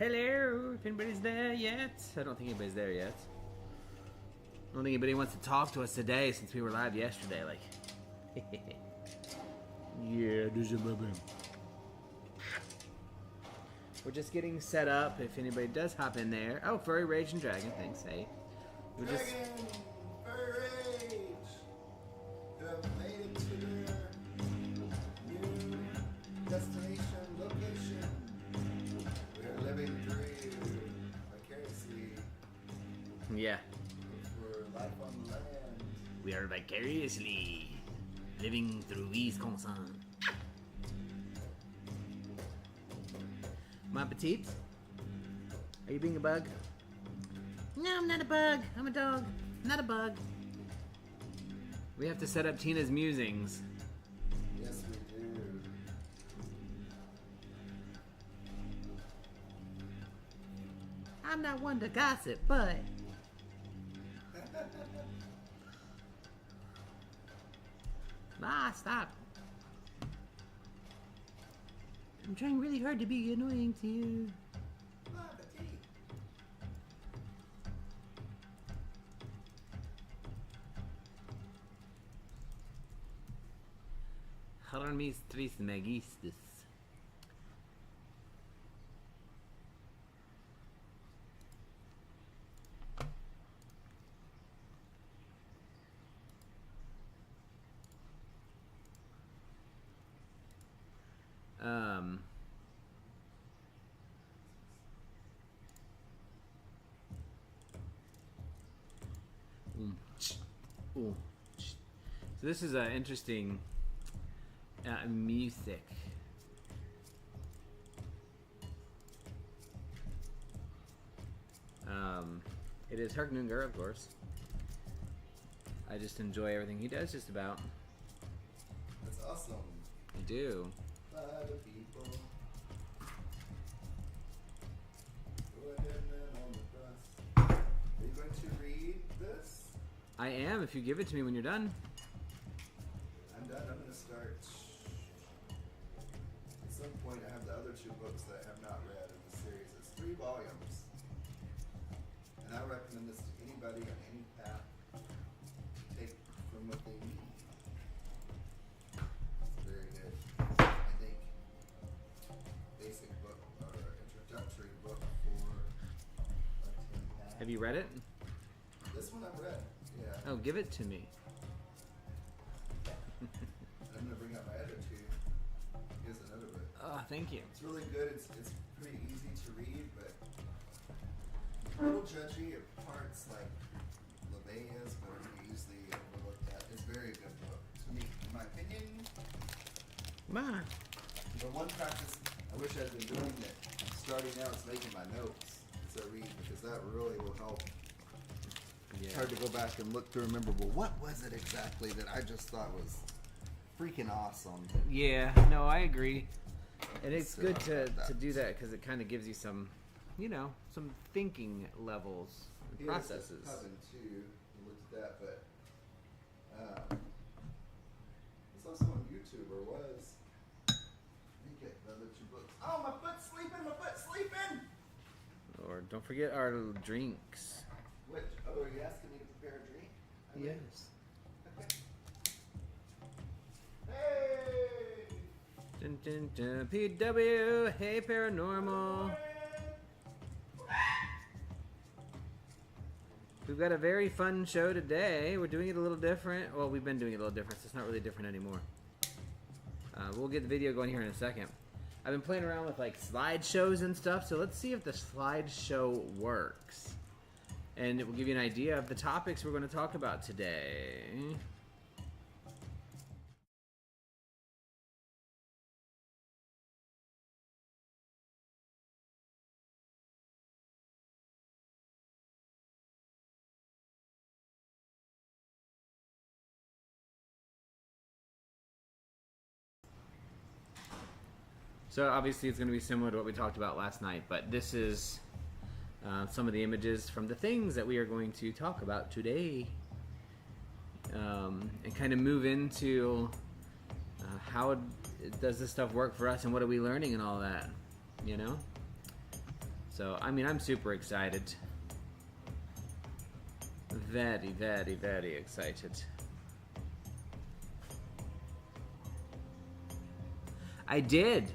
Hello, if anybody's there yet. I don't think anybody's there yet. I don't think anybody wants to talk to us today since we were live yesterday. Like, yeah, there's a baby. We're just getting set up. If anybody does hop in there. Oh, Furry Rage and Dragon. Thanks, hey. We're Dragon, just... Furry Rage, who have made it to their new destination location. We are living through vicariously Yeah. for life on land. We are vicariously living through Wisconsin. My petite? Are you being a bug? No, I'm not a bug. I'm a dog. Not a bug. We have to set up Tina's musings. Yes, we do. I'm not one to gossip, but... Stop. I'm trying really hard to be annoying to you. Ah, petite. Mis tris megistus. So this is an interesting music. It is Herknunger, of course. I just enjoy everything he does, just about. That's awesome. I do. By the people. Go ahead and on the bus. Are you going to read this? I am, if you give it to me when you're done. I'm done. I'm going to start. At some point, I have the other two books that I have not read in the series. It's 3 volumes. And I recommend this to anybody on any path to take from what they need. It's very good. I think basic book or introductory book for a 10 path. Have you read it? This one I've read. Yeah. Oh, give it to me. I'm going to bring out my other two. Here's another book. Oh, thank you. It's really good. It's pretty easy to read, but a little judgy at parts like LaVea's, but we usually overlook that. It's a very good book to me, in my opinion. Ma. The one practice I wish I'd been doing that starting out is making my notes as I read, because that really will help. It's hard to go back and look to remember, well, what was it exactly that I just thought was freaking awesome? Yeah, no, I agree. And it's So, good to that. do that because it kind of gives you some, you know, some thinking levels and processes. Coven too. I looked at that, but it's also on YouTube, or was. Let me get the other two books. Oh, my foot's sleeping! My foot's sleeping! Or don't forget our drinks. Which? Oh, are you asking me to prepare a drink? Yes. Okay. Hey! Dun, dun, dun. PW, hey paranormal. We've got a very fun show today. We're doing it a little different. Well, we've been doing it a little different, so it's not really different anymore. We'll get the video going here in a second. I've been playing around with like slideshows and stuff, so let's see if the slideshow works. And it will give you an idea of the topics we're going to talk about today. So obviously it's going to be similar to what we talked about last night, but this is some of the images from the things that we are going to talk about today, and kind of move into how does this stuff work for us and what are we learning and all that, you know? So, I mean, I'm super excited. Very, very, very excited. I did.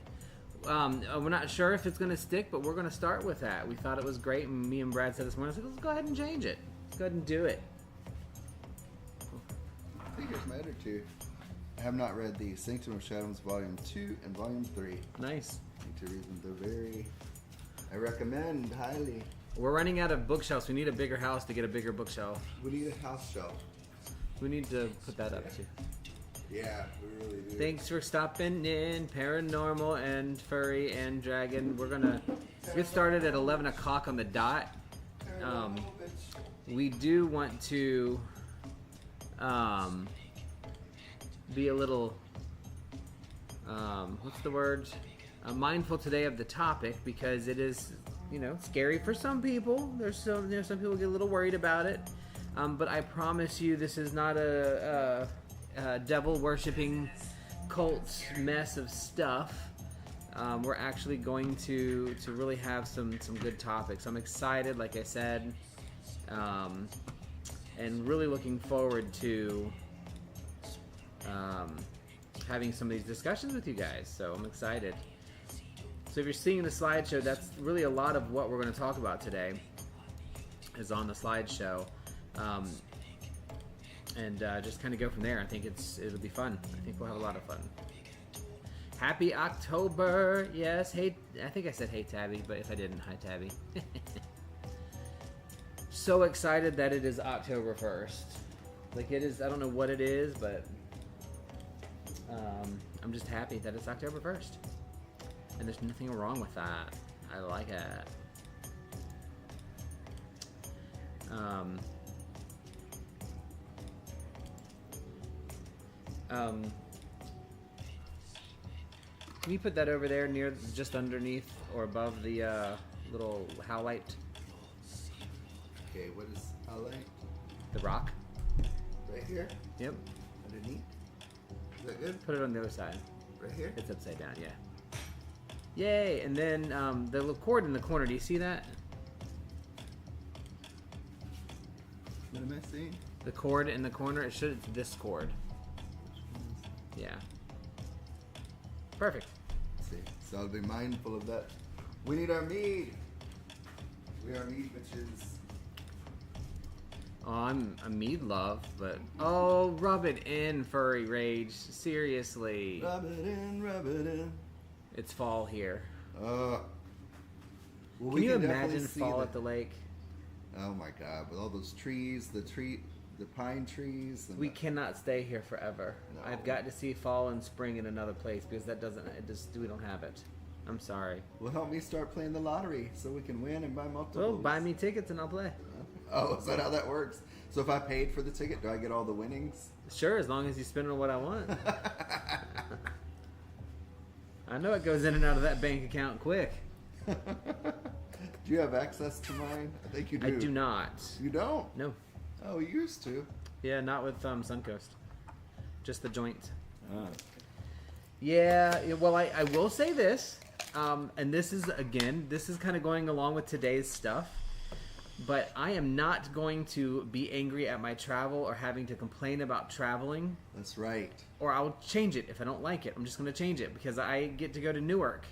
We're not sure if it's going to stick, but we're going to start with that. We thought it was great, and me and Brad said this morning, I was like, let's go ahead and change it. Let's go ahead and do it. I think here's my other two. I have not read the Sanctum of Shadows Volume 2 and Volume 3. Nice. Need to read them. They're very... I recommend highly. We're running out of bookshelves. We need a bigger house to get a bigger bookshelf. We need a house shelf. We need to put that up too. Yeah, we really do. Thanks for stopping in, Paranormal and Furry and Dragon. We're gonna get started at 11 o'clock on the dot. We do want to be a little, what's the word? Mindful today of the topic, because it is, you know, scary for some people. There's some people get a little worried about it. But I promise you, this is not a devil-worshipping cult mess of stuff. We're actually going to really have some good topics. I'm excited, like I said, and really looking forward to having some of these discussions with you guys. So I'm excited. So if you're seeing the slideshow, that's really a lot of what we're going to talk about today is on the slideshow. And just kind of go from there. I think it'll be fun. I think we'll have a lot of fun. Happy October! Yes, hey, I think I said hey Tabby, but if I didn't, hi Tabby. So excited that it is October 1st. Like it is, I don't know what it is, but I'm just happy that it's October 1st. And there's nothing wrong with that. I like it. Can you put that over there near, just underneath or above the little howlite? Okay, what is howlite? The rock? Right here? Yep. Underneath? Is that good? Put it on the other side. Right here? It's upside down, yeah. Yay! And then the little cord in the corner, do you see that? What am I seeing? The cord in the corner, it's this cord. Yeah. Perfect. Let's see. So I'll be mindful of that. We need our mead. We are mead bitches. Oh, I'm a mead love, but oh, rub it in, Furry Rage. Seriously. Rub it in, rub it in. It's fall here. Well, can you imagine fall at the lake? Oh my God! With all those trees, the pine trees. And we cannot stay here forever. No. I've got to see fall and spring in another place because we don't have it. I'm sorry. Well, help me start playing the lottery so we can win and buy multiples. Well, buy me tickets and I'll play. Oh, is that how that works? So if I paid for the ticket, do I get all the winnings? Sure, as long as you spend on what I want. I know it goes in and out of that bank account quick. Do you have access to mine? I think you do. I do not. You don't? No. Oh, you used to. Yeah, not with Suncoast. Just the joint. Oh. Yeah, well, I will say this, and this is kind of going along with today's stuff, but I am not going to be angry at my travel or having to complain about traveling. That's right. Or I'll change it if I don't like it. I'm just going to change it because I get to go to Newark,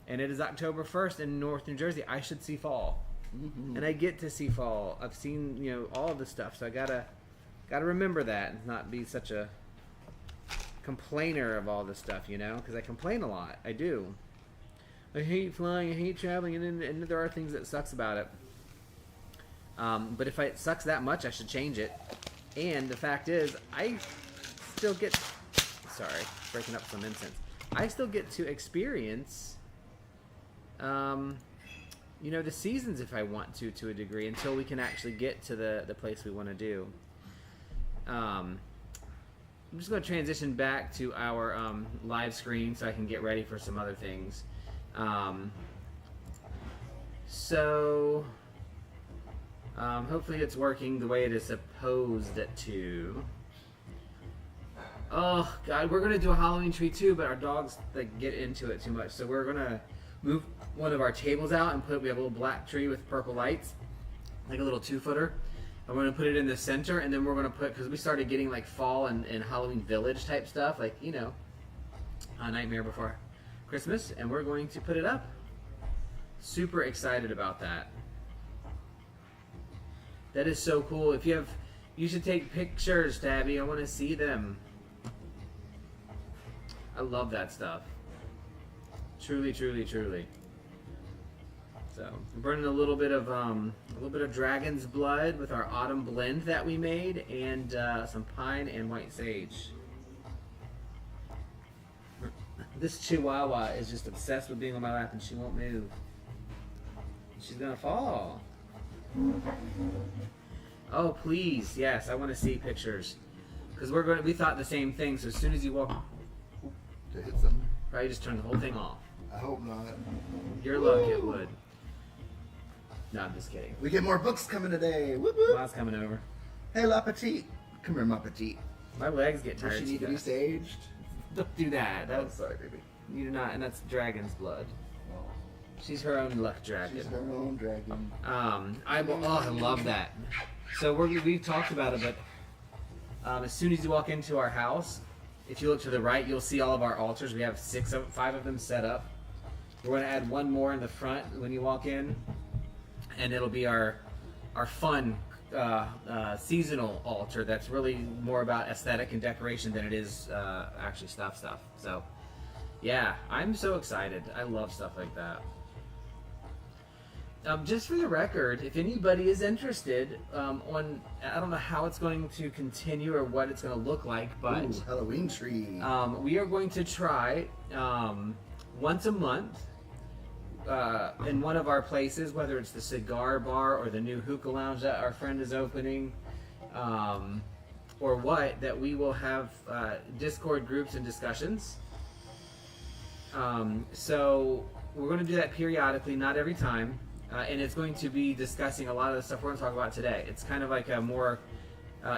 and it is October 1st in North New Jersey. I should see fall. Mm-hmm. And I get to see fall. I've seen, all of the stuff, so I gotta remember that and not be such a complainer of all this stuff, because I complain a lot. I do. I hate flying, I hate traveling, and there are things that sucks about it. But if it sucks that much, I should change it. And the fact is, I still get, breaking up some incense. I still get to experience, the seasons if I want to a degree, until we can actually get to the place we want to do. I'm just going to transition back to our live screen so I can get ready for some other things. Hopefully it's working the way it is supposed to. Oh God, we're gonna do a Halloween tree too, but our dogs get into it too much, so we're gonna move one of our tables out and we have a little black tree with purple lights, like a little 2-footer. And we're going to put it in the center, and then we're going to put, because we started getting like fall and Halloween Village type stuff, like, you know, A Nightmare Before Christmas, and we're going to put it up. Super excited about that. That is so cool. If you should take pictures, Tabby. I want to see them. I love that stuff. Truly, truly, truly. So, I'm burning a little bit of dragon's blood with our autumn blend that we made, and some pine and white sage. This Chihuahua is just obsessed with being on my lap, and she won't move. She's gonna fall. Oh please, yes, I want to see pictures, because we thought the same thing. So as soon as you walk, To hit something? probably just turn the whole thing off. I hope not. Your luck, it would. No, I'm just kidding. We get more books coming today. Whoop whoop. Ma's coming over. Hey, La Petite. Come here, Ma Petite. My legs get Does tired. she need to be saged? Don't do that. Oh, sorry, baby. You do not, and that's dragon's blood. She's her own luck dragon. She's her own dragon. I love that. So we've talked about it, but as soon as you walk into our house, if you look to the right, you'll see all of our altars. We have 5 of them set up. We're going to add one more in the front when you walk in, and it'll be our fun seasonal altar that's really more about aesthetic and decoration than it is actually stuff. So yeah, I'm so excited. I love stuff like that. Just for the record, if anybody is interested I don't know how it's going to continue or what it's going to look like, but Ooh, Halloween tree. we are going to try once a month in one of our places, whether it's the cigar bar or the new hookah lounge that our friend is opening, or what, that we will have Discord groups and discussions. So we're going to do that periodically, not every time. And it's going to be discussing a lot of the stuff we're going to talk about today. It's kind of like a more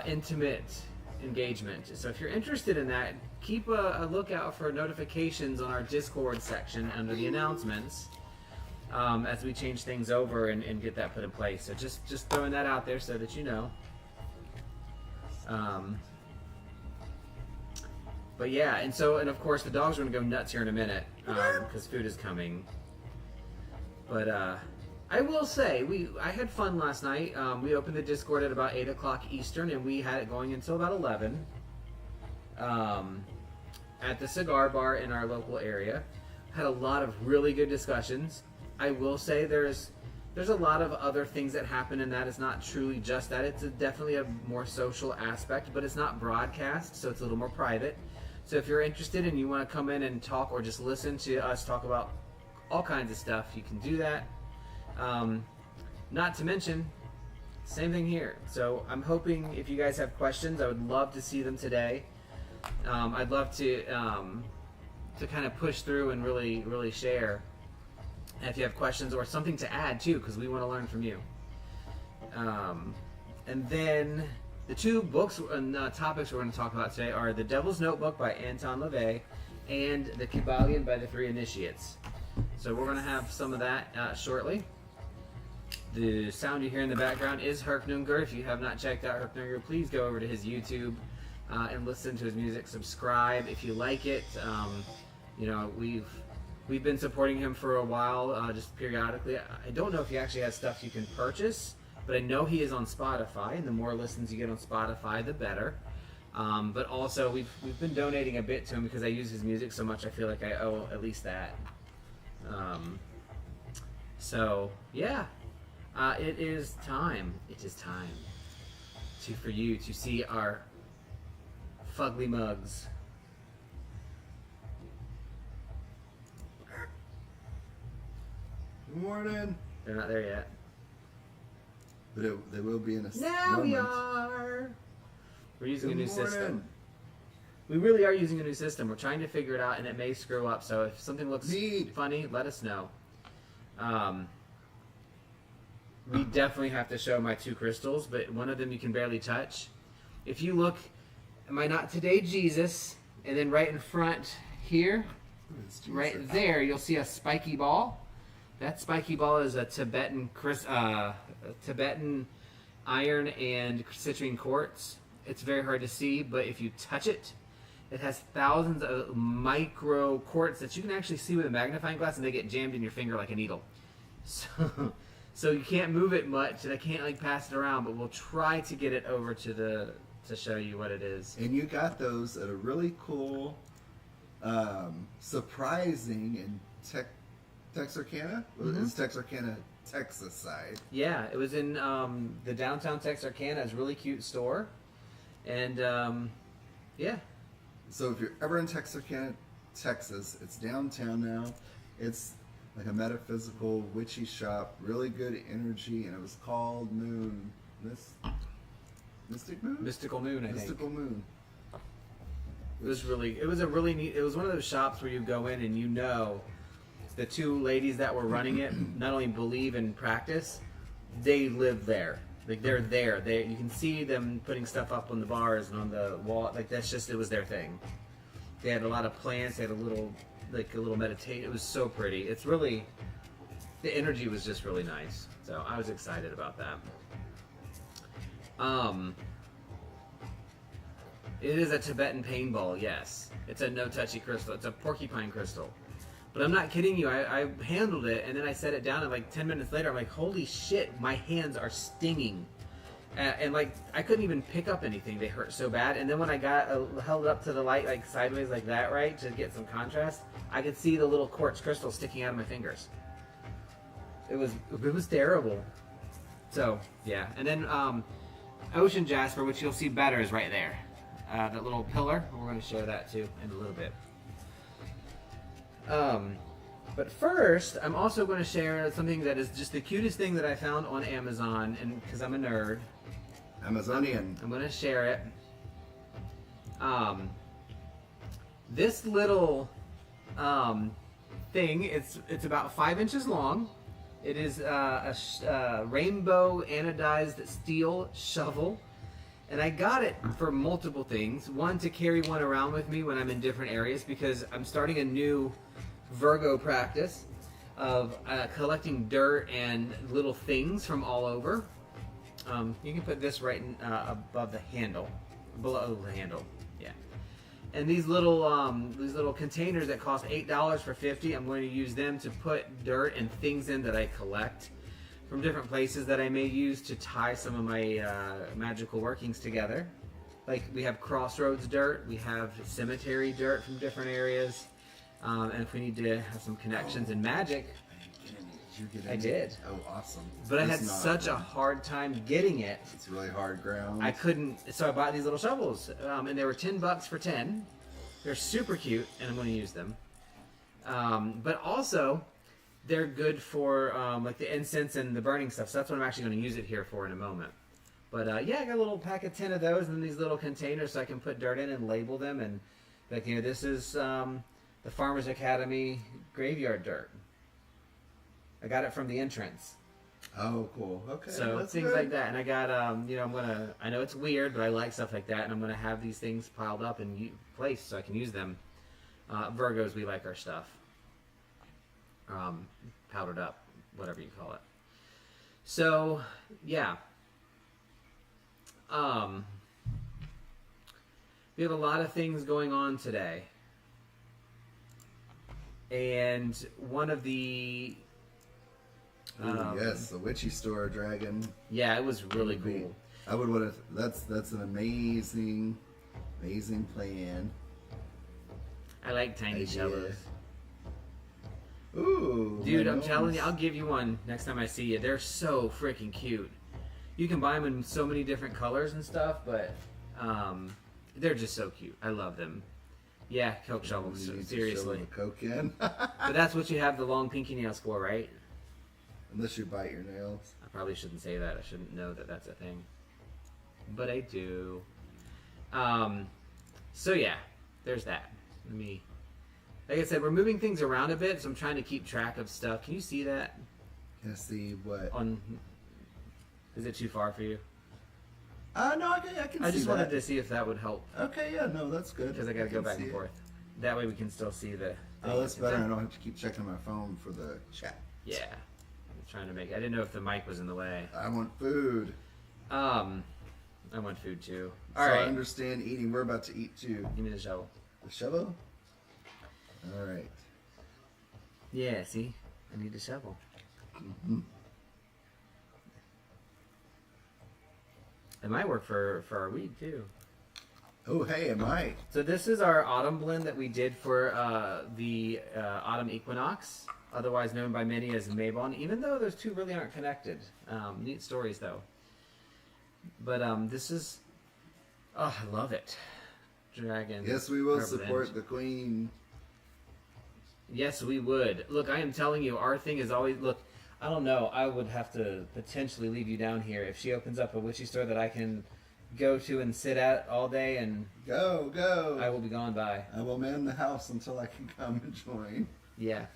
intimate engagement. So if you're interested in that, keep a lookout for notifications on our Discord section under the announcements as we change things over and get that put in place. So just throwing that out there so that you know. But yeah, and of course the dogs are going to go nuts here in a minute because food is coming. But I will say, I had fun last night. We opened the Discord at about 8 o'clock Eastern, and we had it going until about 11 at the cigar bar in our local area. Had a lot of really good discussions. I will say there's a lot of other things that happen in that. It's not truly just that. It's definitely a more social aspect, but it's not broadcast, so it's a little more private. So if you're interested and you want to come in and talk or just listen to us talk about all kinds of stuff, you can do that. Not to mention, same thing here. So I'm hoping if you guys have questions, I would love to see them today. I'd love to kind of push through and really, really share. And if you have questions or something to add too, because we want to learn from you. And then the 2 books and topics we're going to talk about today are The Devil's Notebook by Anton LaVey and The Kybalion by the 3 Initiates. So we're going to have some of that shortly. The sound you hear in the background is Herknunger. If you have not checked out Herknunger, please go over to his YouTube and listen to his music. Subscribe if you like it. You know, we've been supporting him for a while, just periodically. I don't know if he actually has stuff you can purchase, but I know he is on Spotify, and the more listens you get on Spotify, the better. But also, we've been donating a bit to him because I use his music so much. I feel like I owe at least that. So yeah. It is time. It is time for you to see our fugly mugs. Good morning. They're not there yet. But they will be in a Now moment. we are. We're using a new Good morning. system. We really are using a new system. We're trying to figure it out, and it may screw up. So if something looks funny, let us know. We definitely have to show my 2 crystals, but one of them you can barely touch. If you look, am I not today, Jesus? And then right in front here, right there, you'll see a spiky ball. That spiky ball is a Tibetan iron and citrine quartz. It's very hard to see, but if you touch it, it has thousands of micro quartz that you can actually see with a magnifying glass, and they get jammed in your finger like a needle. So you can't move it much, and I can't like pass it around, but we'll try to get it over to show you what it is. And you got those at a really cool, surprising in Texarkana? Mm-hmm. It's Texarkana, Texas side. Yeah, it was in the downtown Texarkana. It's a really cute store. And, yeah. So if you're ever in Texarkana, Texas, it's downtown now. It's like a metaphysical, witchy shop. Really good energy. And it was called Mystic Moon? Mystical Moon, I think. Mystical Moon. It was a really neat, it was one of those shops where you go in and you know the two ladies that were running it not only believe and practice, they live there. Like they're there. You can see them putting stuff up on the bars and on the wall. Like that's just, it was their thing. They had a lot of plants. They had a little meditation. It was so pretty. It's really, the energy was just really nice. So I was excited about that. It is a Tibetan pain ball, yes. It's a no-touchy crystal. It's a porcupine crystal. But I'm not kidding you. I handled it, and then I set it down, and like 10 minutes later, I'm like, holy shit, my hands are stinging. And like, I couldn't even pick up anything. They hurt so bad. And then when I held it up to the light, like sideways like that, right, to get some contrast, I could see the little quartz crystal sticking out of my fingers. It was terrible. So, yeah. And then Ocean Jasper, which you'll see better, is right there. That little pillar. We're going to show that too in a little bit. But first, I'm also going to share something that is just the cutest thing that I found on Amazon, and because I'm a nerd, Amazonian. I'm going to share it. This little thing, it's about 5 inches long. It is a rainbow anodized steel shovel. And I got it for multiple things. One, to carry one around with me when I'm in different areas, because I'm starting a new Virgo practice of collecting dirt and little things from all over. You can put this right above the handle, below the handle, yeah. And these little containers that cost $8 for 50, I'm going to use them to put dirt and things in that I collect from different places that I may use to tie some of my magical workings together. Like we have crossroads dirt, we have cemetery dirt from different areas, and if we need to have some connections in magic, I did. Oh, awesome. But I had such a hard time getting it. It's really hard ground. I couldn't, so I bought these little shovels, and they were $10 for 10. They're super cute, and I'm going to use them. But also, they're good for like the incense and the burning stuff. So that's what I'm actually going to use it here for in a moment. But yeah, I got a little pack of 10 of those in these little containers so I can put dirt in and label them. And like, you know, this is the Farmers Academy graveyard dirt. I got it from the entrance. Oh, cool. Okay. So that's things good. like that. And I got, you know, I know it's weird, but I like stuff like that. And I'm going to have these things piled up in place so I can use them. Virgos, we like our stuff. Powdered up, whatever you call it. So, yeah. We have a lot of things going on today. And one of the... yes, the witchy store dragon. Yeah, it was really cool. I would want to... That's an amazing plan. I like tiny shovels. Ooh, dude, I'm telling you, I'll give you one next time I see you. They're so freaking cute. You can buy them in so many different colors and stuff, but they're just so cute. I love them. Yeah, Coke shovels, seriously. Coke in. But that's what you have the long pinky nails for, right? Unless you bite your nails. I probably shouldn't say that. I shouldn't know that that's a thing. But I do. So yeah, there's that. Like I said, we're moving things around a bit, so I'm trying to keep track of stuff. Can you see that? Can I see what? Is it too far for you? No, I can see that. I just wanted to see if that would help. Okay, yeah, no, that's good. Because I got to go back and forth. That way we can still see the Oh, that's better. I don't have to keep checking my phone for the chat. Yeah. I'm trying to make. I didn't know if the mic was in the way. I want food. I want food too. So All right. I understand eating. We're about to eat too. Give me the shovel. The shovel? All right. Yeah. See, I need the shovel. Mm-hmm. It might work for our weed too. Oh, hey, it might. So this is our autumn blend that we did for the autumn equinox, otherwise known by many as Mabon, even though those two really aren't connected. Neat stories though. But this is, oh, I love it. Dragon. Yes, we will Revenge. support the queen. Yes, we would. Look, I am telling you, our thing is always, look, I don't know, I would have to potentially leave you down here if she opens up a witchy store that I can go to and sit at all day, and Go. I will be gone by. I will man the house until I can come and join. Yeah.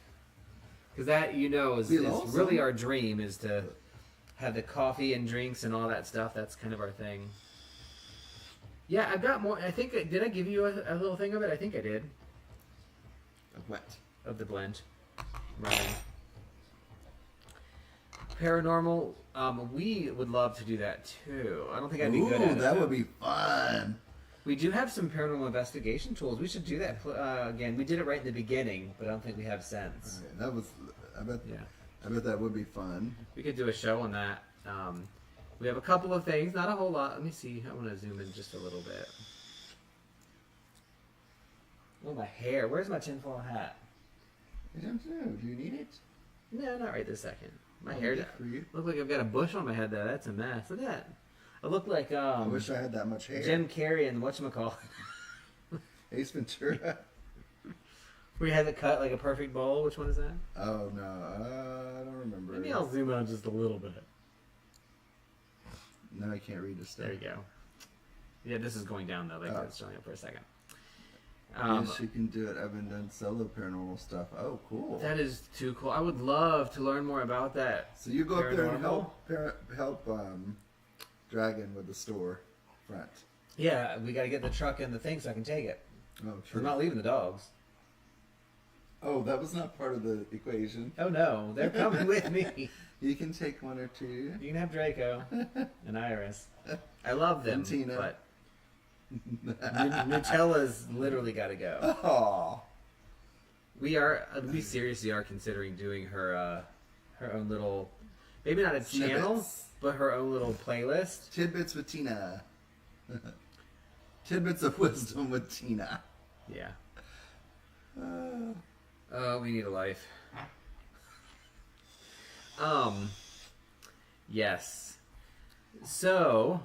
Because that, you know, is awesome. really our dream, is to have the coffee and drinks and all that stuff. That's kind of our thing. Yeah, I've got more. I think, did I give you a little thing of it? I think I did. Of what? Of the blend. Right. Paranormal, we would love to do that too. I don't think I'd be good at it. That though. would be fun. We do have some paranormal investigation tools. We should do that again. We did it right in the beginning, but I don't think we have since. All right, that was. I bet. Yeah. I bet that would be fun. We could do a show on that. We have a couple of things, not a whole lot. Let me see. I want to zoom in just a little bit. Oh, my hair. Where's my tinfoil hat? I don't know. Do you need it? No, not right this second. My Oh, hair good for you. look like I've got a bush on my head though. That's a mess. Look at that. I look like I wish I had that much hair. Jim Carrey and whatchamacallit. Ace Ventura. We had it cut like a perfect bowl. Which one is that? Oh no, I don't remember. Maybe I'll zoom out just a little bit. No, I can't read the stuff. There you go. Yeah, this is going down though. Like Oh. it's showing up for a second. Yes, you can do it. I've been done solo paranormal stuff. Oh, cool. That is too cool. I would love to learn more about that. So you go up there and Paranormal? help Dragon with the store front. Yeah, we got to get the truck and the thing so I can take it. Oh, I'm true. not leaving the dogs. Oh, that was not part of the equation. Oh no, they're coming with me. You can take one or two. You can have Draco and Iris. I love them, And Tina. but Nutella's literally got to go. Oh, We seriously are considering doing her own little, maybe not a channel, Snippets. but her own little playlist. tidbits with Tina. Tidbits of wisdom with Tina. Yeah. Uh, Oh, we need a life. Yes. So,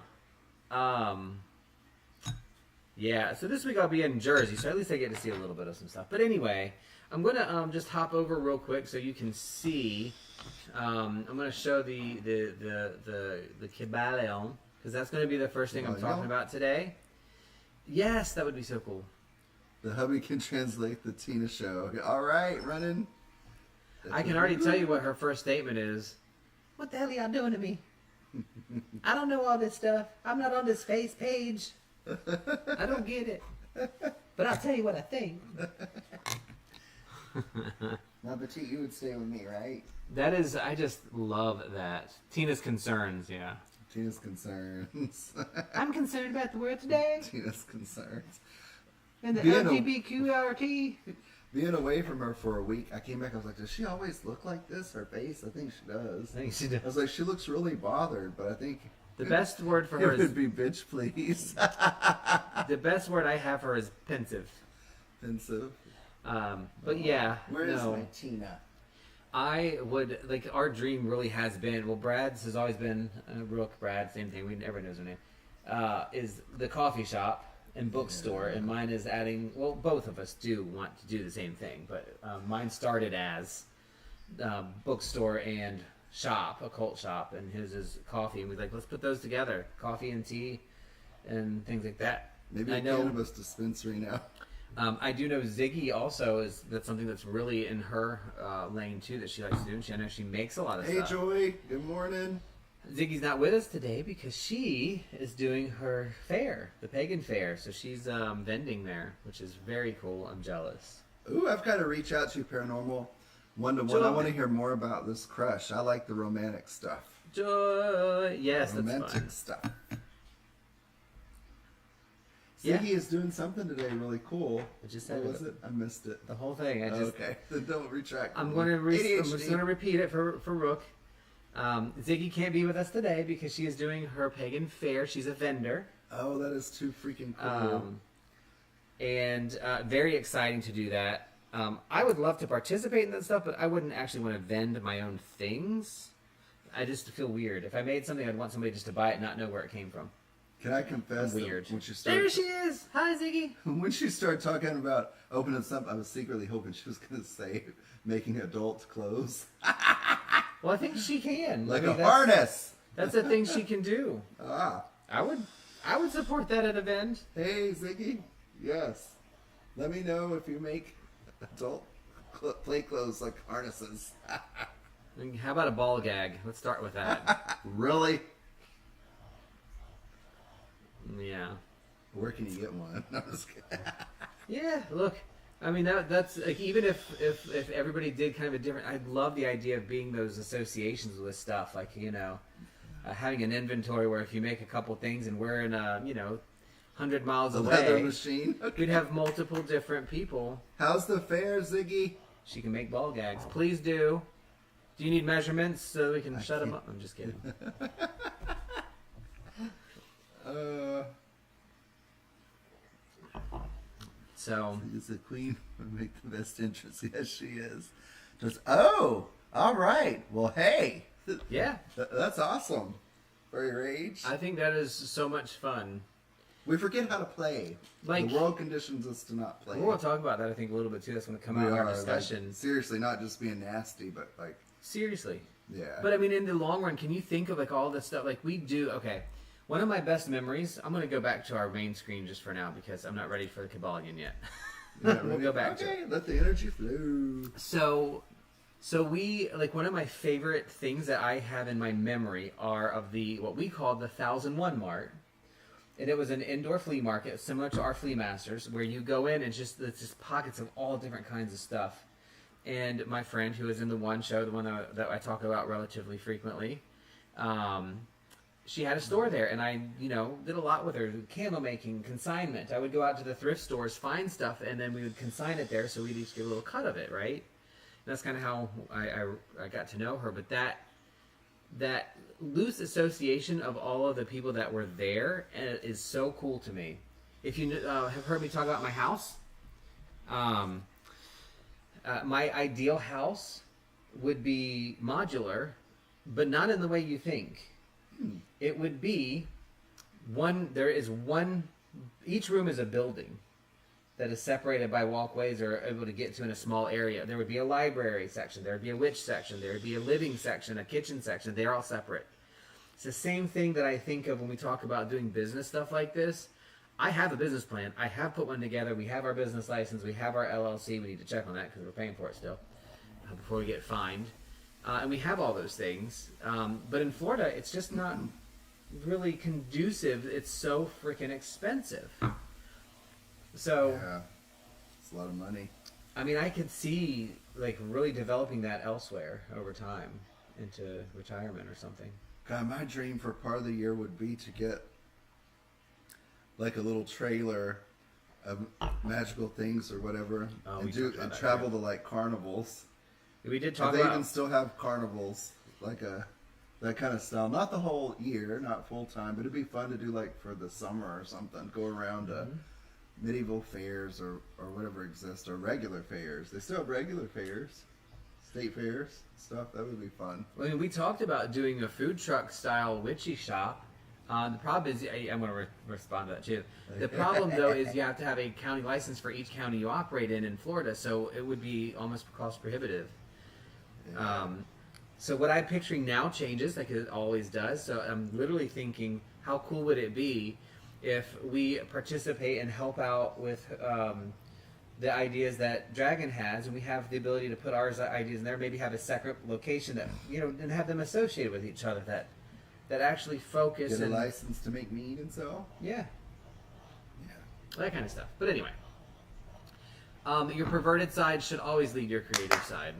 yeah. So this week I'll be in Jersey, so at least I get to see a little bit of some stuff. But anyway, I'm gonna just hop over real quick so you can see. I'm gonna show the Kibaleon, because that's gonna be the first thing I'm talking about today. Yes, that would be so cool. the hubby can translate the Tina show. All right, running. I can already tell you what her first statement is. What the hell are y'all doing to me? I don't know all this stuff. I'm not on this face page. I don't get it. But I'll tell you what I think. Now, but you would stay with me, right? That is, I just love that. Tina's concerns, yeah. Tina's concerns. I'm concerned about the world today. Tina's concerns. And the Being a- LGBTQRT. Being away from her for a week, I came back. I was like, does she always look like this? Her face? I think she does. I think she I does. was like, she looks really bothered, but I think The best word for her it is, would be bitch, please. the best word I have for her is pensive. Offensive. But yeah, Where is no. my Tina? I would, like, our dream really has been, well, Brad's has always been, Rook, Brad, same thing, we never knows her name, is the coffee shop and bookstore, and mine is adding, well, both of us do want to do the same thing, but mine started as bookstore and shop, occult shop, and his is coffee, and we're like, let's put those together, coffee and tea and things like that. Maybe I a know. cannabis dispensary now. I do know Ziggy also that's something that's really in her lane too that she likes to do. I know she makes a lot of Hey, stuff. Joy. Good morning. Ziggy's not with us today because she is doing her fair, the Pagan fair. So she's vending there, which is very cool. I'm jealous. Ooh, I've got to reach out to you, Paranormal. One-to-one. Joy. I want to hear more about this crush. I like the romantic stuff. Joy. Yes, that's Romantic fine. stuff. Yeah. Ziggy is doing something today really cool. I just What said was it? I missed it. The whole thing. Okay, then don't retract. I'm me. going to I'm just ADHD. going to repeat it for Rook. Ziggy can't be with us today because she is doing her pagan fair. She's a vendor. Oh, that is too freaking cool. And very exciting to do that. I would love to participate in that stuff, but I wouldn't actually want to vend my own things. I just feel weird. If I made something, I'd want somebody just to buy it and not know where it came from. Can I confess that Weird. when she started, There she is! Hi, Ziggy! when she started talking about opening something, I was secretly hoping she was going to say making adult clothes. Well, I think she can. Like I mean, a that's- harness. That's a thing she can do. Ah. I would support that at a vend. Hey, Ziggy. Yes. Let me know if you make adult play clothes like harnesses. I mean, how about a ball gag? Let's start with that. Really? Yeah. Where can you get one? No, I'm just kidding. Yeah, look. I mean, that's like, even if everybody did kind of a different. I love the idea of being those associations with stuff, like, you know, having an inventory where if you make a couple things and we're in a, you know, 100 miles The leather away, machine. Okay. we'd have multiple different people. How's the fair, Ziggy? She can make ball gags. Please do. Do you need measurements so we can shut them up? I'm just kidding. So Is the queen would make the best entrance? Yes, she is. Just all right. Well, hey, yeah, that's awesome. For your age, I think that is so much fun. we forget how to play. Like- the world conditions us to not play. We're going to talk about that, I think, a little bit too. That's going to come We out in our are, discussion. like, seriously, not just being nasty, but like, Seriously. yeah. But I mean, in the long run, can you think of like all this stuff? Like we do. Okay, one of my best memories. I'm going to go back to our main screen just for now because I'm not ready for the Cabalion yet. You're not We'll ready? go back to Okay, it. let the energy flow. So we like one of my favorite things that I have in my memory are of the what we call the 1001 Mart. And it was an indoor flea market similar to our Flea Masters, where you go in and it's just pockets of all different kinds of stuff. And my friend who was in the one show, the one that I talk about relatively frequently, she had a store there, and I, you know, did a lot with her. Candle making, consignment. I would go out to the thrift stores, find stuff, and then we would consign it there, so we'd each get a little cut of it, right? And that's kind of how I got to know her. But that loose association of all of the people that were there is so cool to me. If you have heard me talk about my house, my ideal house would be modular, but not in the way you think. It would be each room is a building that is separated by walkways or able to get to in a small area. There would be a library section, there would be a witch section, there would be a living section, a kitchen section. They're all separate. It's the same thing that I think of when we talk about doing business stuff like this. I have a business plan. I have put one together. We have our business license. We have our LLC. We need to check on that because we're paying for it still before we get fined. And we have all those things. But in Florida, it's just not really conducive. It's so freaking expensive. So, Yeah, it's a lot of money. I mean, I could see like really developing that elsewhere over time into retirement or something. God, my dream for part of the year would be to get like a little trailer of magical things or whatever, Oh, we and talked about that, travel yeah. to like carnivals. We did If talk they about even still have carnivals, like that kind of style. Not the whole year, not full time, but it'd be fun to do like for the summer or something. Go around to medieval fairs or whatever exists, or regular fairs. They still have regular fairs, state fairs, stuff. That would be fun. I mean, we talked about doing a food truck style witchy shop. The problem is, I'm going to respond to that too. The problem though is you have to have a county license for each county you operate in Florida, so it would be almost cost prohibitive. Yeah. So what I'm picturing now changes, like it always does. So I'm literally thinking, how cool would it be if we participate and help out with the ideas that Dragon has, and we have the ability to put our ideas in there, maybe have a separate location that, you know, and have them associated with each other that actually focus Get a and license to make mead and sell. yeah, Yeah. that kind of stuff. But anyway, Your perverted side should always lead your creative side.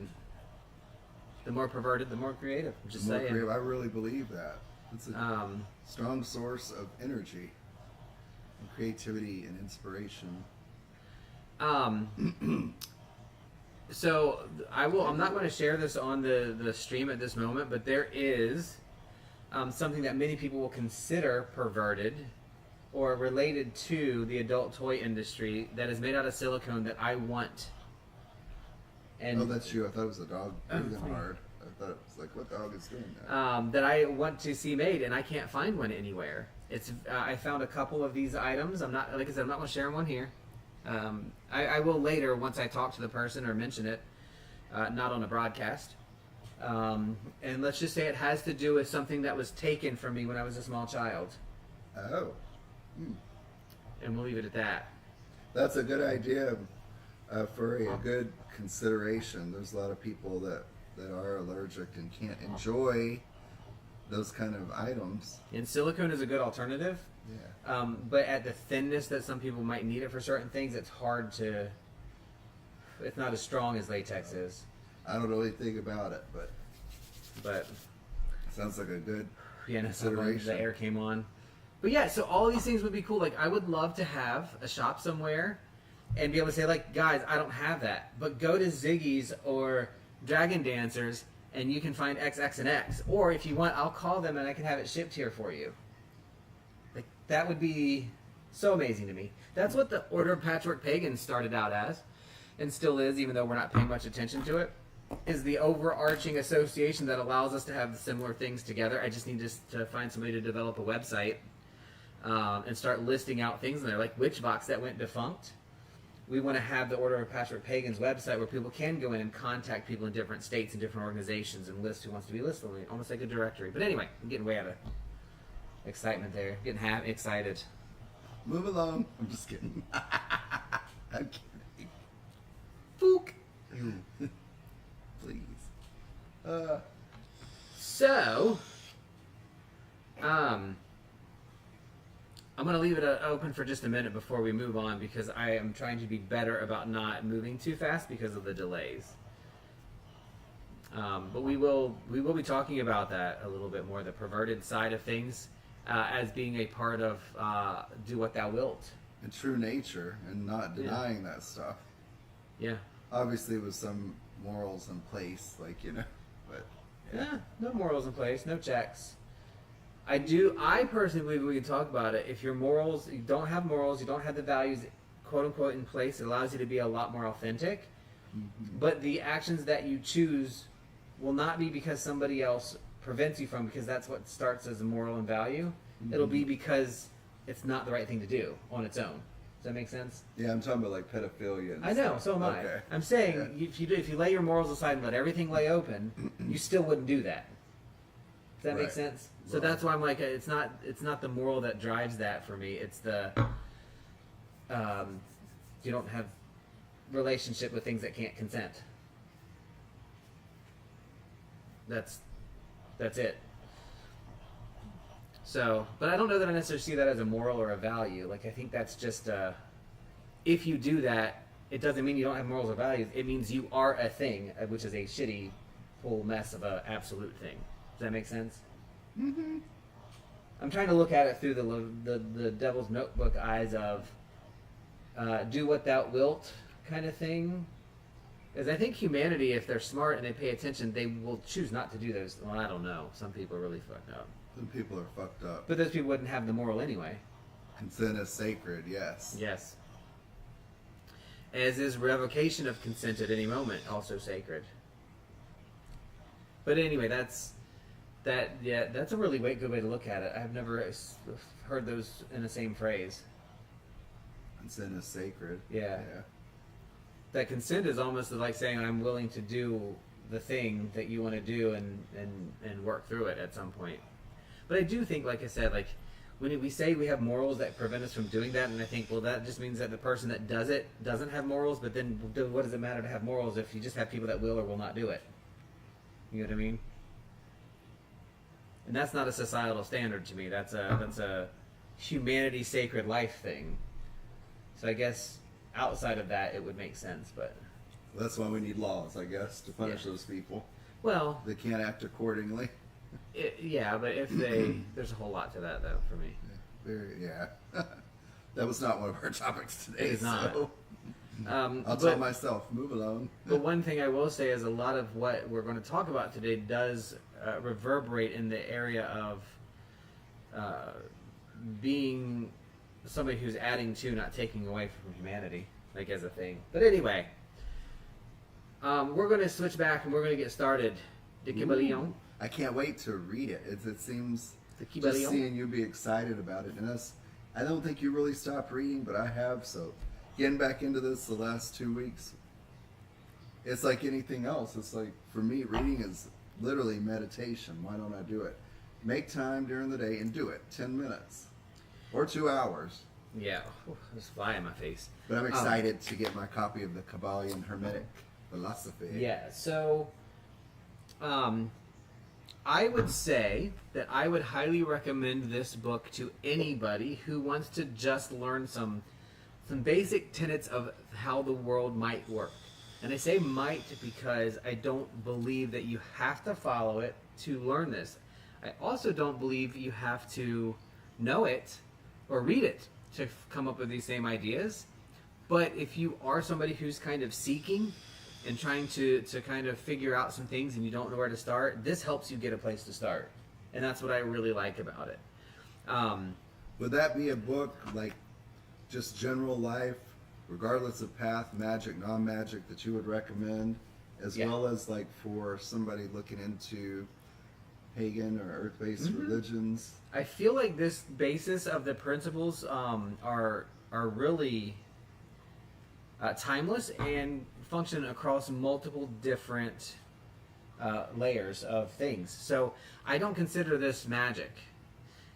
The more perverted, the more creative. Just The more saying. creative, I really believe that. It's a strong source of energy, and creativity, and inspiration. So I'm not going to share this on the stream at this moment, but there is something that many people will consider perverted or related to the adult toy industry that is made out of silicone that I want. And Oh, that's you. I thought it was a dog breathing hard. I thought it was like, what dog is doing that? that I want to see made, and I can't find one anywhere. It's I found a couple of these items. I'm not, like I said, I'm not going to share one here. I will later once I talk to the person or mention it, not on a broadcast. And let's just say it has to do with something that was taken from me when I was a small child. Oh. And we'll leave it at that. That's a good idea for a good consideration. There's a lot of people that are allergic and can't enjoy those kind of items. And silicone is a good alternative. Yeah. But at the thinness that some people might need it for certain things, it's hard to... It's not as strong as latex is. I don't know anything about it, But sounds like a good yeah, no, consideration. the air came on. But yeah, so all these things would be cool. Like, I would love to have a shop somewhere and be able to say, like, guys, I don't have that. But go to Ziggy's or Dragon Dancers and you can find XX and X. Or if you want, I'll call them and I can have it shipped here for you. Like, that would be so amazing to me. That's what the Order of Patchwork Pagans started out as, and still is, even though we're not paying much attention to it, is the overarching association that allows us to have similar things together. I just need to find somebody to develop a website and start listing out things in there, like Witchbox that went defunct. We want to have the Order of Patchwork Pagans website where people can go in and contact people in different states and different organizations and list who wants to be listed, almost like a directory. But anyway, I'm getting way out of excitement there, getting excited. Move along. I'm just kidding. I'm kidding. Fook. Please. So, I'm going to leave it open for just a minute before we move on because I am trying to be better about not moving too fast because of the delays. But we will be talking about that a little bit more, the perverted side of things, as being a part of Do What Thou Wilt. In true nature and not denying that stuff. Yeah. Obviously with some morals in place, like, but Yeah, no morals in place, no checks. I personally believe we can talk about it. If your morals, you don't have morals, you don't have the values, quote unquote, in place, it allows you to be a lot more authentic. Mm-hmm. But the actions that you choose will not be because somebody else prevents you from, because that's what starts as a moral and value. Mm-hmm. It'll be because it's not the right thing to do on its own. Does that make sense? Yeah, I'm talking about like pedophilia and I know, stuff. so am I. Okay. I'm saying if you lay your morals aside and let everything lay open, you still wouldn't do that. Does that make sense? So that's why I'm like, it's not the moral that drives that for me. It's the you don't have relationship with things that can't consent. That's it. So, but I don't know that I necessarily see that as a moral or a value. Like, I think that's just if you do that, it doesn't mean you don't have morals or values. It means you are a thing, which is a shitty whole mess of an absolute thing. Does that make sense? Mm-hmm. I'm trying to look at it through the Devil's Notebook eyes of do what thou wilt kind of thing. Because I think humanity, if they're smart and they pay attention, they will choose not to do those. Well, I don't know. Some people are really fucked up. Some people are fucked up. But those people wouldn't have the moral anyway. Consent is sacred, yes. Yes. As is revocation of consent at any moment, also sacred. But anyway, that's a really good way to look at it. I've never heard those in the same phrase. Consent is sacred. Yeah. That consent is almost like saying I'm willing to do the thing that you want to do and work through it at some point. But I do think, like I said, like when we say we have morals that prevent us from doing that, and I think, well, that just means that the person that does it doesn't have morals, but then what does it matter to have morals if you just have people that will or will not do it? You know what I mean? And that's not a societal standard to me. That's a humanity sacred life thing. So I guess outside of that, it would make sense. But That's why we need laws, I guess, to punish those people. well, They can't act accordingly. yeah, but if they, there's a whole lot to that though for me. Yeah. That was not one of our topics today. It is not. So I'll tell But, myself, move along. but one thing I will say is a lot of what we're going to talk about today does reverberate in the area of being somebody who's adding to, not taking away from humanity, like as a thing. But anyway, we're going to switch back and we're going to get started. De Kibalion. I can't wait to read it. It seems The just Kibalion. seeing you be excited about it. And I don't think you really stopped reading, but I have. So getting back into this the last 2 weeks, it's like anything else. It's like, for me, reading is literally meditation. Why don't I do it? Make time during the day and do it. 10 minutes or 2 hours. Yeah, there's a fly in my face. But I'm excited to get my copy of the Kabbalion Hermetic Philosophy. Yeah, so I would say that I would highly recommend this book to anybody who wants to just learn some basic tenets of how the world might work. And I say might because I don't believe that you have to follow it to learn this. I also don't believe you have to know it or read it to come up with these same ideas. But if you are somebody who's kind of seeking and trying to kind of figure out some things and you don't know where to start, this helps you get a place to start. And that's what I really like about it. Would that be a book like just general life, regardless of path, magic, non-magic, that you would recommend, as well as like for somebody looking into pagan or earth-based religions? I feel like this basis of the principles are really timeless and function across multiple different layers of things. So I don't consider this magic.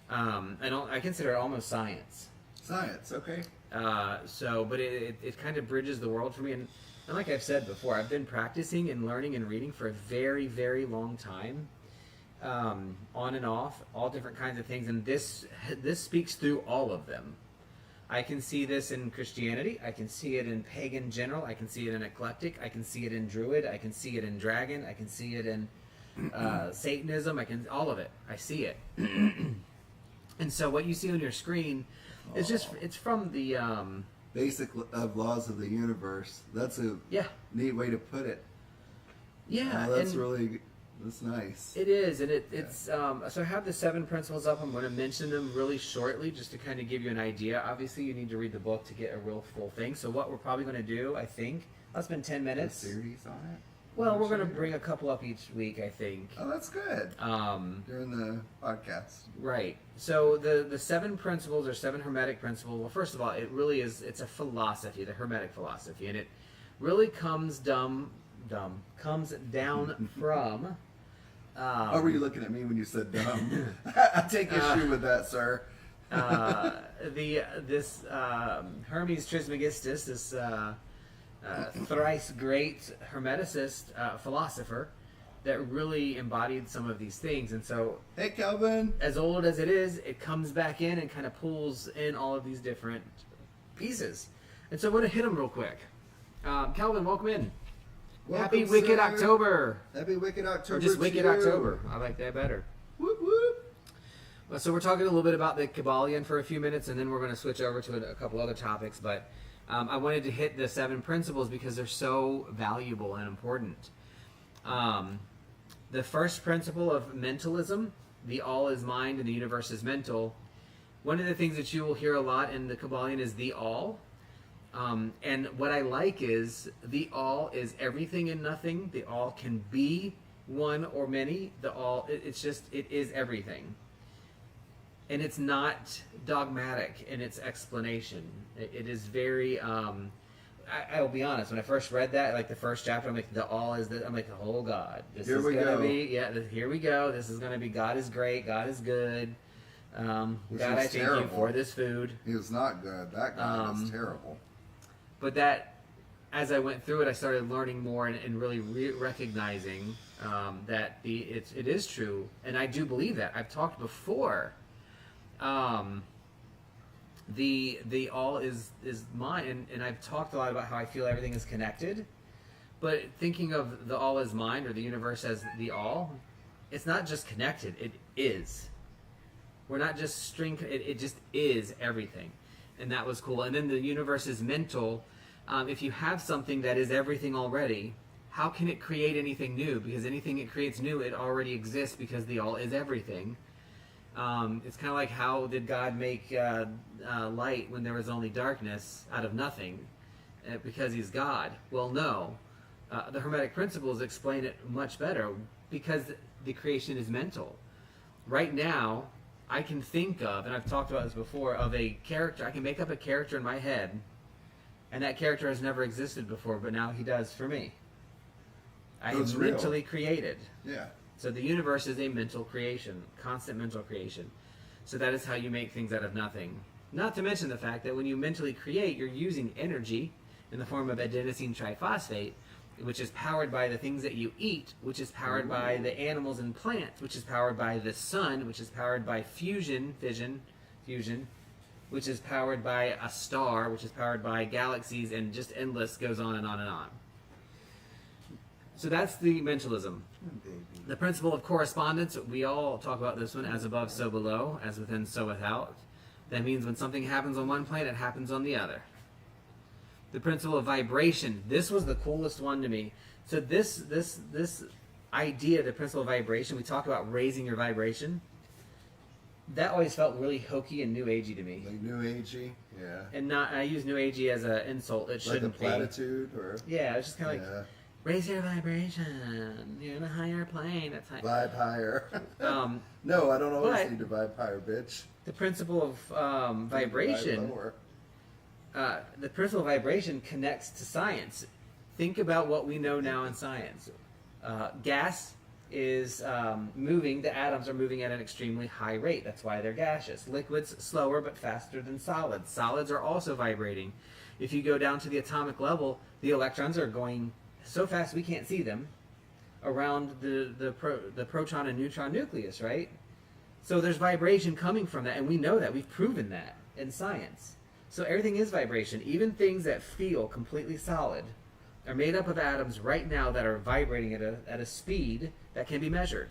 I consider it almost science. Science, okay. But it kind of bridges the world for me. And like I've said before, I've been practicing and learning and reading for a very, very long time. On and off, all different kinds of things. And this speaks through all of them. I can see this in Christianity. I can see it in pagan general. I can see it in eclectic. I can see it in druid. I can see it in dragon. I can see it in Satanism. All of it. I see it. And so what you see on your screen is it's from the basic of laws of the universe. That's a neat way to put it. Yeah, that's nice. It is, and it's so I have the 7 principles up. I'm going to mention them really shortly just to kind of give you an idea. Obviously, you need to read the book to get a real full thing. So what we're probably going to do, I think, I'll spend 10 minutes. A series on it? Well, we're going to bring a couple up each week, I think. Oh, that's good. During the podcast. Right. So the 7 principles or 7 hermetic principles, well, first of all, it really is, it's a philosophy, the hermetic philosophy, and it really comes down from... Why were you looking at me when you said dumb? I take issue with that, sir. Hermes Trismegistus, this thrice great hermeticist philosopher that really embodied some of these things. And so, hey, Calvin, as old as it is, it comes back in and kind of pulls in all of these different pieces. And so I'm going to hit them real quick. Calvin, welcome in. Welcome, Happy Wicked sir. October. Happy Wicked October. Or just to Wicked you. October. I like that better. Whoop, whoop. Well, so we're talking a little bit about the Kabbalion for a few minutes, and then we're going to switch over to a couple other topics. But I wanted to hit the 7 principles because they're so valuable and important. The first principle of mentalism, the all is mind and the universe is mental. One of the things that you will hear a lot in the Kabbalion is the all. And what I like is the all is everything and nothing. The all can be one or many. The all, it is everything. And it's not dogmatic in its explanation. It is very, I'll be honest, when I first read that, like the first chapter, I'm like, the all is, I'm like, oh God, this Here is we going to go. be, here we go. This is going to be, God is great, God is good. God, I thank you for this food. He was not good. That guy was terrible. But that, as I went through it, I started learning more and really recognizing that it is true, and I do believe that. I've talked before that the all is mine, and I've talked a lot about how I feel everything is connected. But thinking of the all as mine, or the universe as the all, it's not just connected, it is. We're not just it just is everything. And that was cool. And then the universe is mental. If you have something that is everything already, how can it create anything new? Because anything it creates new, it already exists, because the all is everything. It's kind of like, how did God make light when there was only darkness out of nothing? Because he's God. Well, no. The Hermetic principles explain it much better, because the creation is mental. Right now, I can think of, and I've talked about this before, of a character. I can make up a character in my head, and that character has never existed before, but now he does for me. I have mentally created. Yeah. So the universe is a mental creation, constant mental creation. So that is how you make things out of nothing. Not to mention the fact that when you mentally create, you're using energy in the form of adenosine triphosphate, which is powered by the things that you eat, which is powered by the animals and plants, which is powered by the sun, which is powered by fusion, which is powered by a star, which is powered by galaxies, and just endless, goes on and on and on. So that's the mentalism. The principle of correspondence, we all talk about this one, as above, so below, as within, so without. That means when something happens on one planet, it happens on the other. The principle of vibration. This was the coolest one to me. So this idea, the principle of vibration, we talk about raising your vibration. That always felt really hokey and new agey to me. Like new agey, yeah. And I use new agey as an insult. It shouldn't like a platitude, or yeah, it's just kind of like, raise your vibration. You're in a higher plane. That's high. Vibe higher. No, I don't always need to vibe higher, bitch. The principle of vibration. The principle of vibration connects to science. Think about what we know now in science. Gas is moving, the atoms are moving at an extremely high rate. That's why they're gaseous. Liquids, slower but faster than solids. Solids are also vibrating. If you go down to the atomic level, the electrons are going so fast we can't see them around the proton and neutron nucleus, right? So there's vibration coming from that, and we know that. We've proven that in science. So everything is vibration. Even things that feel completely solid are made up of atoms right now that are vibrating at a speed that can be measured.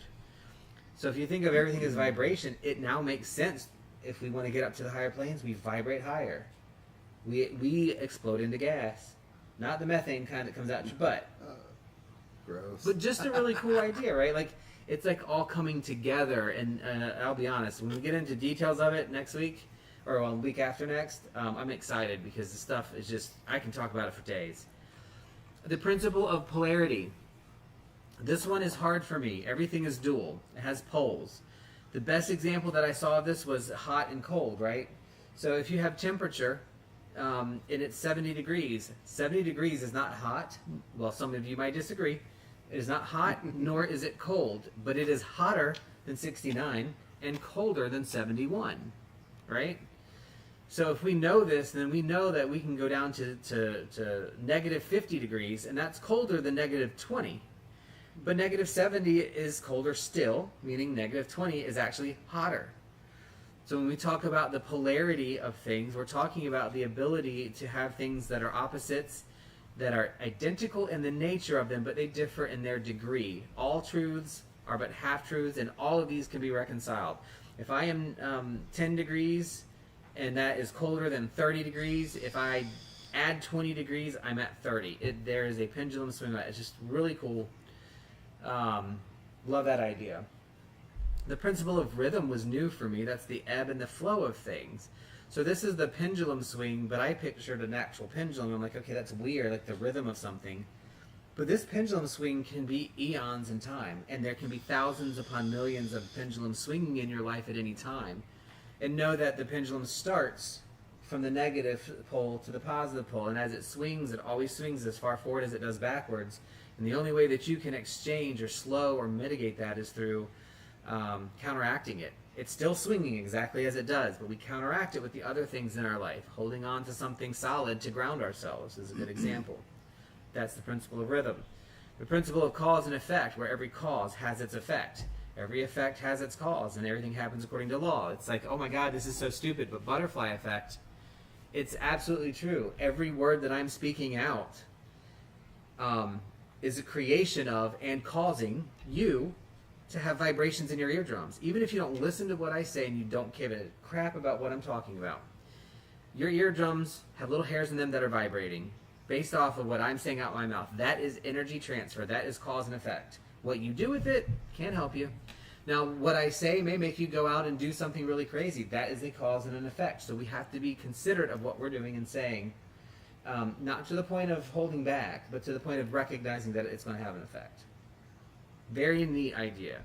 So if you think of everything as vibration, it now makes sense. If we want to get up to the higher planes, we vibrate higher. We explode into gas. Not the methane kind that comes out your butt. Gross. But just a really cool idea, right? Like, it's like all coming together. And I'll be honest, when we get into details of it next week, or a week after next, I'm excited, because the stuff is just, I can talk about it for days. The principle of polarity. This one is hard for me. Everything is dual. It has poles. The best example that I saw of this was hot and cold, right? So if you have temperature, and it's 70 degrees, 70 degrees is not hot. Well, some of you might disagree. It is not hot, nor is it cold, but it is hotter than 69 and colder than 71, right? So if we know this, then we know that we can go down to negative 50 degrees, and that's colder than negative 20. But negative 70 is colder still, meaning negative 20 is actually hotter. So when we talk about the polarity of things, we're talking about the ability to have things that are opposites, that are identical in the nature of them, but they differ in their degree. All truths are but half-truths, and all of these can be reconciled. If I am 10 degrees, and that is colder than 30 degrees. If I add 20 degrees, I'm at 30. There is a pendulum swing. It's just really cool. Love that idea. The principle of rhythm was new for me. That's the ebb and the flow of things. So this is the pendulum swing, but I pictured an actual pendulum. I'm like, okay, that's weird, like the rhythm of something. But this pendulum swing can be eons in time, and there can be thousands upon millions of pendulums swinging in your life at any time. And know that the pendulum starts from the negative pole to the positive pole, and as it swings, it always swings as far forward as it does backwards. And the only way that you can exchange or slow or mitigate that is through counteracting it. It's still swinging exactly as it does, but we counteract it with the other things in our life. Holding on to something solid to ground ourselves is a good example. That's the principle of rhythm. The principle of cause and effect, where every cause has its effect. Every effect has its cause, and everything happens according to law. It's like, oh my God, this is so stupid, but butterfly effect. It's absolutely true. Every word that I'm speaking out is a creation of and causing you to have vibrations in your eardrums. Even if you don't listen to what I say and you don't give a crap about what I'm talking about, your eardrums have little hairs in them that are vibrating based off of what I'm saying out my mouth. That is energy transfer. That is cause and effect. What you do with it can't help you. Now, what I say may make you go out and do something really crazy. That is a cause and an effect. So we have to be considerate of what we're doing and saying. Not to the point of holding back, but to the point of recognizing that it's going to have an effect. Very neat idea.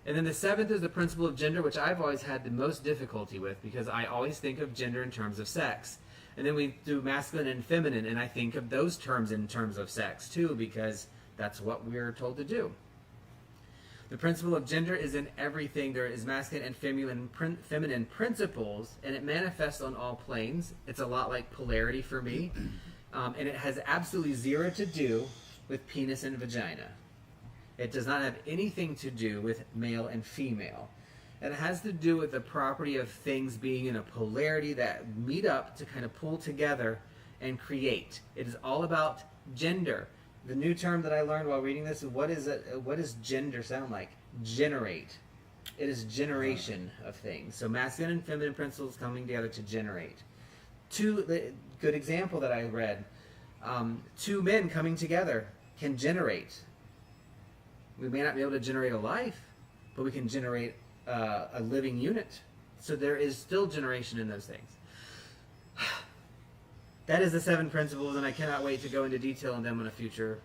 And then the seventh is the principle of gender, which I've always had the most difficulty with because I always think of gender in terms of sex. And then we do masculine and feminine, and I think of those terms in terms of sex too because that's what we're told to do. The principle of gender is in everything. There is masculine and feminine principles, and it manifests on all planes. It's a lot like polarity for me, and it has absolutely zero to do with penis and vagina. It does not have anything to do with male and female. It has to do with the property of things being in a polarity that meet up to kind of pull together and create. It is all about gender. The new term that I learned while reading this is what does gender sound like? Generate. It is generation of things. So masculine and feminine principles coming together to generate. Good example that I read. Two men coming together can generate. We may not be able to generate a life, but we can generate a living unit. So there is still generation in those things. That is the 7 principles, and I cannot wait to go into detail on them on a future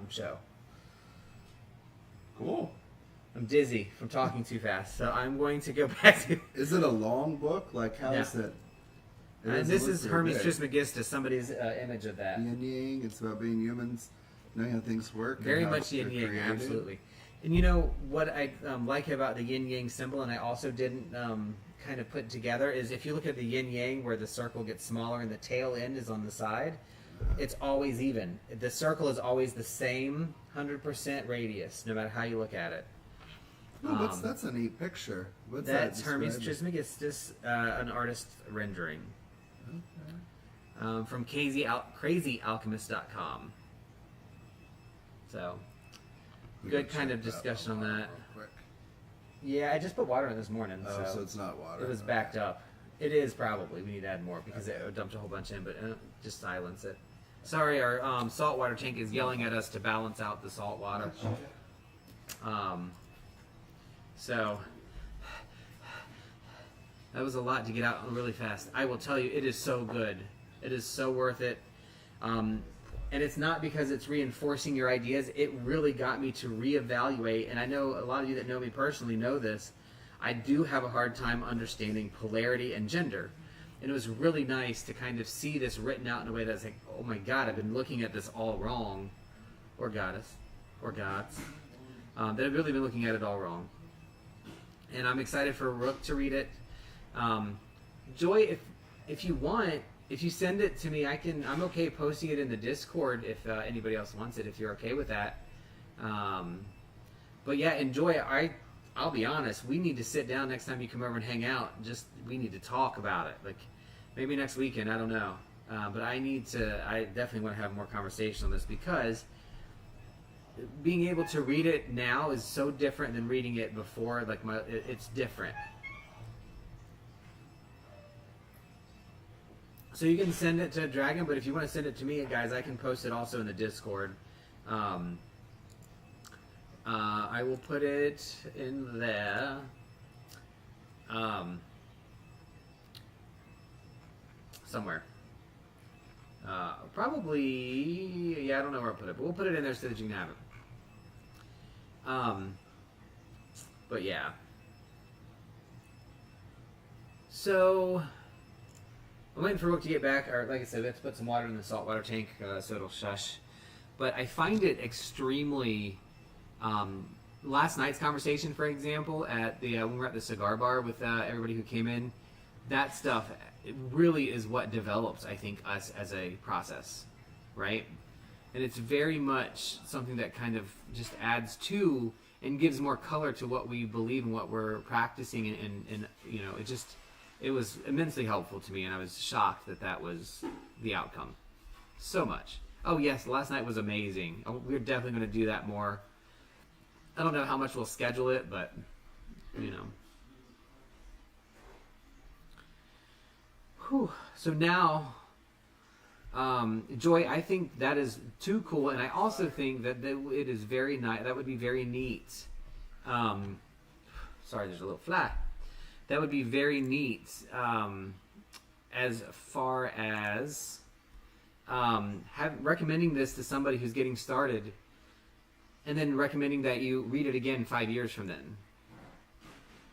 show. Cool. I'm dizzy from talking too fast, so I'm going to go back to... Is it a long book? Like, how is it? This is Hermes Trismegistus, somebody's image of that. Yin Yang, it's about being humans, knowing how things work. Very much yin yang, absolutely. And you know what I like about the yin yang symbol, and I also didn't kind of put together, is if you look at the yin yang where the circle gets smaller and the tail end is on the side, it's always even. The circle is always the same 100% radius, no matter how you look at it. Oh, that's a neat picture. What's that's that Hermes Trismegistus, an artist rendering. Okay. From crazyalchemist.com. So, good kind of discussion on that. Quick. Yeah, I just put water in this morning. Oh, so it's not water. It was backed up. It is probably. We need to add more because it dumped a whole bunch in, but just silence it. Sorry, our saltwater tank is yelling at us to balance out the salt water. So, that was a lot to get out really fast. I will tell you, it is so good. It is so worth it. And it's not because it's reinforcing your ideas. It really got me to reevaluate. And I know a lot of you that know me personally know this. I do have a hard time understanding polarity and gender. And it was really nice to kind of see this written out in a way that's like, oh my God, I've been looking at this all wrong. Or goddess. Or gods. That I've really been looking at it all wrong. And I'm excited for Rook to read it. Joy, if you want, if you send it to me, I'm okay posting it in the Discord if anybody else wants it, if you're okay with that. But yeah, enjoy it. I'll be honest, we need to sit down next time you come over and hang out. We need to talk about it. Like, maybe next weekend, I don't know. But I definitely want to have more conversation on this because being able to read it now is so different than reading it before. Like, it's different. So you can send it to Dragon, but if you want to send it to me, guys, I can post it also in the Discord. I will put it in there. Somewhere. Probably, yeah, I don't know where I'll put it, but we'll put it in there so that you can have it. But yeah. So, I'm waiting for Rook to get back, or like I said, let's put some water in the saltwater tank so it'll shush. But I find it extremely, last night's conversation, for example, at the when we were at the cigar bar with everybody who came in, that stuff, it really is what develops, I think, us as a process, right? And it's very much something that kind of just adds to and gives more color to what we believe and what we're practicing, and you know, it just, it was immensely helpful to me, and I was shocked that that was the outcome. So much. Oh yes, last night was amazing. We're definitely going to do that more. I don't know how much we'll schedule it, but you know. Whew. So now, Joy, I think that is too cool, and I also think that it is very nice. That would be very neat. Sorry, there's a little fly. That would be very neat as far as recommending this to somebody who's getting started, and then recommending that you read it again 5 years from then.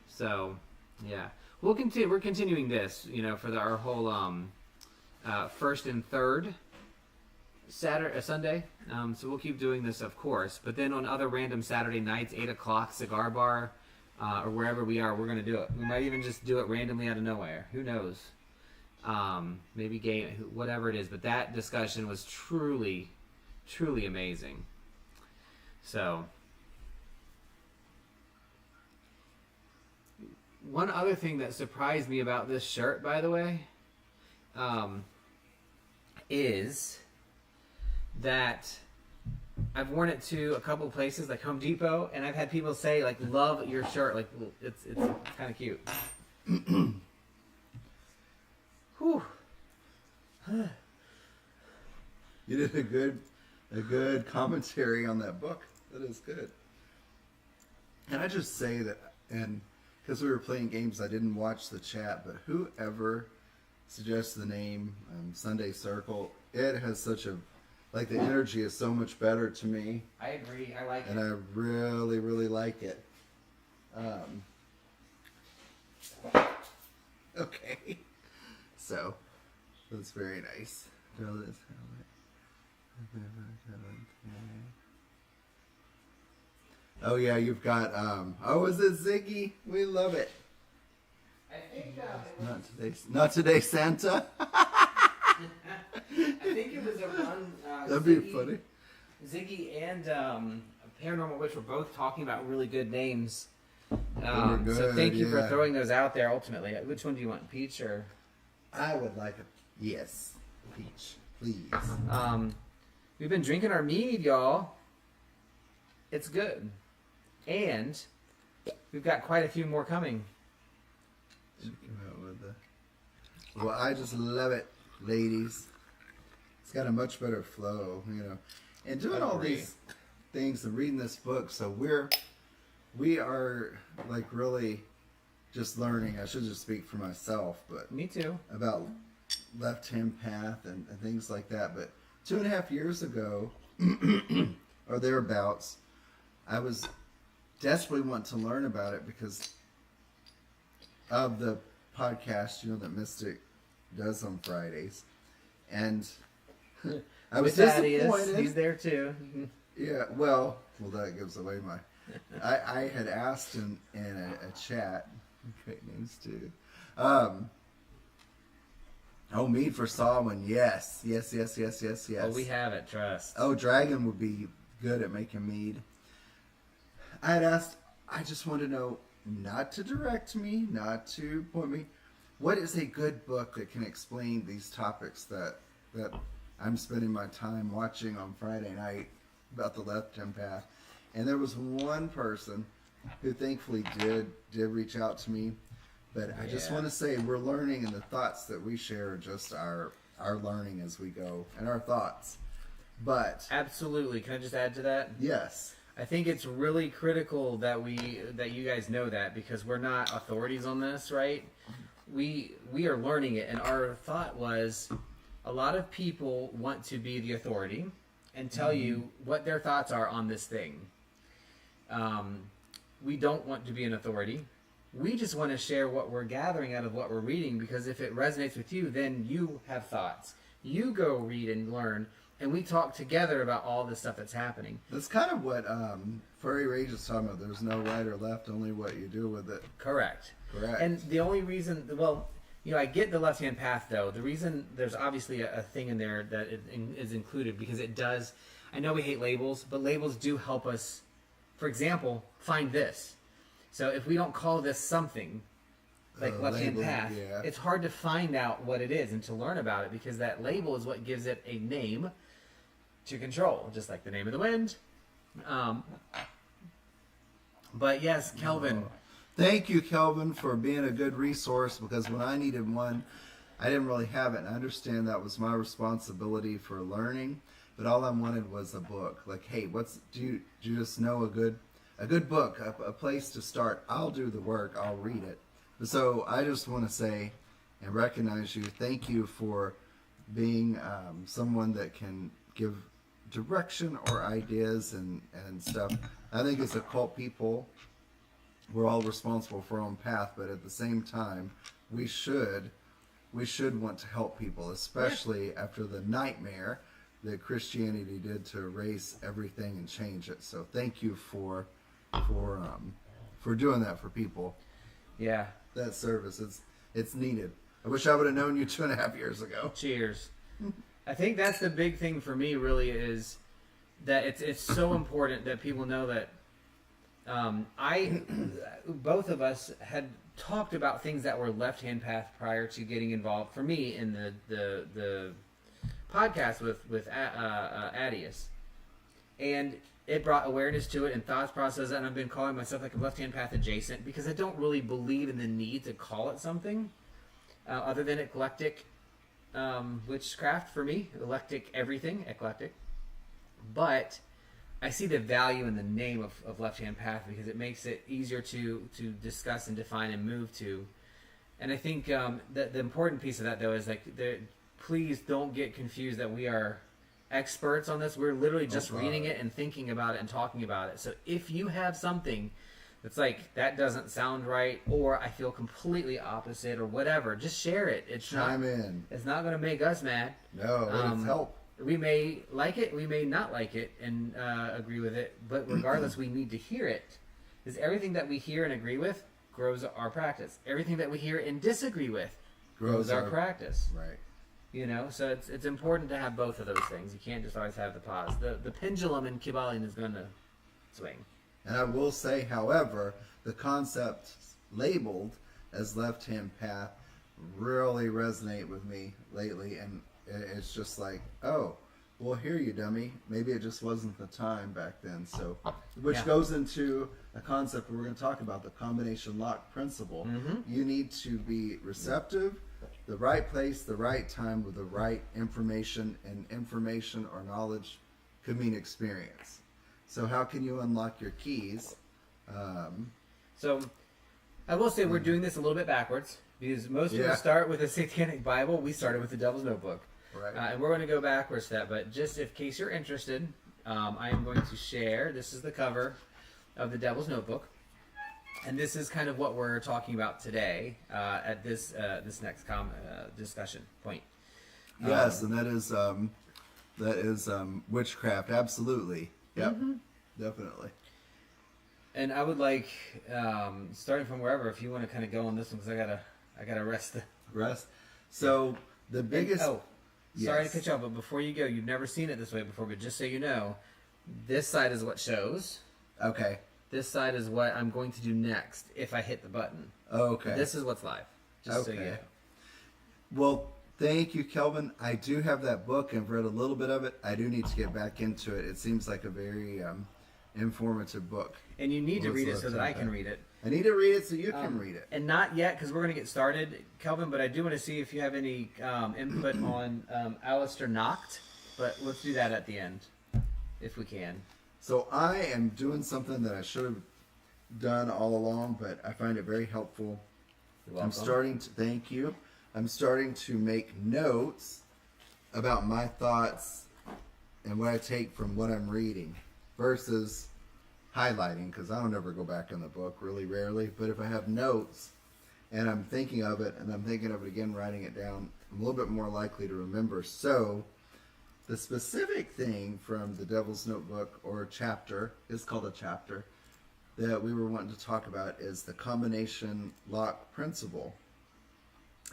So, yeah. We're continuing this, you know, for our whole first and third Sunday. So we'll keep doing this, of course. But then on other random Saturday nights, 8 o'clock, Cigar Bar, or wherever we are, we're going to do it. We might even just do it randomly out of nowhere. Who knows? Maybe game, whatever it is. But that discussion was truly, truly amazing. So, one other thing that surprised me about this shirt, by the way, is that I've worn it to a couple of places like Home Depot, and I've had people say, like, love your shirt. Like, it's kind of cute. Whew. You did a good commentary on that book. That is good. And I just say that, and because we were playing games, I didn't watch the chat, but whoever suggests the name Sunday Circle, it has such a, like, the energy is so much better to me. I agree. I like it. And I really, really like it. Okay. So, that's very nice. Oh yeah, you've got, is it Ziggy? We love it. I think Not today, Santa. I think it was a run. That'd be funny. Ziggy and Paranormal Witch were both talking about really good names. Good, so thank you for yeah. throwing those out there. Ultimately, which one do you want, peach or? I would like a yes, peach, please. We've been drinking our mead, y'all. It's good, and we've got quite a few more coming. Well, I just love it, ladies. It's got a much better flow, you know. And doing all these things and reading this book, so we are like really just learning. I should just speak for myself, but me too, about Left Hand Path and things like that. But 2.5 years ago, or thereabouts, I was desperately wanting to learn about it because of the podcast, you know, that Mystic does on Fridays. And I was disappointed. He's there too. Yeah, well, that gives away my... I had asked in a chat, great names too. Mead for Solomon, yes. Oh, we have it, trust. Oh, Dragon would be good at making mead. I had asked, I just want to know, not to direct me, not to point me, what is a good book that can explain these topics that I'm spending my time watching on Friday night about the Left Hand Path? And there was one person who thankfully did reach out to me, but I just want to say we're learning, and the thoughts that we share are just our learning as we go, and our thoughts. But absolutely, can I just add to that? Yes. I think it's really critical that you guys know that, because we're not authorities on this, right? We are learning it, and our thought was a lot of people want to be the authority and tell you what their thoughts are on this thing. We don't want to be an authority. We just want to share what we're gathering out of what we're reading, because if it resonates with you, then you have thoughts. You go read and learn, and we talk together about all the stuff that's happening. That's kind of what Furry Rage is talking about. There's no right or left, only what you do with it. Correct. Correct. And the only reason, well, you know, I get the left-hand path, though. The reason there's obviously a thing in there that is included, because it does, I know we hate labels, but labels do help us, for example, find this. So if we don't call this something, like left-hand label, path, yeah. it's hard to find out what it is and to learn about it, because that label is what gives it a name to control, just like the name of the wind. But yes, Kelvin. Thank you, Kelvin, for being a good resource, because when I needed one, I didn't really have it. And I understand that was my responsibility for learning, but all I wanted was a book. Like, hey, do you just know a good book, a place to start? I'll do the work. I'll read it. So I just want to say and recognize you. Thank you for being someone that can give direction or ideas and stuff. I think as occult people, we're all responsible for our own path, but at the same time, we should want to help people, especially after the nightmare that Christianity did to erase everything and change it. So thank you for doing that for people. Yeah. That service, it's needed. I wish I would have known you 2.5 years ago. Cheers. I think that's the big thing for me, really, is that it's so important that people know that both of us had talked about things that were left-hand path prior to getting involved, for me, in the podcast with Adius. And it brought awareness to it and thoughts process, and I've been calling myself like a left-hand path adjacent, because I don't really believe in the need to call it something other than eclectic witchcraft for me. Eclectic everything, eclectic. But I see the value in the name of left-hand path, because it makes it easier to discuss and define and move to. And I think the important piece of that, though, is like, please don't get confused that we are experts on this. We're literally just reading it and thinking about it and talking about it. So if you have something that's like, that doesn't sound right, or I feel completely opposite, or whatever, just share it. Chime in. It's not going to make us mad. No, it's help. We may like it, we may not like it and agree with it, but regardless, we need to hear it. Because everything that we hear and agree with grows our practice. Everything that we hear and disagree with grows our practice. Right. You know, so it's important to have both of those things. You can't just always have the pause. The pendulum in Kybalion is going to swing. And I will say, however, the concepts labeled as left-hand path really resonate with me lately, and it's just like, oh, well, here you dummy. Maybe it just wasn't the time back then. So, which goes into a concept we're going to talk about, the combination lock principle. Mm-hmm. You need to be receptive, the right place, the right time, with the right information, and information or knowledge could mean experience. So how can you unlock your keys? So I will say we're doing this a little bit backwards, because most people start with a Satanic Bible. We started with the Devil's Notebook. Right. And we're going to go backwards to that. But just in case you're interested, I am going to share. This is the cover of the Devil's Notebook. And this is kind of what we're talking about today at this next discussion point. Yes, and that is witchcraft. Absolutely. Yep. Mm-hmm. Definitely. And I would like, starting from wherever, if you want to kind of go on this one, because I gotta rest. Rest. So the biggest. Sorry to cut you off, but before you go, you've never seen it this way before, but just so you know, this side is what shows. Okay. This side is what I'm going to do next if I hit the button. Okay. This is what's live. Just so you know. Well, thank you, Kelvin. I do have that book and read a little bit of it. I do need to get back into it. It seems like a very informative book. And you need to read it so that I can read it. I need to read it so you can read it. And not yet, because we're going to get started, Kelvin, but I do want to see if you have any input on Alistair Noct, but let's do that at the end, if we can. So I am doing something that I should have done all along, but I find it very helpful. You're welcome. Thank you. I'm starting to make notes about my thoughts and what I take from what I'm reading versus highlighting, because I don't ever go back in the book, really rarely. But if I have notes and I'm thinking of it and I'm thinking of it again, writing it down, I'm a little bit more likely to remember. So the specific thing from the Devil's Notebook, or chapter, is called a chapter, that we were wanting to talk about is the combination lock principle.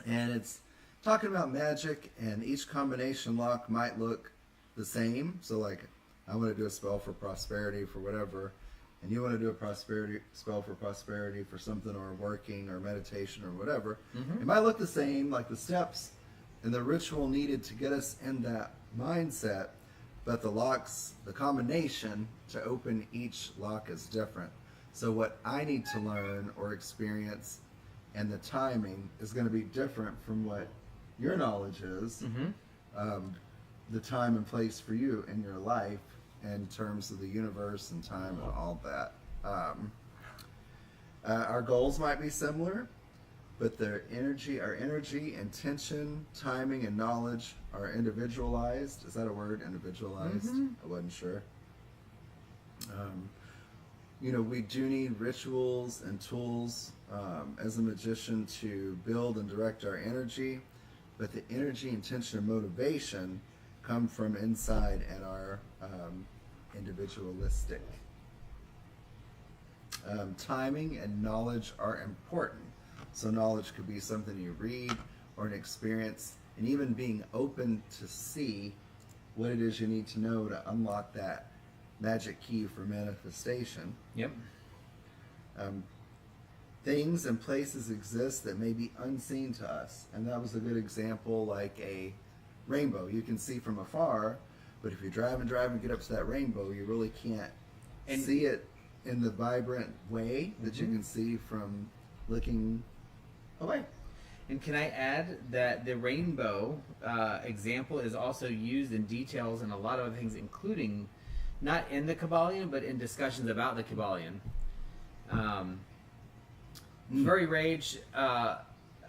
And it's talking about magic, and each combination lock might look the same. So like, I want to do a spell for prosperity, for whatever. and you want to do a prosperity spell for prosperity for something, or working or meditation or whatever, it might look the same, like the steps and the ritual needed to get us in that mindset, but the combination to open each lock is different. So what I need to learn or experience and the timing is going to be different from what your knowledge is. The time and place for you in your life in terms of the universe and time and all that. Our goals might be similar, but our energy, intention, timing, and knowledge are individualized. Is that a word? Individualized? I wasn't sure. We do need rituals and tools as a magician to build and direct our energy, but the energy, intention, and motivation come from inside and are individualistic. Timing and knowledge are important. So knowledge could be something you read or an experience, and even being open to see what it is you need to know to unlock that magic key for manifestation. Yep. Things and places exist that may be unseen to us, and that was a good example, like a rainbow. You can see from afar, but if you drive and get up to that rainbow, you really can't see it in the vibrant way that you can see from looking away. And can I add that the rainbow example is also used in details in a lot of other things, including not in the Kabbalion, but in discussions about the Kabbalion. Furry Rage, I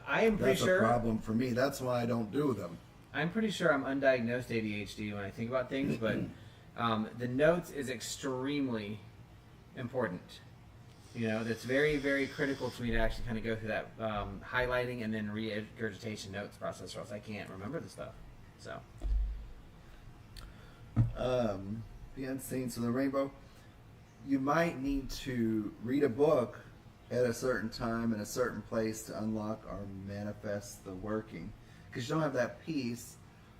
am pretty sure... That's a problem for me. That's why I don't do them. I'm pretty sure I'm undiagnosed ADHD when I think about things, but the notes is extremely important. That's very, very critical to me to actually kind of go through that highlighting and then regurgitation notes process, or else I can't remember the stuff. So, the unseen. So the rainbow, you might need to read a book at a certain time in a certain place to unlock or manifest the working, because you don't have that piece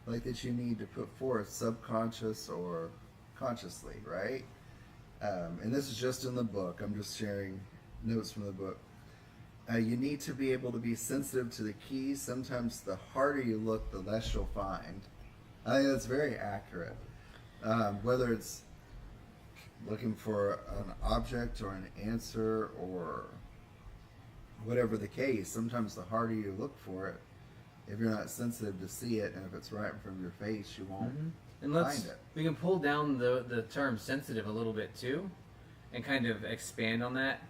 like that you need to put forth subconscious or consciously, right? And this is just in the book. I'm just sharing notes from the book. You need to be able to be sensitive to the keys. Sometimes the harder you look, the less you'll find. I think that's very accurate. Whether it's looking for an object or an answer or whatever the case, sometimes the harder you look for it, if you're not sensitive to see it, and if it's right in front of your face, you won't find it. We can pull down the term sensitive a little bit too, and kind of expand on that.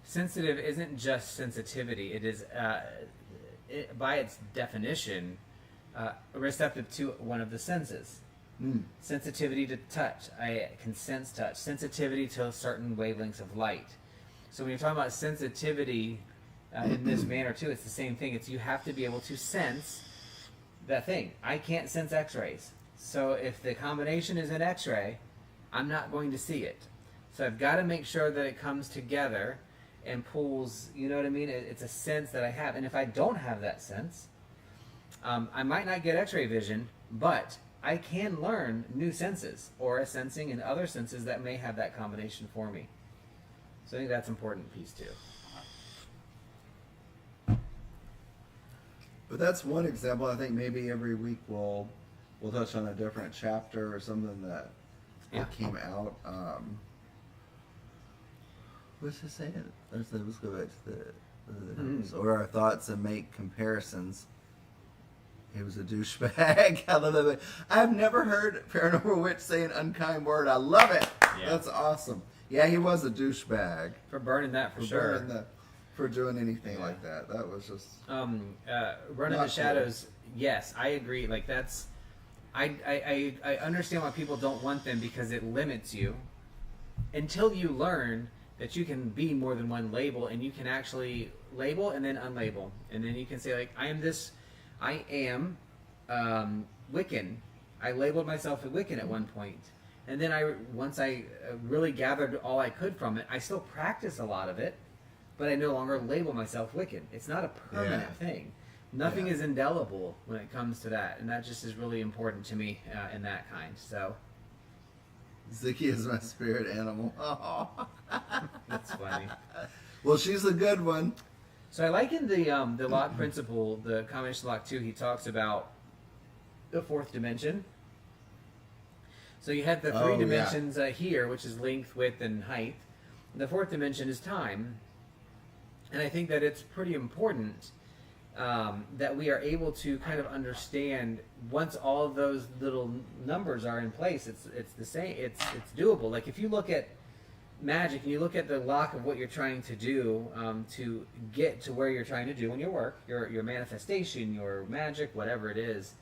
Sensitive isn't just sensitivity. It is, by its definition, receptive to one of the senses. Sensitivity to touch. I can sense touch. Sensitivity to certain wavelengths of light. So when you're talking about sensitivity in this manner too, it's the same thing. It's you have to be able to sense that thing. I can't sense X-rays. So if the combination is an X-ray, I'm not going to see it. So I've got to make sure that it comes together and pulls, you know what I mean? It's a sense that I have. And if I don't have that sense, I might not get X-ray vision, but I can learn new senses or a sensing and other senses that may have that combination for me. So I think that's an important piece too. But that's one example. I think maybe every week we'll touch on a different chapter or something that came out. What's it saying? Let's go back to or our thoughts and make comparisons. He was a douchebag. I love that. I've never heard Paranormal Witch say an unkind word. I love it. Yeah. That's awesome. Yeah, he was a douchebag. For burning that, for sure. For doing anything like that. That was just... Run in the Shadows, cool. Yes, I agree. Like, that's... I understand why people don't want them, because it limits you until you learn that you can be more than one label, and you can actually label and then unlabel. And then you can say, like, I am Wiccan. I labeled myself a Wiccan at one point. And then once I really gathered all I could from it, I still practice a lot of it, but I no longer label myself Wiccan. It's not a permanent thing. Nothing is indelible when it comes to that, and that just is really important to me in that kind. So, Ziggy is my spirit animal. Oh. That's funny. Well, she's a good one. So I like in the lock principle, the combination lock 2, he talks about the 4th dimension. So you have the 3 dimensions here, which is length, width, and height. The 4th dimension is time. And I think that it's pretty important that we are able to kind of understand once all of those little numbers are in place, it's the same, it's doable. Like if you look at magic and you look at the lock of what you're trying to do to get to where you're trying to do in your work, your manifestation, your magic, whatever it is.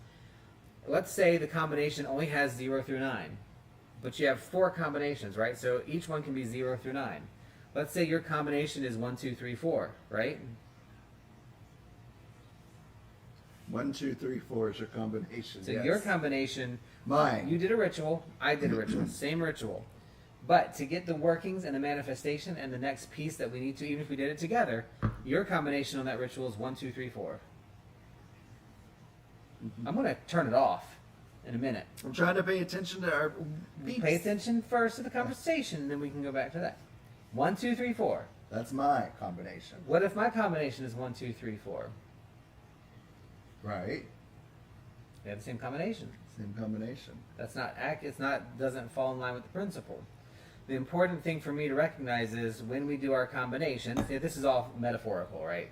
Let's say the combination only has 0 through 9, but you have 4 combinations, right? So each one can be 0 through 9. Let's say your combination is 1, 2, 3, 4, right? 1, 2, 3, 4 is your combination. So your combination, mine. You did a ritual, I did a ritual, same ritual. But to get the workings and the manifestation and the next piece that we need to, even if we did it together, your combination on that ritual is 1, 2, 3, 4. I'm going to turn it off in a minute. I'm trying to pay attention to our beeps. Pay attention first to the conversation, and then we can go back to that. 1, 2, 3, 4. That's my combination. What if my combination is 1, 2, 3, 4? Right. They have the same combination. Same combination. That's not doesn't fall in line with the principle. The important thing for me to recognize is when we do our combinations, this is all metaphorical, right?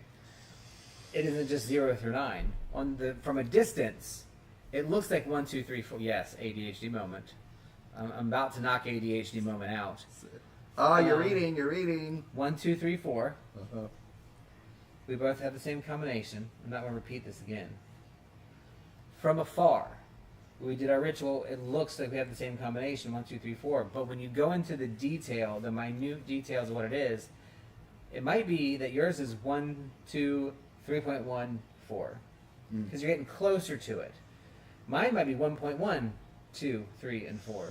It isn't just 0 through 9. From a distance, it looks like 1, 2, 3, 4. Yes, ADHD moment. I'm about to knock ADHD moment out. Oh, you're reading. 1, 2, 3, 4. Uh-huh. We both have the same combination. I'm not going to repeat this again. From afar, when we did our ritual, it looks like we have the same combination, 1, 2, 3, 4. But when you go into the detail, the minute details of what it is, it might be that yours is 1, 2, 3.1, 4. Because you're getting closer to it. Mine might be 1.1, 2, 3, and 4.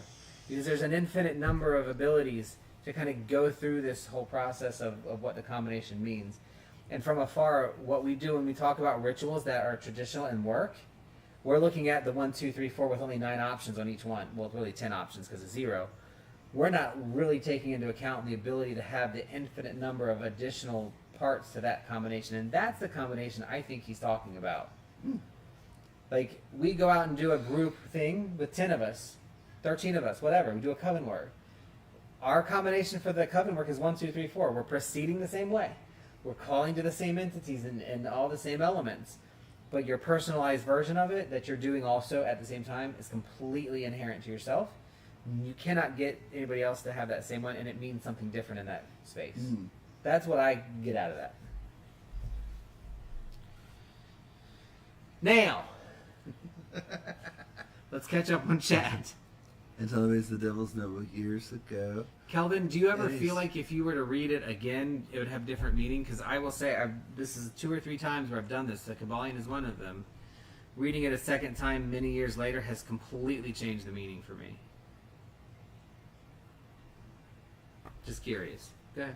Because there's an infinite number of abilities to kind of go through this whole process of what the combination means. And from afar, what we do when we talk about rituals that are traditional and work, we're looking at the 1, 2, 3, 4 with only 9 options on each one. Well, really 10 options because of 0. We're not really taking into account the ability to have the infinite number of additional parts to that combination. And that's the combination I think he's talking about. Like, we go out and do a group thing with 10 of us, 13 of us, whatever. We do a coven work. Our combination for the coven work is 1, 2, 3, 4. We're proceeding the same way. We're calling to the same entities and all the same elements. But your personalized version of it that you're doing also at the same time is completely inherent to yourself. You cannot get anybody else to have that same one, and it means something different in that space. That's what I get out of that. Now, let's catch up on chat. And tell me it's the Devil's Notebook years ago. Kelvin, do you ever feel like if you were to read it again, it would have different meaning? Because I will say, this is 2 or 3 times where I've done this. The Kabbalion is one of them. Reading it a second time many years later has completely changed the meaning for me. Just curious. Okay.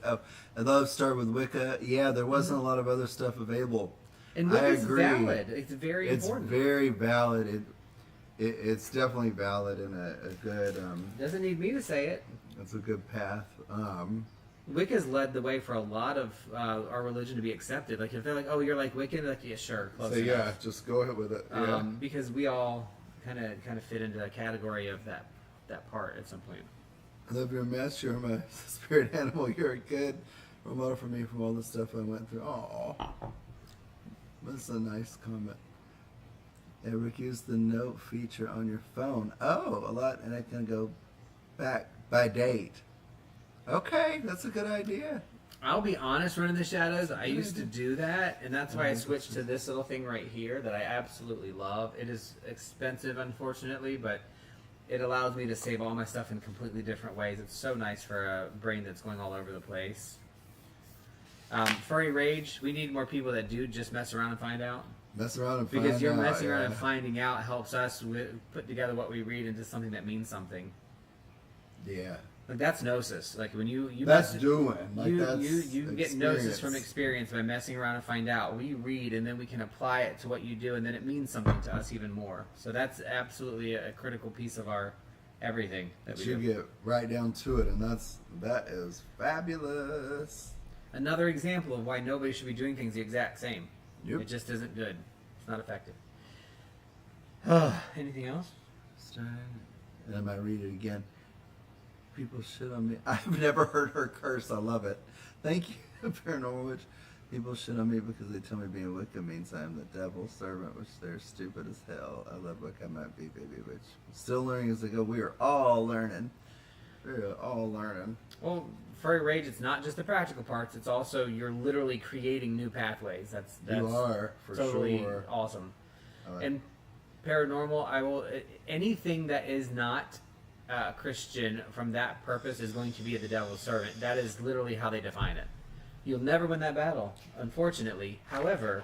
Oh, I love start with Wicca. Yeah, there wasn't a lot of other stuff available. And Wicca's valid. It's very important. It's very valid. It's definitely valid and a good. Doesn't need me to say it. It's a good path. Wicca's led the way for a lot of our religion to be accepted. Like if they're like, "Oh, you're like Wiccan," like, "Yeah, sure, close enough." Yeah, just go ahead with it. Yeah. Because we all kind of fit into a category of that part at some point. I love your mess. You're my spirit animal. You're a good role model for me from all the stuff I went through. Oh, that's a nice comment. Eric, use the note feature on your phone. Oh, a lot, and I can go back by date. Okay, that's a good idea. I'll be honest, Running the Shadows, I used to do that, and that's why I switched to this little thing right here that I absolutely love. It is expensive, unfortunately, but it allows me to save all my stuff in completely different ways. It's so nice for a brain that's going all over the place. Furry Rage, we need more people that do just mess around and find out. Mess around and find out. Because you're messing around and finding out helps us put together what we read into something that means something. Yeah. Like that's gnosis. Like when you That's mess- doing. Like you that's you get gnosis from experience. experience by messing around and find out. We read and then we can apply it to what you do, and then it means something to us even more. So that's absolutely a critical piece of our everything that But we you do. get right down to it, and that is fabulous. Another example of why nobody should be doing things the exact same. Yep. It just isn't good. It's not effective. Anything else? And I might read it again. People shit on me. I've never heard her curse. I love it. Thank you, Paranormal Witch. People shit on me because they tell me being Wicca means I am the devil's servant, which they're stupid as hell. I love Wicca. I might be baby witch. Still learning as I go. We are all learning. We're all learning. Well, furry rage, it's not just the practical parts. It's also you're literally creating new pathways. That's You are, for totally sure. awesome. I like And paranormal, I will anything that is not Christian from that purpose is going to be the devil's servant. That is literally how they define it. You'll never win that battle, unfortunately. However,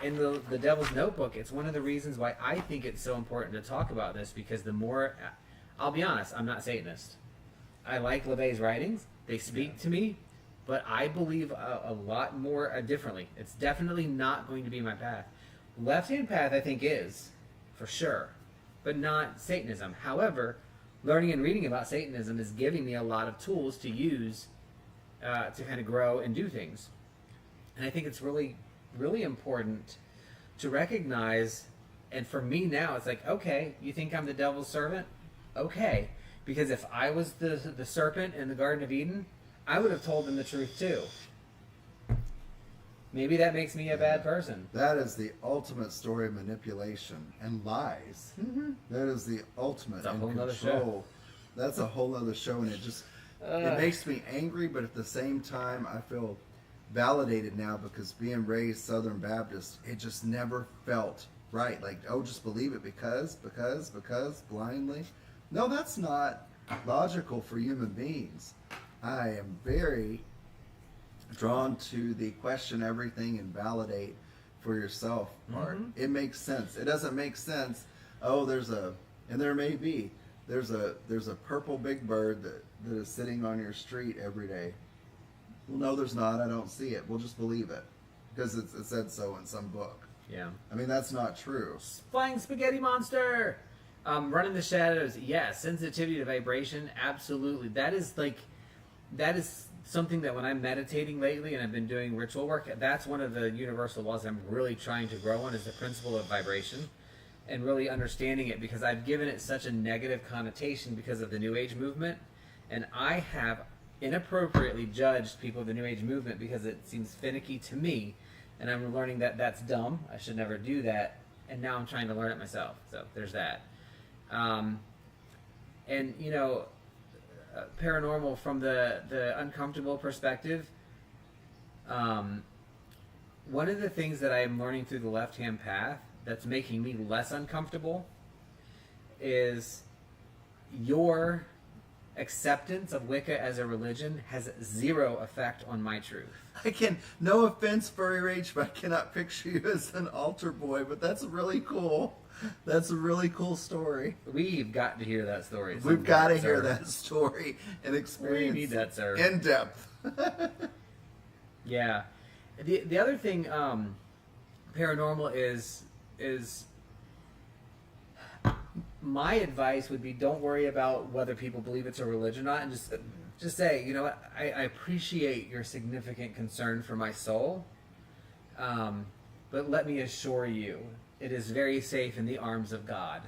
in the Devil's Notebook, it's one of the reasons why I think it's so important to talk about this, because the more, I'll be honest, I'm not Satanist. I like LeVay's writings. They speak to me, but I believe a lot more differently. It's definitely not going to be my path. Left-hand path, I think, is, for sure, but not Satanism. However, learning and reading about Satanism is giving me a lot of tools to use to kind of grow and do things. And I think it's really, really important to recognize, and for me now, it's like, okay, you think I'm the devil's servant? Okay. Because if I was the serpent in the Garden of Eden, I would have told them the truth too. Maybe that makes me a bad person. That is the ultimate story of manipulation and lies. Mm-hmm. That is the ultimate It's a in whole nother control. That's a whole other show, and it just it makes me angry, but at the same time, I feel validated now because being raised Southern Baptist, it just never felt right. Like, oh, just believe it because blindly. No, that's not logical for human beings. I am very drawn to the question everything and validate for yourself part. Mhm. It makes sense. It doesn't make sense. Oh, and there may be. There's a purple big bird that is sitting on your street every day. Well, no, there's not. I don't see it. We'll just believe it because it said so in some book. Yeah. I mean, that's not true. Flying spaghetti monster! Running the shadows, yes. Sensitivity to vibration, absolutely. That is something that when I'm meditating lately and I've been doing ritual work, that's one of the universal laws I'm really trying to grow on, is the principle of vibration and really understanding it, because I've given it such a negative connotation because of the New Age movement, and I have inappropriately judged people of the New Age movement because it seems finicky to me, and I'm learning that that's dumb. I should never do that, and now I'm trying to learn it myself. So there's that. And you know, paranormal from the uncomfortable perspective. One of the things that I am learning through the left-hand path that's making me less uncomfortable is your acceptance of Wicca as a religion has zero effect on my truth. No offense, Furry Rage, but I cannot picture you as an altar boy, but that's really cool. That's a really cool story. We've got to hear that story. We've got to someday, hear sir. that story and experience We need that, sir. in depth. Yeah. The other thing, paranormal is my advice would be, don't worry about whether people believe it's a religion or not, and just say, you know what, I appreciate your significant concern for my soul, but let me assure you, it is very safe in the arms of God.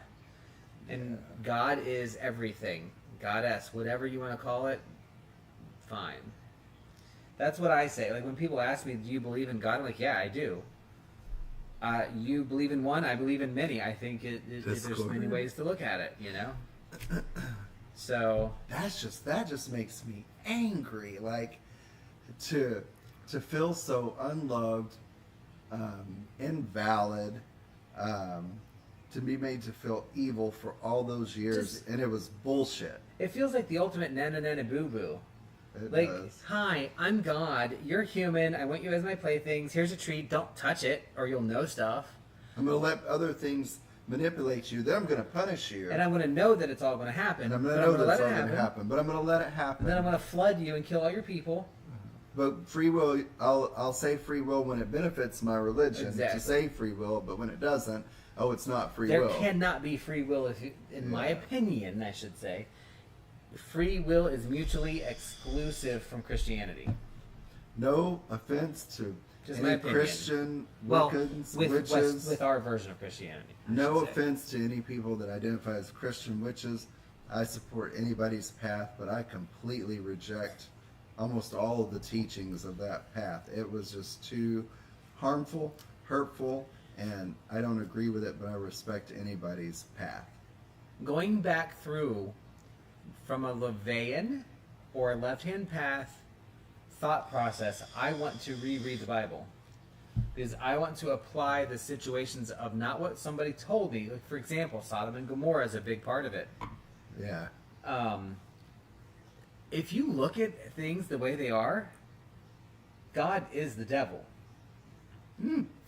And God is everything. Goddess, whatever you want to call it, fine. That's what I say. Like when people ask me, do you believe in God? I'm like, yeah, I do. You believe in one, I believe in many. I think there's many ways to look at it, you know? So that just makes me angry. Like to feel so unloved, invalid, to be made to feel evil for all those years, and it was bullshit. it feels like the ultimate nana nana boo boo. It Like, does. hi, I'm God. You're human. I want you as my playthings. Here's a treat. Don't touch it, or you'll know stuff. I'm gonna let other things manipulate you, then I'm going to punish you. And I'm going to know that it's all going to happen. And I'm going to know that it's all going to happen. But I'm going to let it happen. And then I'm going to flood you and kill all your people. But free will, I'll say free will when it benefits my religion to say free will, but when it doesn't, oh, it's not free will. There cannot be free will, in my opinion, I should say. Free will is mutually exclusive from Christianity. No offense to Just any Christian Wiccans, witches. With our version of Christianity. No offense to any people that identify as Christian witches. I support anybody's path, but I completely reject almost all of the teachings of that path. It was just too harmful, hurtful, and I don't agree with it, but I respect anybody's path. Going back through from a Levian or a left-hand path thought process, I want to reread the Bible. Because I want to apply the situations of not what somebody told me. Like, for example, Sodom and Gomorrah is a big part of it. Yeah. If you look at things the way they are, God is the devil.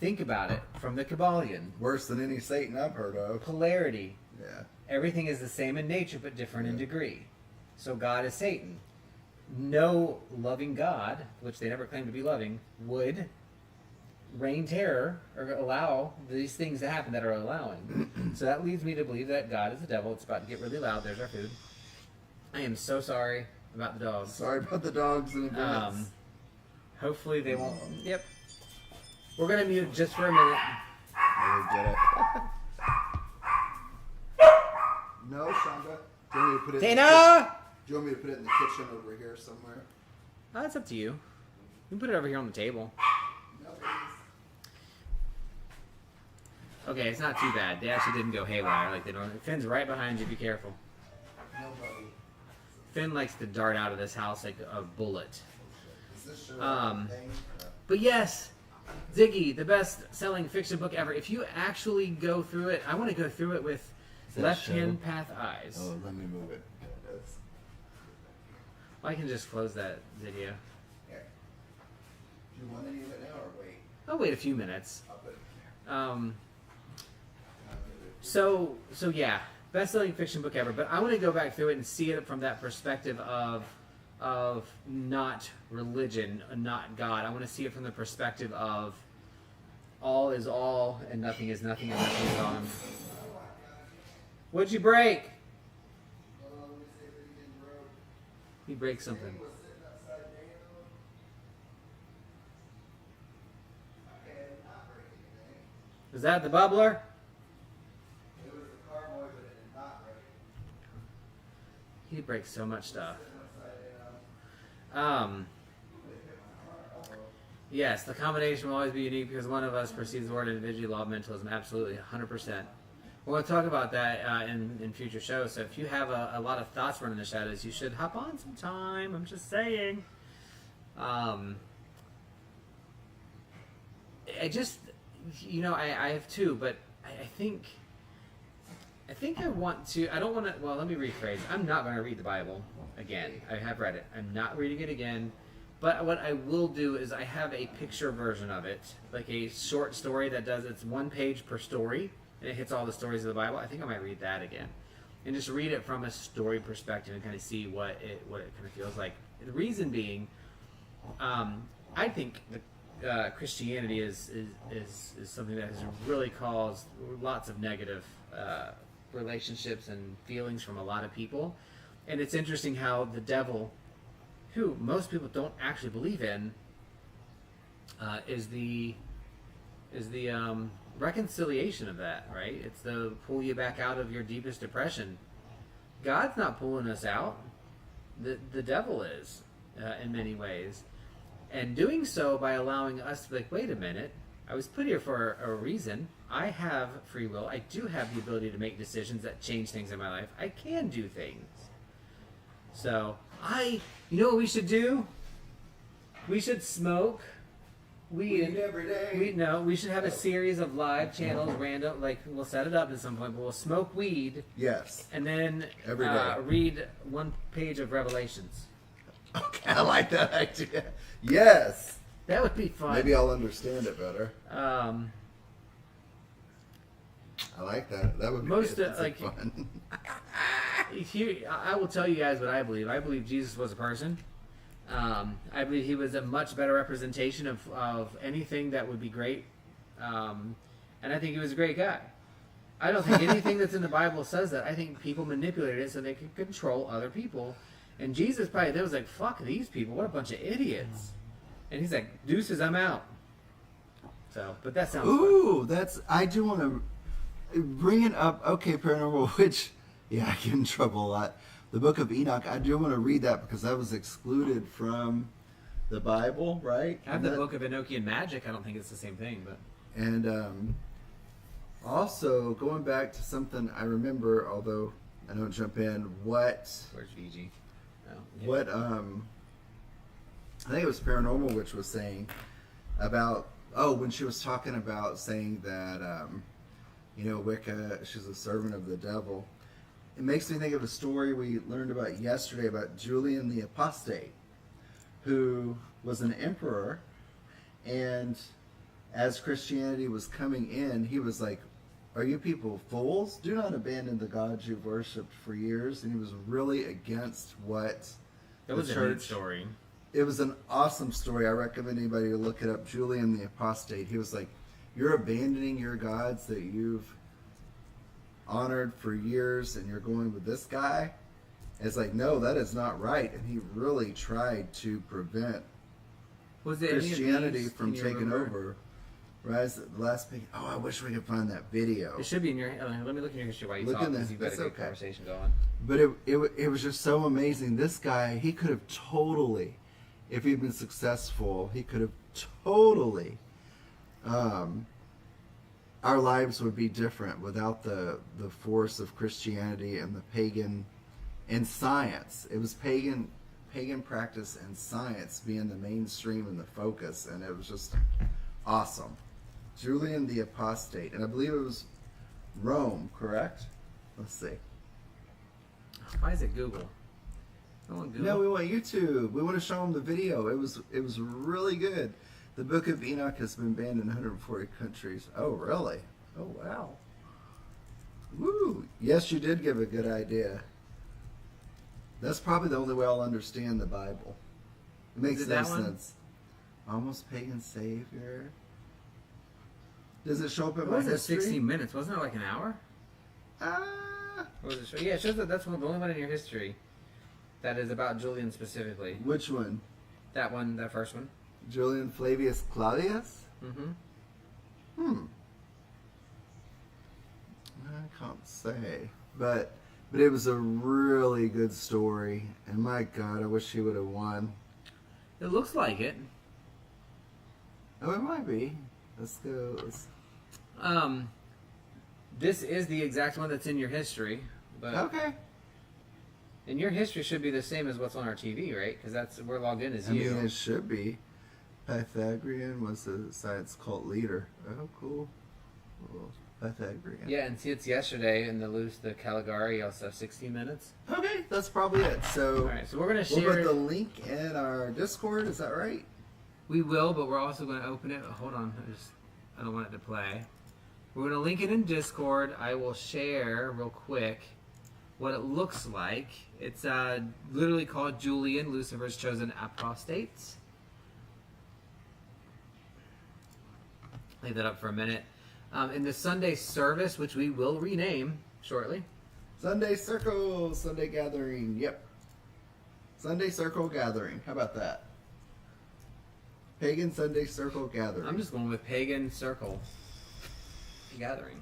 Think about it from the Kabbalion. Worse than any Satan I've heard of. Polarity. Yeah. Everything is the same in nature but different in degree. So God is Satan. No loving God, which they never claim to be loving, would rain terror or allow these things to happen that are allowing. So that leads me to believe that God is the devil. It's about to get really loud. There's our food. I am so sorry about the dogs. Sorry about the dogs in advance. Hopefully they won't. Yep. We're going to mute just for a minute. I get it. No, Shonda. Do you want me to put it Dana! Do you want me to put it in the kitchen over here somewhere? Oh, that's up to you. You can put it over here on the table. No, Okay, it's not too bad. They actually didn't go haywire like they normally. Finn's right behind you. Be careful. nobody. Finn likes to dart out of this house like a bullet. Is this show thing? But yes, Ziggy, the best-selling fiction book ever. If you actually go through it, I want to go through it with left-hand path eyes. Oh, let me move it. Yeah, it does. Well, I can just close that video. Here. Do you want any of it now or wait? I'll wait a few minutes. I'll put it in there. So yeah, best-selling fiction book ever. But I want to go back through it and see it from that perspective of not religion, not God. I want to see it from the perspective of all is all and nothing is nothing and nothing is all. What'd you break? He breaks something. Is that the bubbler? It was the carboy, but it did not break. He breaks so much stuff. Yes, the combination will always be unique because one of us perceives the word individually, law of mentalism. Absolutely, 100%. We're going to talk about that in future shows. So if you have a lot of thoughts running in the shadows, you should hop on sometime. I'm just saying. I just, I have two, but I think I want to. I don't want to. Well, let me rephrase. I'm not going to read the Bible again. I have read it. I'm not reading it again. But what I will do is I have a picture version of it, like a short story that does it's one page per story, and it hits all the stories of the Bible. I think I might read that again, and just read it from a story perspective and kind of see what it kind of feels like. The reason being, I think Christianity is something that has really caused lots of negative relationships and feelings from a lot of people, and it's interesting how the devil, who most people don't actually believe in, is the reconciliation of that, right? It's the pull you back out of your deepest depression. God's not pulling us out. The devil is, in many ways. And doing so by allowing us to be like, wait a minute, I was put here for a reason. I have free will. I do have the ability to make decisions that change things in my life. I can do things. So, you know what we should do? We should smoke weed every day. We should have a series of live channels, random, like we'll set it up at some point, but we'll smoke weed. Yes. And then every day. Read one page of Revelations. Okay, I like that idea. Yes. That would be fun. Maybe I'll understand it better. I like that. That would be fun. I will tell you guys what I believe. I believe Jesus was a person. I believe he was a much better representation of anything that would be great. And I think he was a great guy. I don't think anything that's in the Bible says that. I think people manipulated it so they could control other people. And Jesus probably there was like, fuck these people. What a bunch of idiots. And he's like, deuces, I'm out. So, but that sounds fun. I do want to bring it up. Okay, paranormal witch. Yeah, I get in trouble a lot. The Book of Enoch. I do want to read that because that was excluded from the Bible, right? I have the Book of Enochian Magic. I don't think it's the same thing, but. And also going back to something I remember, although I don't jump in. Where's Fiji? Oh, yeah. What I think it was Paranormal Witch was saying about when she was talking about saying that Wicca, she's a servant of the devil. It makes me think of a story we learned about yesterday about Julian the Apostate, who was an emperor, and as Christianity was coming in, he was like, "Are you people fools? Do not abandon the gods you've worshipped for years." And he was really against what that was a neat story. It was an awesome story. I recommend anybody to look it up. Julian the Apostate. He was like, "You're abandoning your gods that you've honored for years, and you're going with this guy." It's like, no, that is not right. And he really tried to prevent Christianity from taking over. Right, the last page. Oh, I wish we could find that video. It should be in your. Let me look in your history while you talk, because you've got a good conversation going. But it was just so amazing. This guy, he could have totally, if he'd been successful, he could have totally. Our lives would be different without the force of Christianity and the pagan and science. It was pagan practice and science being the mainstream and the focus, and it was just awesome. Julian the Apostate, and I believe it was Rome, correct? Let's see. Why is it Google? Google? No, we want YouTube. We want to show them the video. It was really good. The Book of Enoch has been banned in 140 countries. Oh, really? Oh, wow. Woo! Yes, you did give a good idea. That's probably the only way I'll understand the Bible. It makes no sense. Almost pagan savior. Does it show up in my history? 16 minutes. Wasn't it like an hour? What was it? Yeah, it shows that that's the only one in your history that is about Julian specifically. Which one? That one, that first one. Julian Flavius Claudius? Mm-hmm. I can't say. But it was a really good story. And my God, I wish he would have won. It looks like it. Oh, it might be. Let's go. This is the exact one that's in your history. But okay. And your history should be the same as what's on our TV, right? Because we're logged in as you. I mean, it should be. Pythagorean was a science cult leader. Oh, cool. Pythagorean. Yeah, and see, it's yesterday in the Caligari, also 16 minutes. Okay, that's probably it. So, all right, so we're going to share. We'll put the link in our Discord, is that right? We will, but we're also going to open it. Hold on, I don't want it to play. We're going to link it in Discord. I will share real quick what it looks like. It's literally called Julian, Lucifer's Chosen Apostates. Leave that up for a minute. In the Sunday service, which we will rename shortly. Sunday Circle, Sunday Gathering, yep. Sunday Circle Gathering, how about that? Pagan Sunday Circle Gathering. I'm just going with Pagan Circle Gathering.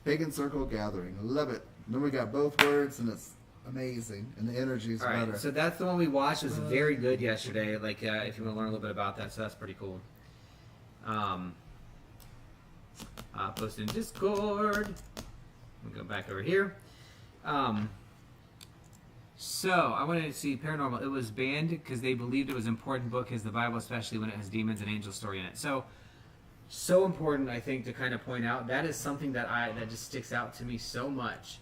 Pagan Circle Gathering, love it. Then we got both words, and it's amazing, and the energy's better. All right, so that's the one we watched. It was very good yesterday. Like, if you want to learn a little bit about that, so that's pretty cool. Post in Discord. We'll go back over here. So I wanted to see Paranormal. It was banned because they believed it was an important book, as the Bible, especially when it has demons and angel story in it. So important, I think, to kind of point out. That is something that just sticks out to me so much.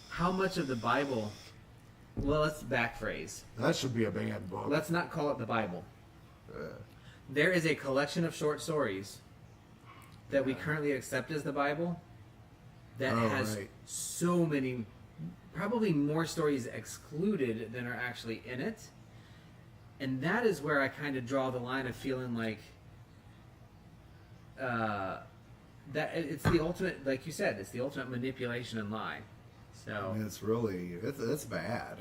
How much of the Bible? Well, let's backphrase. That should be a banned book. Let's not call it the Bible. There is a collection of short stories that we currently accept as the Bible that has so many, probably more stories excluded than are actually in it. And that is where I kind of draw the line of feeling like that it's the ultimate, like you said, it's the ultimate manipulation and lie. So I mean, it's bad.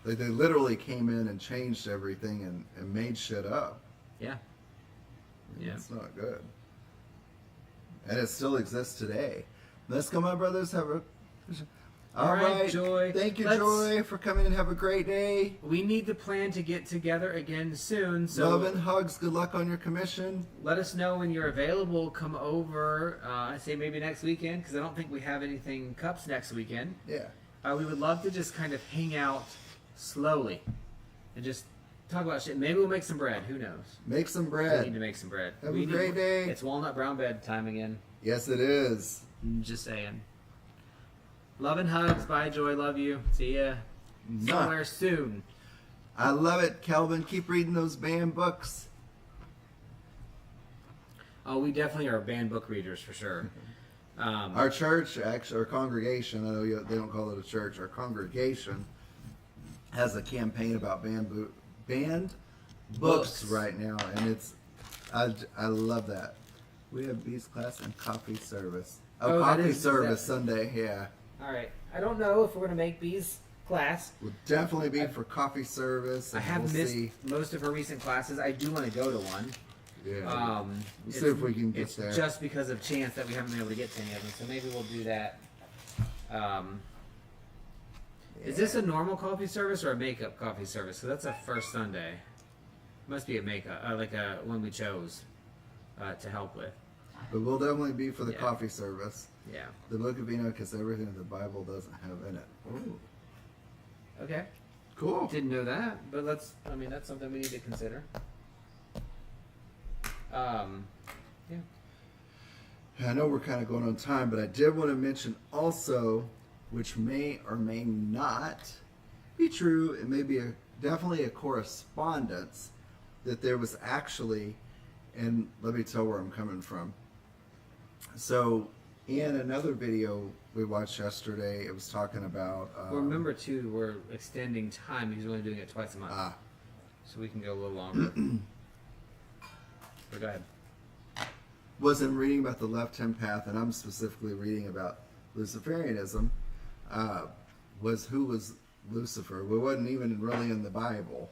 They literally came in and changed everything and made shit up. Yeah. Yeah. It's not good. And it still exists today. Let's go, my brothers. Have a... All right, Joy. Thank you, Joy, for coming and have a great day. We need to plan to get together again soon. So love and hugs. Good luck on your commission. Let us know when you're available. Come over. I say maybe next weekend because I don't think we have anything cups next weekend. Yeah. We would love to just kind of hang out slowly and just talk about shit. Maybe we'll make some bread. Who knows? Make some bread. We need to make some bread. Have a great day. It's walnut brown bread time again. Yes, it is. Just saying. Love and hugs. Bye, Joy. Love you. See ya somewhere soon. I love it, Kelvin. Keep reading those banned books. Oh, we definitely are banned book readers for sure. Our church, actually, our congregation, I know they don't call it a church, our congregation has a campaign about banned books right now, and I love that. We have Beast class and coffee service. Oh, coffee service Sunday, yeah. All right. I don't know if we're going to make Bee's class. Will definitely be for coffee service. I have missed most of her recent classes. I do want to go to one. Yeah. We'll see if we can get there. It's just because of chance that we haven't been able to get to any of them, so maybe we'll do that. Is this a normal coffee service or a makeup coffee service? So that's a first Sunday. Must be a makeup, like a one we chose to help with. But we'll definitely be for the coffee service. Yeah. The Book of Enoch is everything the Bible doesn't have in it. Ooh. Okay. Cool. Didn't know that, but that's something we need to consider. Yeah. I know we're kind of going on time, but I did want to mention also, which may or may not be true, it may be definitely a correspondence, that there was actually, and let me tell where I'm coming from. So, in another video we watched yesterday, it was talking about... well, remember, too, we're extending time because we're only doing it twice a month. So we can go a little longer. But go ahead. Wasn't reading about the left-hand path, and I'm specifically reading about Luciferianism, who was Lucifer. We wasn't even really in the Bible,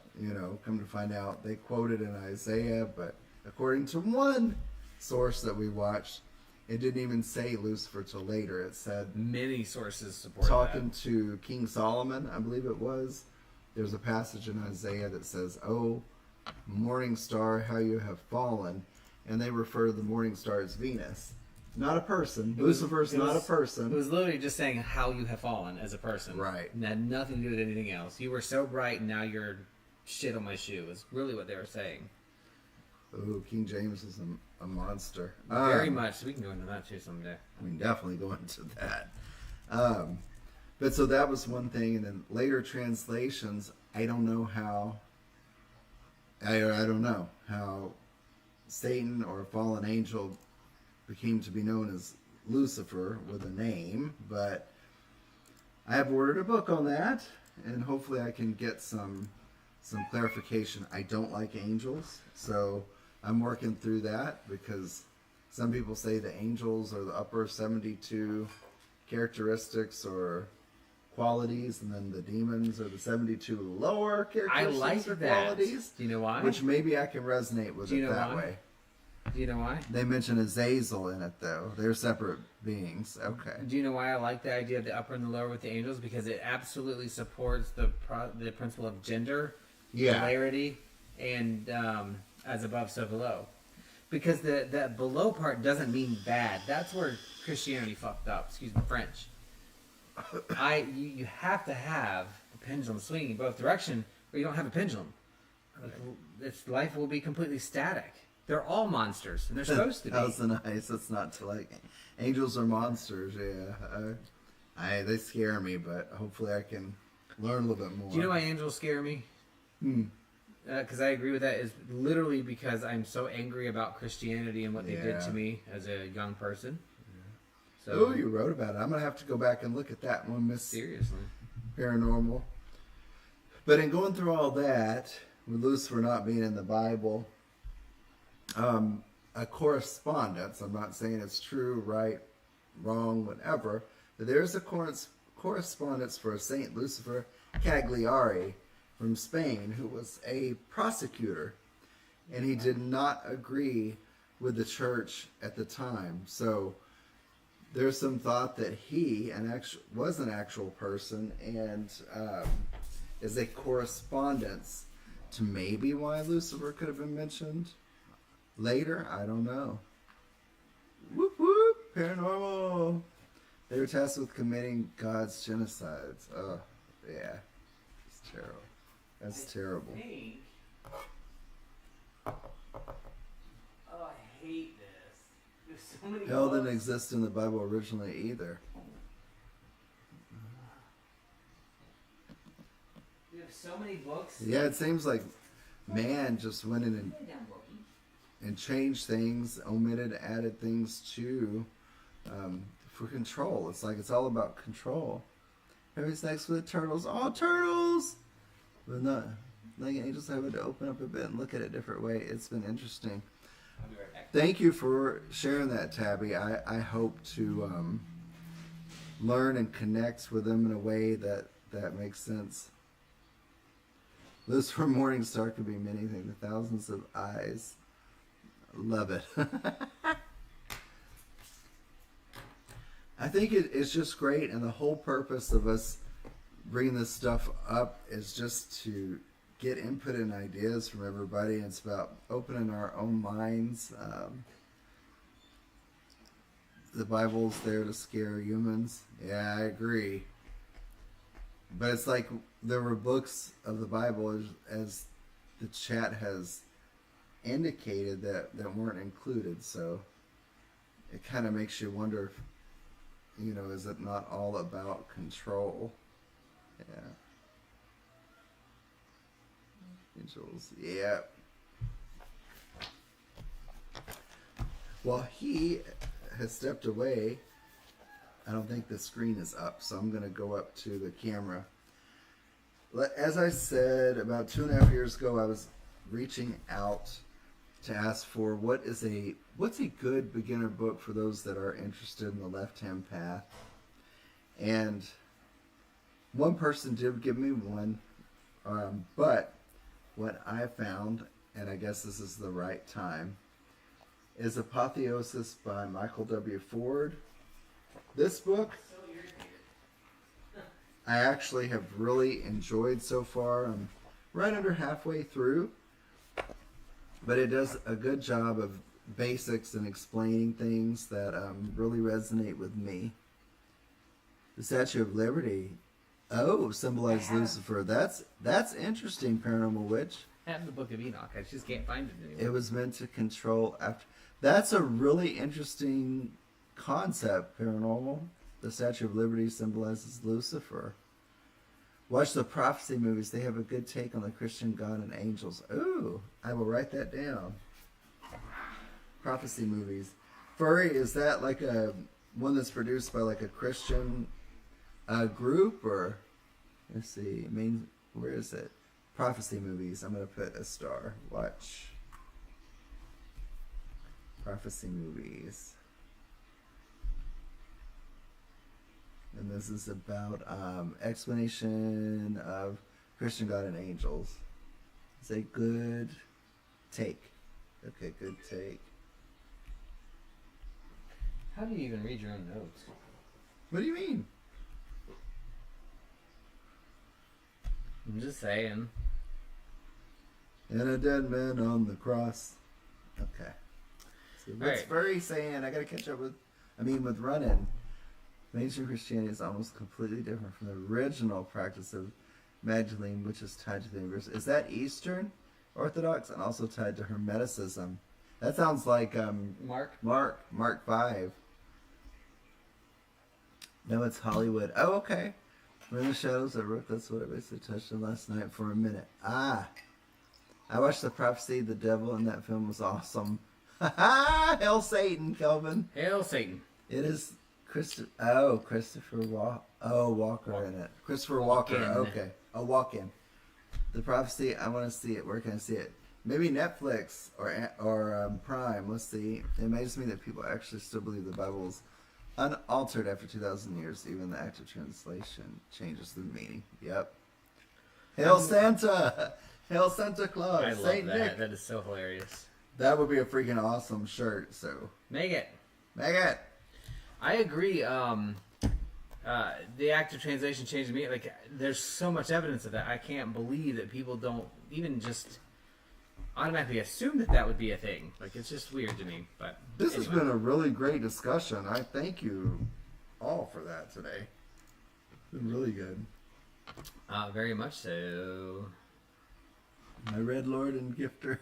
come to find out. They quoted in Isaiah, but according to one source that we watched, it didn't even say Lucifer till later. It said... Many sources support talking to King Solomon, I believe it was, there's a passage in Isaiah that says, "Oh, morning star, how you have fallen." And they refer to the morning star as Venus. Not a person. Lucifer's not a person. It was literally just saying how you have fallen as a person. Right. And had nothing to do with anything else. You were so bright and now you're shit on my shoe is really what they were saying. Oh, King James is a monster. Very much. We can go into that too someday. We can definitely go into that. But so that was one thing. And then later translations, I don't know how Satan or a fallen angel became to be known as Lucifer with a name, but I have ordered a book on that, and hopefully I can get some clarification. I don't like angels, so I'm working through that, because some people say the angels are the upper 72 characteristics or qualities, and then the demons are the 72 lower characteristics or qualities. Do you know why? Which maybe I can resonate with it that way. Do you know why? They mention Azazel in it, though. They're separate beings. Okay. Do you know why I like the idea of the upper and the lower with the angels? Because it absolutely supports the principle of gender, polarity, and as above, so below. Because that below part doesn't mean bad. That's where Christianity fucked up. Excuse my French. You have to have the pendulum swinging in both directions, or you don't have a pendulum. Life will be completely static. They're all monsters, and they're supposed to be. That's nice. It's not to like angels are monsters. Yeah, they scare me, but hopefully I can learn a little bit more. Do you know why angels scare me? Because I agree with that. Is literally because I'm so angry about Christianity and what they did to me as a young person. So, oh, you wrote about it. I'm going to have to go back and look at that one, Miss seriously. Paranormal. But in going through all that, with Lucifer not being in the Bible, a correspondence, I'm not saying it's true, right, wrong, whatever, but there's a correspondence for Saint Lucifer Cagliari from Spain, who was a prosecutor, and he did not agree with the church at the time. So there's some thought that he was an actual person and is a correspondence to maybe why Lucifer could have been mentioned later. I don't know. Whoop whoop, paranormal. They were tasked with committing God's genocides. Oh, yeah. It's terrible. That's terrible. Oh, I hate this. There's so many Hell books. didn't exist in the Bible originally either. We have so many books. Yeah, it seems like man just went in and changed things, omitted, added things to for control. It's like it's all about control. Who's next with the turtles? Oh, turtles! But not like angels. I would open up a bit and look at it a different way. It's been interesting. I'll be right back. Thank you for sharing that, Tabby. I hope to learn and connect with them in a way that makes sense. Lucifer Morningstar could be many things, the thousands of eyes. Love it. I think it's just great, and the whole purpose of us bringing this stuff up is just to get input and ideas from everybody. And it's about opening our own minds. The Bible's there to scare humans. Yeah, I agree. But it's like there were books of the Bible, as the chat has indicated, that weren't included. So it kind of makes you wonder if, is it not all about control? Yeah. Angels. Yeah. Well, he has stepped away. I don't think the screen is up, so I'm going to go up to the camera. As I said, about 2.5 years ago, I was reaching out to ask for what's a good beginner book for those that are interested in the left-hand path. And one person did give me one, but what I found, and I guess this is the right time, is Apotheosis by Michael W. Ford. This book, I actually have really enjoyed so far. I'm right under halfway through, but it does a good job of basics and explaining things that really resonate with me. The Statue of Liberty, symbolizes Lucifer. That's interesting, Paranormal Witch. I have the Book of Enoch. I just can't find it anymore. It was meant to control after. That's a really interesting concept, Paranormal. The Statue of Liberty symbolizes Lucifer. Watch the prophecy movies. They have a good take on the Christian God and angels. Ooh, I will write that down. Prophecy movies. Furry, is that like one that's produced by like a Christian group, or let's see, where is it? Prophecy movies. I'm gonna put a star. Watch prophecy movies. And this is about explanation of Christian God and angels. It's a good take. Okay, good take. How do you even read your own notes? What do you mean? I'm just saying. And a dead man on the cross. Okay. So what's Right. Furry saying? I gotta catch up with running. Mainstream Christianity is almost completely different from the original practice of Magdalene, which is tied to the universe. Is that Eastern Orthodox and also tied to Hermeticism? That sounds like Mark 5. No, it's Hollywood. Oh, okay. We're in the shadows of Rook. That's what I basically touched on last night for a minute. I watched The Prophecy. The devil in that film was awesome. Ha ha! Hail Satan, Kelvin. Hail Satan. It is Christopher Walker in it. Christopher Walker. Okay. Oh, Walk-In. The Prophecy. I want to see it. Where can I see it? Maybe Netflix or Prime. Let's see. It amazes me that people actually still believe the Bible is unaltered after 2,000 years. Even the active translation changes the meaning. Yep. Hail Santa! Hail Santa Claus! I love Saint that. Nick. That is so hilarious. That would be a freaking awesome shirt. So Make it. I agree. The active translation changed me. Like, there's so much evidence of that. I can't believe that people don't even just automatically assume that would be a thing. Like, it's just weird to me. But this has been a really great discussion. I thank you all for that today. It's been really good. Very much so. My Red Lord and Gifter.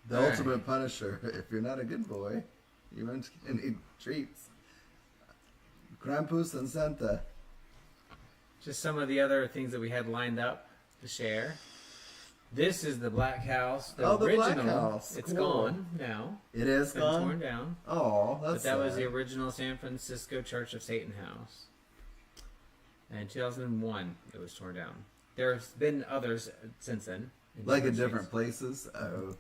The All right. ultimate punisher. If you're not a good boy, you won't get any treats. Krampus and Santa. Just some of the other things that we had lined up to share. This is the Black House. The original. Black House. It's Cool. gone now. It is It's been gone. torn down. Oh, that's But that was sad. the original San Francisco Church of Satan house. And in 2001, it was torn down. There's been others since then. Like in states. different places. Oh,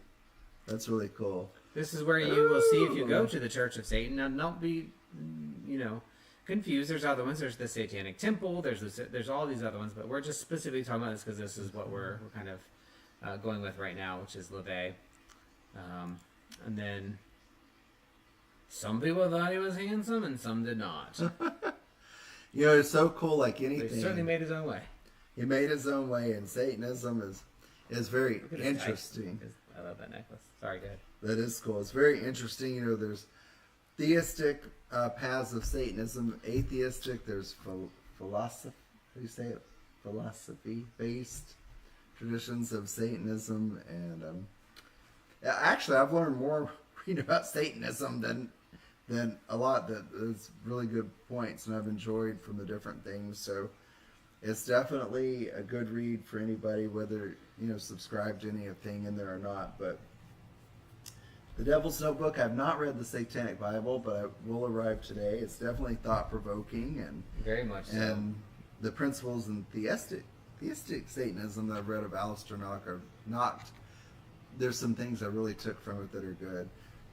that's really cool. This is where you will see if you go to the Church of Satan. Now, don't be, confused. There's other ones. There's the Satanic Temple. There's all these other ones, but we're just specifically talking about this because this is what we're kind of going with right now, which is LeVay. And then some people thought he was handsome, and some did not. It's so cool. Like He anything, certainly made his own way. he made his own way, and Satanism is very Look at his interesting. I love that necklace. Sorry, go ahead. That is cool. It's very interesting. There's theistic paths of Satanism, atheistic. There's philosophy. How do you say it? Philosophy-based traditions of Satanism, and actually, I've learned more reading about Satanism than a lot. That is really good points, and I've enjoyed from the different things. So it's definitely a good read for anybody, whether subscribe to anything in there or not. But The Devil's Notebook, I've not read the Satanic Bible, but I will arrive today. It's definitely thought-provoking, and Very much so. and the principles in theistic Satanism that I've read of Alistair Nock are not. There's some things I really took from it that are good,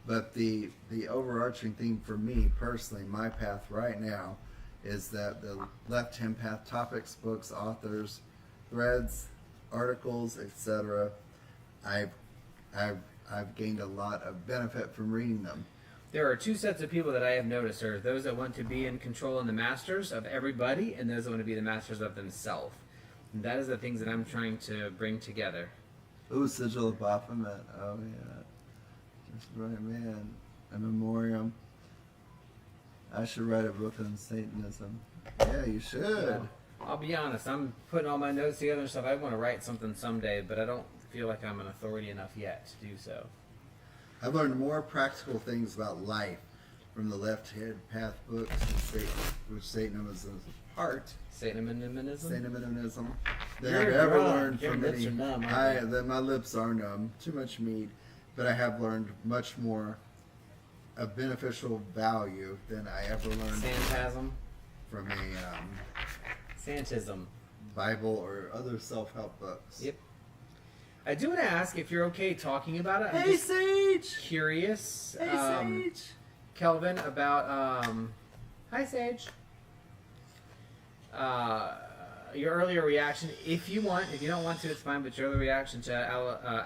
but the overarching theme for me personally, my path right now, is that the left-hand path topics, books, authors, threads, articles, etc. I've gained a lot of benefit from reading them. There are two sets of people that I have noticed. There are those that want to be in control and the masters of everybody, and those that want to be the masters of themselves. And that is the things that I'm trying to bring together. Ooh, Sigil of Baphomet. Oh yeah, just right, man. A memoriam. I should write a book on Satanism. Yeah, you should. I'll be honest, I'm putting all my notes together and stuff. I want to write something someday, but I don't feel like I'm an authority enough yet to do so. I've learned more practical things about life from the left-hand path books, which Satanism is a part. Satanism? Than You're I've ever drunk. learned Your from lips any. are numb, aren't they? My lips are numb. Too much meat, but I have learned much more of beneficial value than I ever learned Phantasm? from a Santism. Bible or other self-help books. Yep. I do want to ask if you're okay talking about it. I'm Hey, just Sage! curious, Hey, Sage! Kelvin, about hi Sage. Your earlier reaction, if you want, if you don't want to, it's fine. But your earlier reaction to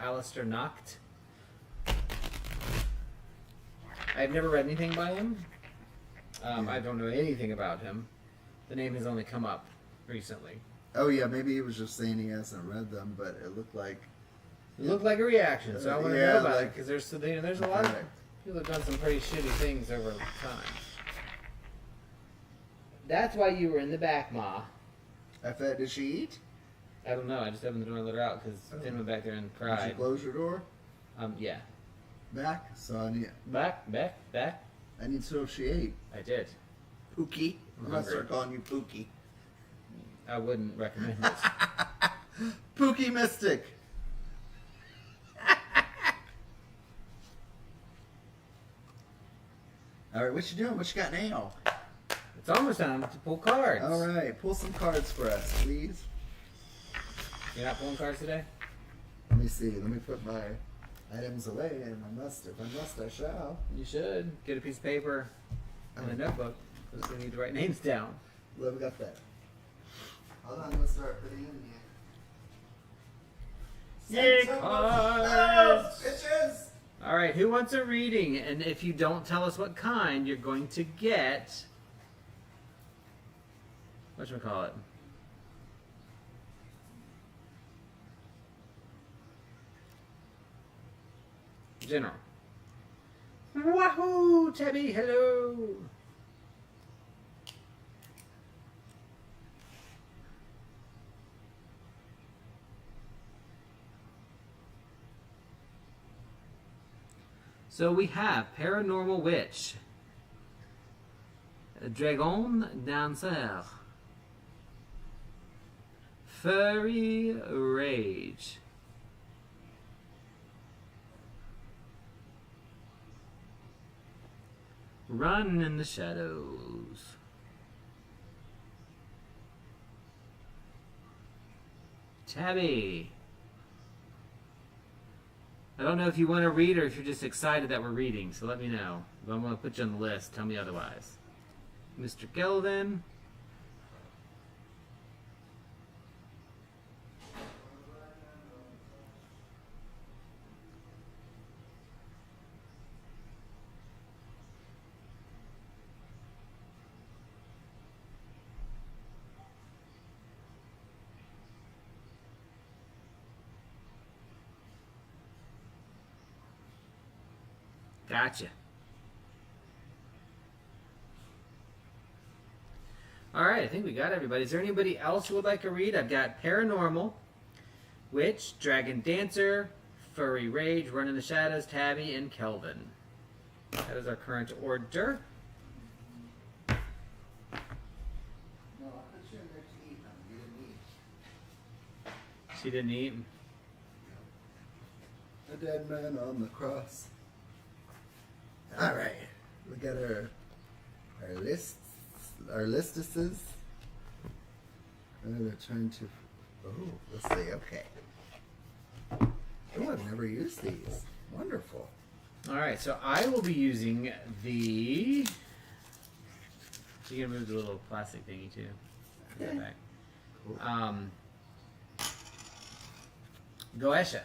Alistair Nocht. I've never read anything by him. I don't know anything about him. The name has only come up recently. Oh yeah, maybe he was just saying he hasn't read them, but it looked like It looked like a reaction, so I want to Yeah, know about it like- because there's a lot of people have done some pretty shitty things over time. That's why you were in the back, Ma. Did she eat? I don't know. I just opened the door and let her out because Finn went back there and Did you cried. close your door? Yeah. Back? So I need Back. to know if she ate. I did. Pookie. I'm gonna Hungry. start calling you Pookie. I wouldn't recommend it. Pookie Mystic. All right, what you doing? What you got now? It's almost time to pull cards. All right, pull some cards for us, please. You're not pulling cards today? Let me see. Let me put my items away, and I must, I shall. You should. Get a piece of paper and a notebook, because we need to write names down. Well, we got that. Hold on, I'm going to start putting in here. Yay, cards! Bitches! Alright, who wants a reading? And if you don't tell us what kind, you're going to get... whatchamacallit? General. Wahoo! Tabby, hello! So we have Paranormal Witch, Dragon Dancer, Furry Rage, Run in the Shadows, Tabby. I don't know if you want to read or if you're just excited that we're reading, so let me know. If I'm going to put you on the list, tell me otherwise. Mr. Kelvin. Gotcha. Alright, I think we got everybody. Is there anybody else who would like a read? I've got Paranormal, Witch, Dragon Dancer, Furry Rage, Run in the Shadows, Tabby, and Kelvin. That is our current order. No, I put you in there to eat, honey. You didn't eat. She didn't eat. A dead man on the cross. All right, we got our lists, our listises. And they're trying to. Oh, let's see. Okay. Oh, I've never used these. Wonderful. Alright, so I will be using the... So you're going to move the little plastic thingy too. Put that back. Cool. Goesha.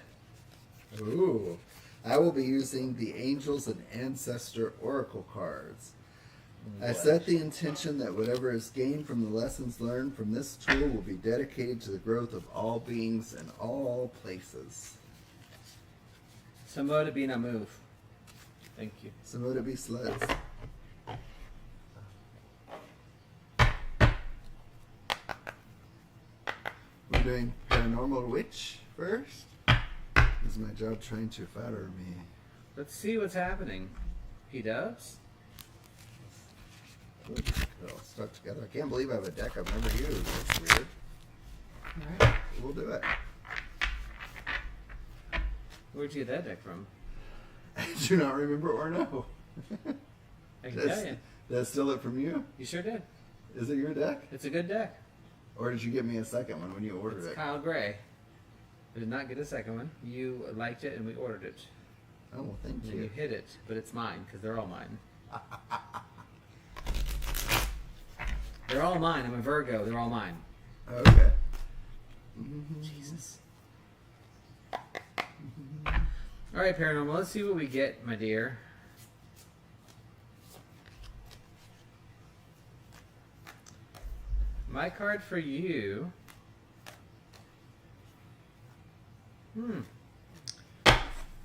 Ooh. I will be using the Angels and Ancestor Oracle cards. I set the intention that whatever is gained from the lessons learned from this tool will be dedicated to the growth of all beings in all places. Samoa to be na move. Thank you. Samoa be sleds. We're doing Paranormal Witch first. This is my job trying to flatter me. Let's see what's happening. P-dubs? They're all stuck together. I can't believe I have a deck I've never used. That's weird. Alright, we'll do it. Where'd you get that deck from? I do not remember or know. I can tell you. Did I steal it from you? You sure did. Is it your deck? It's a good deck. Or did you give me a second one when you ordered it? Kyle Gray. I did not get a second one. You liked it and we ordered it. Oh, well, thank And you. you hid it, but it's mine because they're all mine. They're all mine. I'm a Virgo. They're all mine. Okay. Jesus. Alright, Paranormal. Let's see what we get, my dear. My card for you.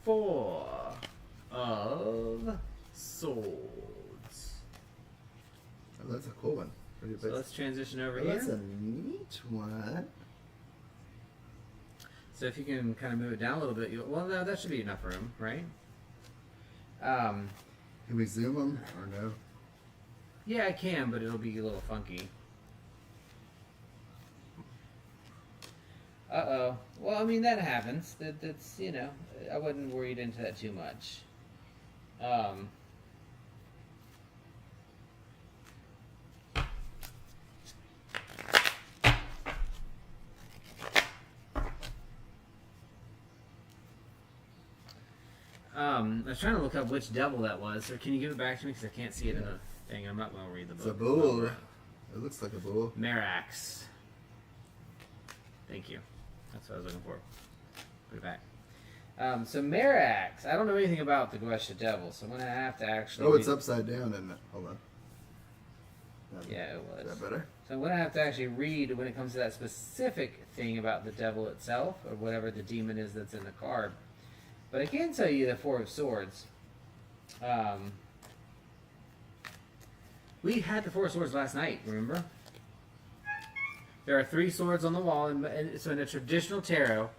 Four of Swords. Oh, that's a cool one. So let's transition over Oh, here. that's a neat one. So if you can kind of move it down a little bit, well, no, that should be enough room, right? Um, Can we zoom them or no? yeah, I can, but it'll be a little funky. Uh-oh. Well, I mean, that happens. That's, you know, I wouldn't worry into that too much. I was trying to look up which devil that was. Or can you give it back to me? Because I can't see it in the thing. I'm not going to read the book. It's a bull. It looks like a bull. Merax. Thank you. That's what I was looking for. Put it back. So Merax. I don't know anything about the Gwesha devil, so I'm going to have to actually... Oh, it's upside down, isn't it? Hold on. Yeah, it was. Is that better? So I'm going to have to actually read when it comes to that specific thing about the devil itself, or whatever the demon is that's in the card. But I can tell you the Four of Swords. We had the Four of Swords last night, remember? There are 3 swords on the wall, and so in a traditional tarot,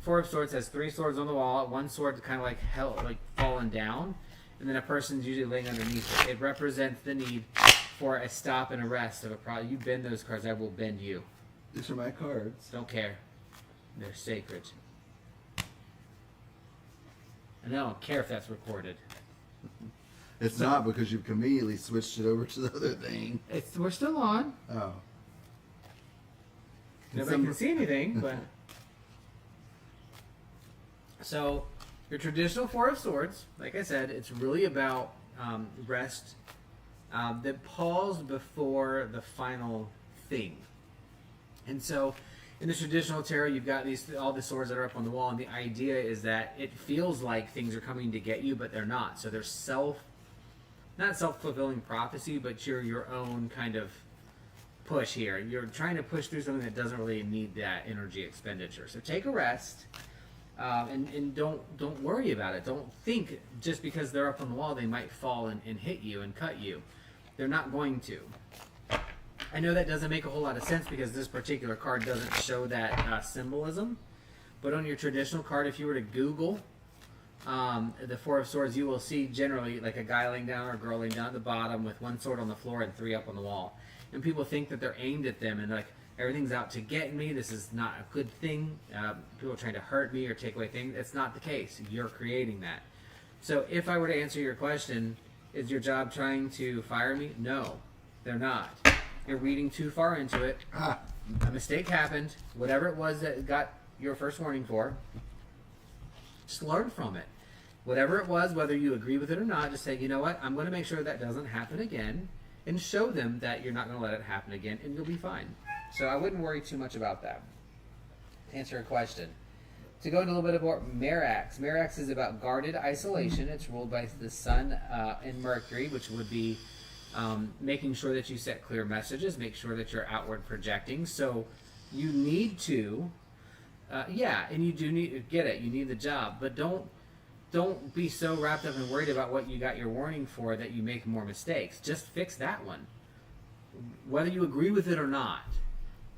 Four of Swords has 3 swords on the wall, one sword kind of like fallen down, and then a person's usually laying underneath it. It represents the need for a stop and arrest of a problem. You bend those cards, I will bend you. These are my cards. Don't care. They're sacred. And I don't care if that's recorded. It's not, because you've conveniently switched it over to the other thing. We're still on. Oh. Nobody can see anything, but... So, your traditional Four of Swords, like I said, it's really about rest that paused before the final thing. And so, in the traditional tarot, you've got all the swords that are up on the wall, and the idea is that it feels like things are coming to get you, but they're not. So there's not self-fulfilling prophecy, but you're your own kind of push here. You're trying to push through something that doesn't really need that energy expenditure. So take a rest, and don't worry about it. Don't think just because they're up on the wall they might fall and hit you and cut you. They're not going to. I know that doesn't make a whole lot of sense because this particular card doesn't show that symbolism. But on your traditional card, if you were to Google the Four of Swords, you will see generally like a guy laying down or a girl laying down at the bottom with 1 sword on the floor and 3 up on the wall. And people think that they're aimed at them and like, everything's out to get me. This is not a good thing. People are trying to hurt me or take away things. It's not the case. You're creating that. So if I were to answer your question, is your job trying to fire me? No, they're not. You're reading too far into it. A mistake happened. Whatever it was that got your first warning for, just learn from it. Whatever it was, whether you agree with it or not, just say, you know what, I'm going to make sure that doesn't happen again, and show them that you're not going to let it happen again, and you'll be fine. So I wouldn't worry too much about that. To answer a question. To go into a little bit more, Merax. Merax is about guarded isolation. It's ruled by the Sun and Mercury, which would be making sure that you set clear messages, make sure that you're outward projecting. So you need to, and you do need to get it. You need the job, but don't be so wrapped up and worried about what you got your warning for that you make more mistakes. Just fix that one, whether you agree with it or not.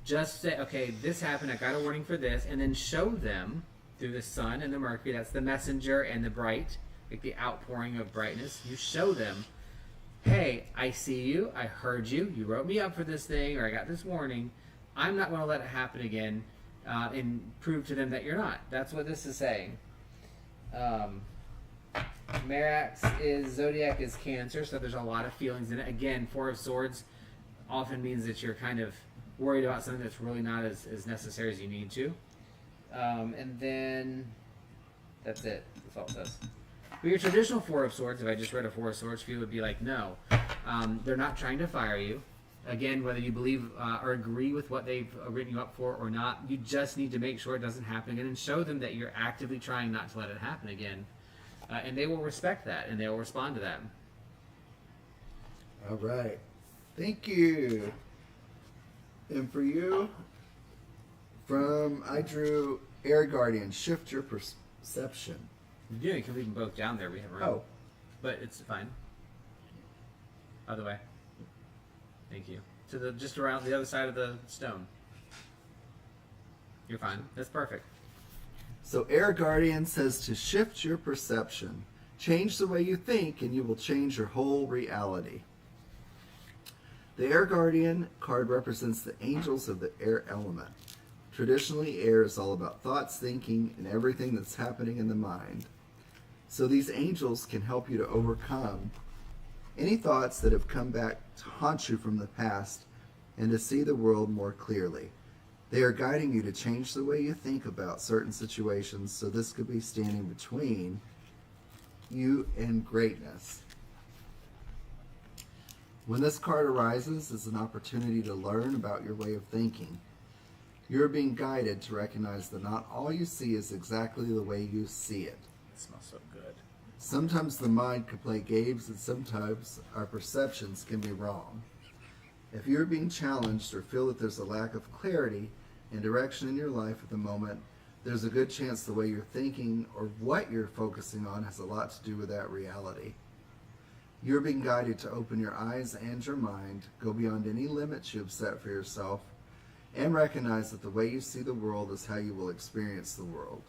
Just say, okay, this happened, I got a warning for this, and then show them through the Sun and the Mercury, that's the messenger and the bright, like the outpouring of brightness. You show them, hey, I see you, I heard you, you wrote me up for this thing, or I got this warning. I'm not going to let it happen again, and prove to them that you're not. That's what this is saying. Merax Zodiac is Cancer, so there's a lot of feelings in it. Again, Four of Swords often means that you're kind of worried about something that's really not as necessary as you need to. And then that's it. That's all it says. But your traditional Four of Swords, if I just read a Four of Swords for you, would be like, no. They're not trying to fire you. Again, whether you believe or agree with what they've written you up for or not, you just need to make sure it doesn't happen again and show them that you're actively trying not to let it happen again. And they will respect that, and they will respond to that. All right. Thank you. And for you, I drew Air Guardian, shift your perception. Yeah, you can leave them both down there. We have room. Oh. But it's fine. Other way. Thank you. To just around the other side of the stone. You're fine. That's perfect. So Air Guardian says to shift your perception. Change the way you think and you will change your whole reality. The Air Guardian card represents the angels of the air element. Traditionally, air is all about thoughts, thinking, and everything that's happening in the mind. So these angels can help you to overcome any thoughts that have come back to haunt you from the past and to see the world more clearly. They are guiding you to change the way you think about certain situations, so this could be standing between you in greatness. When this card arises, it's an opportunity to learn about your way of thinking. You're being guided to recognize that not all you see is exactly the way you see it. It smells so good. Sometimes the mind can play games, and sometimes our perceptions can be wrong. If you're being challenged or feel that there's a lack of clarity and direction in your life at the moment, there's a good chance the way you're thinking or what you're focusing on has a lot to do with that reality. You're being guided to open your eyes and your mind, go beyond any limits you've set for yourself, and recognize that the way you see the world is how you will experience the world.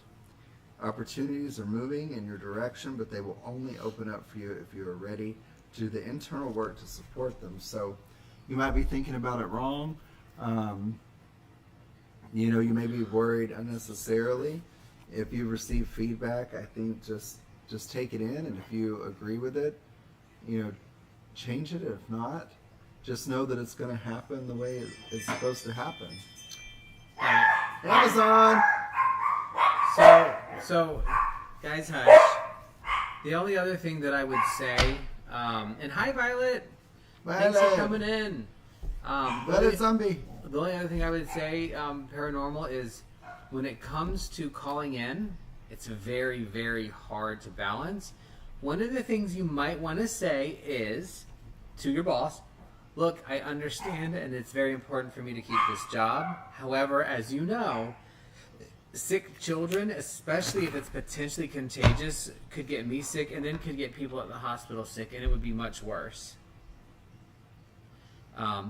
Opportunities are moving in your direction, but they will only open up for you if you are ready to do the internal work to support them. So you might be thinking about it wrong. You may be worried unnecessarily. If you receive feedback, I think just take it in, and if you agree with it, change it. If not, just know that it's going to happen the way it's supposed to happen. Amazon! So, guys, hush. The only other thing that I would say, and hi, Violet. Thanks for coming in. Violet Zombie. The only other thing I would say, paranormal, is when it comes to calling in, it's very, very hard to balance. One of the things you might want to say is to your boss, look, I understand, and it's very important for me to keep this job. However, as you know, sick children, especially if it's potentially contagious, could get me sick and then could get people at the hospital sick, and it would be much worse.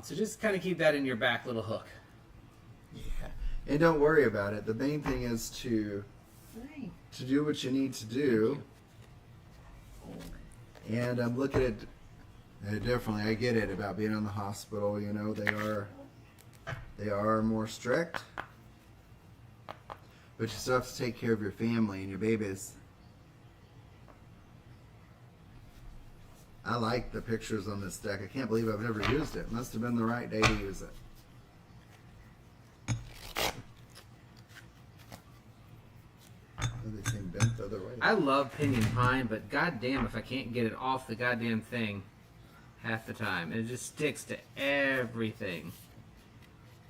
So just kind of keep that in your back little hook. Yeah, and don't worry about it. The main thing is to do what you need to do. And I'm looking at definitely. I get it about being in the hospital. They are more strict, but you still have to take care of your family and your babies. I like the pictures on this deck. I can't believe I've never used it. Must have been the right day to use it. They seem bent the other way. I love pinyon pine, but goddamn if I can't get it off the goddamn thing half the time. It just sticks to everything.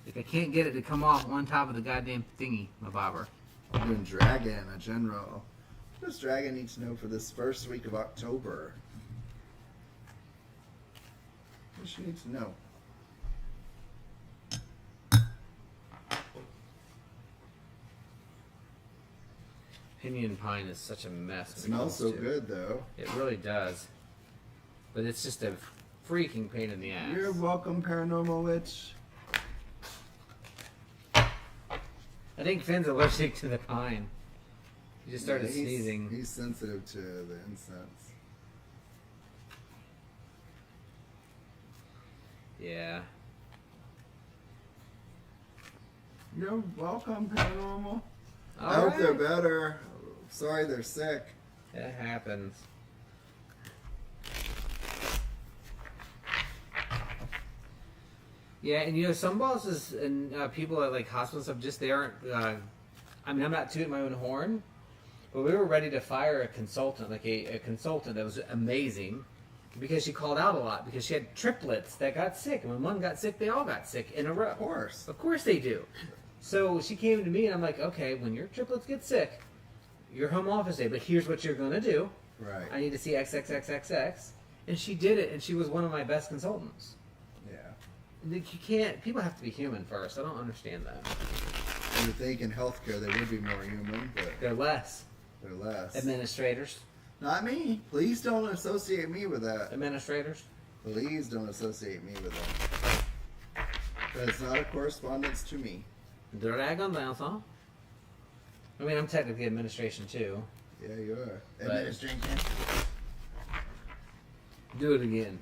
Like I can't get it to come off on top of the goddamn thingy, my bobber. I'm doing Dragon, a general. What does Dragon need to know for this first week of October? What does she need to know? Pinyon pine is such a mess. It smells so good, though. It really does. But it's just a freaking pain in the ass. You're welcome, Paranormal Witch. I think Finn's allergic to the pine. He just started sneezing. He's sensitive to the incense. Yeah. You're welcome, Paranormal. All I hope right. they're better. Sorry they're sick. It happens. Yeah, and some bosses and people at like hospitals stuff they aren't. I mean, I'm not tooting my own horn, but we were ready to fire a consultant, like a consultant that was amazing, because she called out a lot because she had triplets that got sick, and when one got sick, they all got sick in a row. Of course they do. So she came to me, and I'm like, okay, when your triplets get sick, your home office day, but here's what you're gonna do. Right. I need to see XXXXX, and she did it, and she was one of my best consultants. You can't. People have to be human first. I don't understand that. You would think in healthcare they would be more human, but They're less. they're less. Administrators. Not me. Please don't associate me with that. Administrators. Please don't associate me with that. That is not a correspondence to me. Dragon Lancer. I mean, I'm technically administration too. Yeah, you are. But- Administration. Do it again.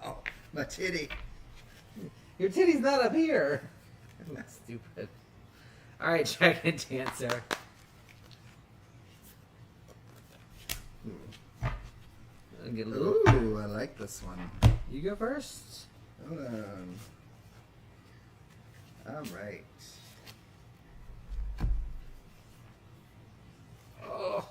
Oh, my titty. Your titty's not up here. That's stupid. All right, Dragon Dancer. I'll get a little. Ooh, I like this one. You go first. Hold on. All right. Oh,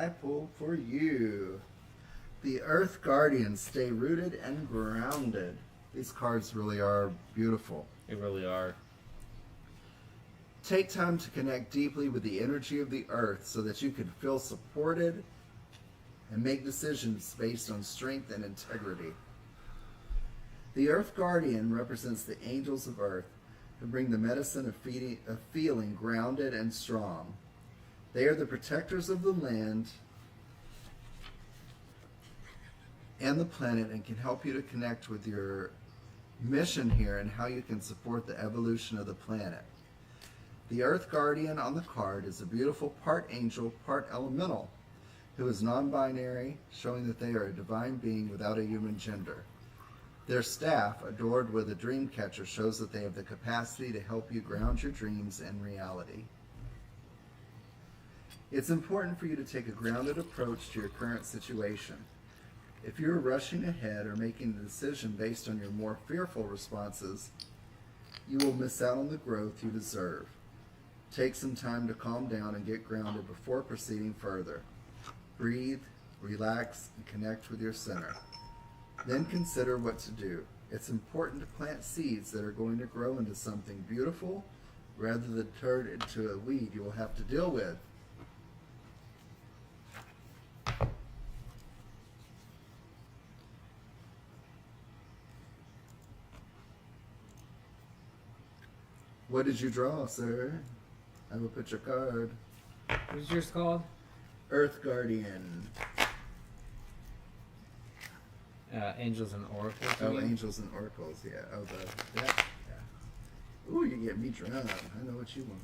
I pulled for you. The Earth Guardians, stay rooted and grounded. These cards really are beautiful. They really are. Take time to connect deeply with the energy of the earth so that you can feel supported and make decisions based on strength and integrity. The Earth Guardian represents the angels of Earth who bring the medicine of feeling grounded and strong. They are the protectors of the land and the planet and can help you to connect with your mission here and how you can support the evolution of the planet. The Earth Guardian on the card is a beautiful part angel, part elemental, who is non-binary, showing that they are a divine being without a human gender. Their staff, adored with a dream catcher, shows that they have the capacity to help you ground your dreams in reality. It's important for you to take a grounded approach to your current situation. If you're rushing ahead or making a decision based on your more fearful responses, you will miss out on the growth you deserve. Take some time to calm down and get grounded before proceeding further. Breathe, relax, and connect with your center. Then consider what to do. It's important to plant seeds that are going to grow into something beautiful rather than turn into a weed you will have to deal with. What did you draw, sir? I will put your card. What's yours called? Earth Guardian. Angels and Oracles. Oh, Angels and Oracles, yeah. Oh, yeah. Ooh, you get me drunk. I know what you want.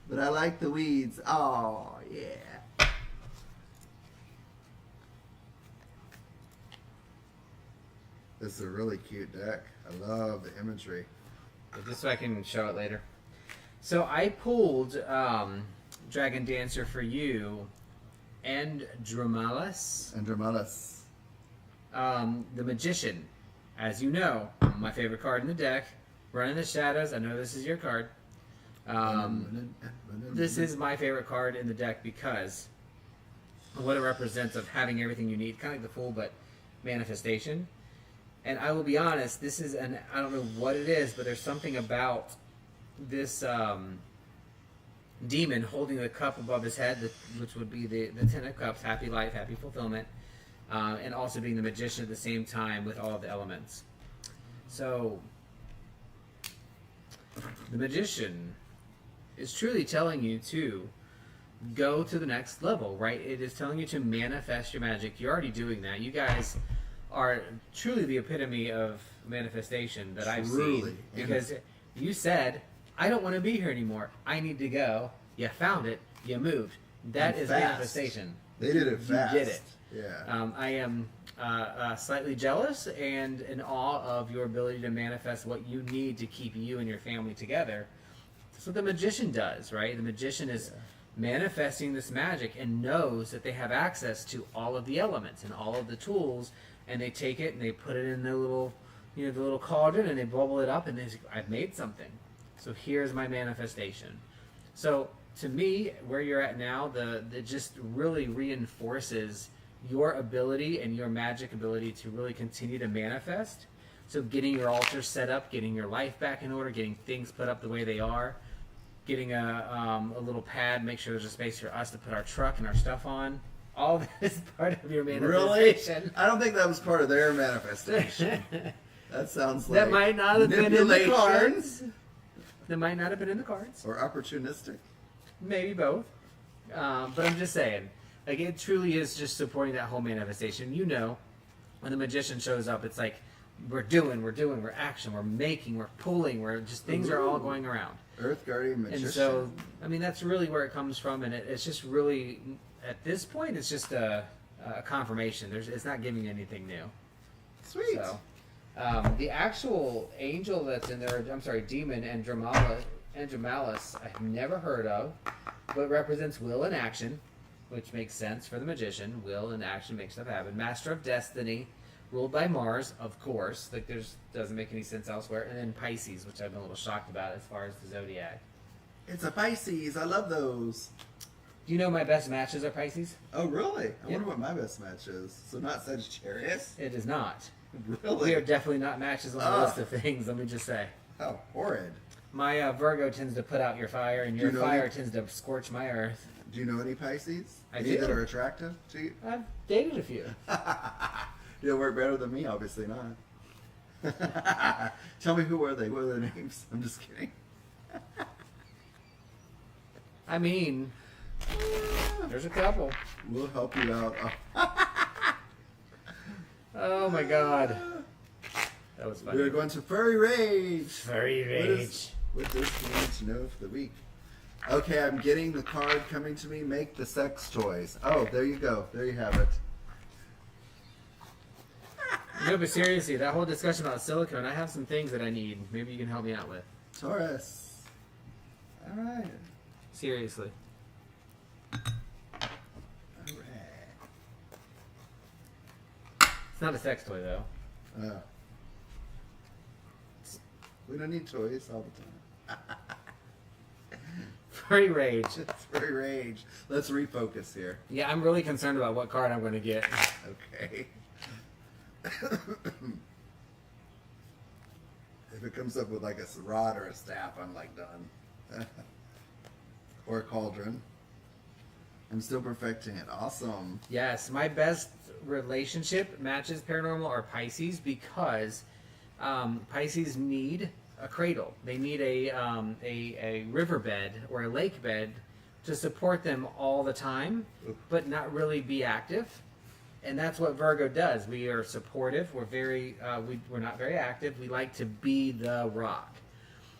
But I like the weeds. Oh, yeah. This is a really cute deck. I love the imagery. Just so I can show it later. So I pulled Dragon Dancer for you and Dromalis. Andromedas. The Magician. As you know, my favorite card in the deck. Run in the Shadows. I know this is your card. This is my favorite card in the deck because of what it represents of having everything you need. Kind of like the Fool, but manifestation. And I will be honest, this is I don't know what it is, but there's something about this demon holding the cup above his head, which would be the Ten of Cups, happy life, happy fulfillment, and also being the magician at the same time with all of the elements. So, the magician is truly telling you to go to the next level, right? It is telling you to manifest your magic. You're already doing that. You guys are truly the epitome of manifestation that I've seen. Because you said, I don't want to be here anymore. I need to go. You found it. You moved. That is manifestation. They did it fast. You did it. Yeah. I am slightly jealous and in awe of your ability to manifest what you need to keep you and your family together. That's what the magician does, right? The magician is manifesting this magic and knows that they have access to all of the elements and all of the tools, and they take it and they put it in their little, the little cauldron, and they bubble it up, and they say, I've made something. So here's my manifestation. So to me, where you're at now, the just really reinforces your ability and your magic ability to really continue to manifest. So getting your altar set up, getting your life back in order, getting things put up the way they are, getting a little pad, make sure there's a space for us to put our truck and our stuff on. All that is part of your manifestation. Really? I don't think that was part of their manifestation. That sounds like that might not have been in the cards. That might not have been in the cards. Or opportunistic. Maybe both. But I'm just saying, like, it truly is just supporting that whole manifestation. You know, when the magician shows up, it's like we're action, we're making, we're pulling, we're just things are all going around. Earth Guardian Magician. And so, I mean, that's really where it comes from, and it's just really, at this point, it's just a confirmation. It's not giving anything new. Sweet. So, the actual angel that's in there, demon, Andromalis, I've never heard of, but represents will and action, which makes sense for the magician. Will and action make stuff happen. Master of Destiny, ruled by Mars, of course. Like, doesn't make any sense elsewhere. And then Pisces, which I've been a little shocked about as far as the zodiac. It's a Pisces. I love those. Do you know my best matches are Pisces? Oh, really? I Yeah. wonder what my best match is. So not Sagittarius? It is not. Really? We are definitely not matches on the list of things, let me just say. How horrid. My Virgo tends to put out your fire, and your Do you know fire any- tends to scorch my earth. Do you know any Pisces? I Any do. that are attractive to you? I've dated a few. You'll work better than me, obviously not. Tell me, who are they? What are their names? I'm just kidding. I mean, there's a couple. We'll help you out. Oh my god. That was funny. We're going to Furry Rage. Furry Rage. What does you need to know for the week? Okay, I'm getting the card coming to me. Make the sex toys. Oh, there you go. There you have it. No, but seriously, that whole discussion about silicone, I have some things that I need. Maybe you can help me out with. Taurus. All right. Seriously. All right. It's not a sex toy, though. We don't need toys all the time. Furry Rage. It's Furry Rage. Let's refocus here. Yeah, I'm really concerned about what card I'm going to get. Okay. If it comes up with like a rod or a staff, I'm like done. Or a cauldron. I'm still perfecting it. Awesome. Yes, my best relationship matches paranormal are Pisces because Pisces need a cradle. They need a riverbed or a lake bed to support them all the time, but not really be active. And that's what Virgo does. We are supportive. We're we're not very active. We like to be the rock.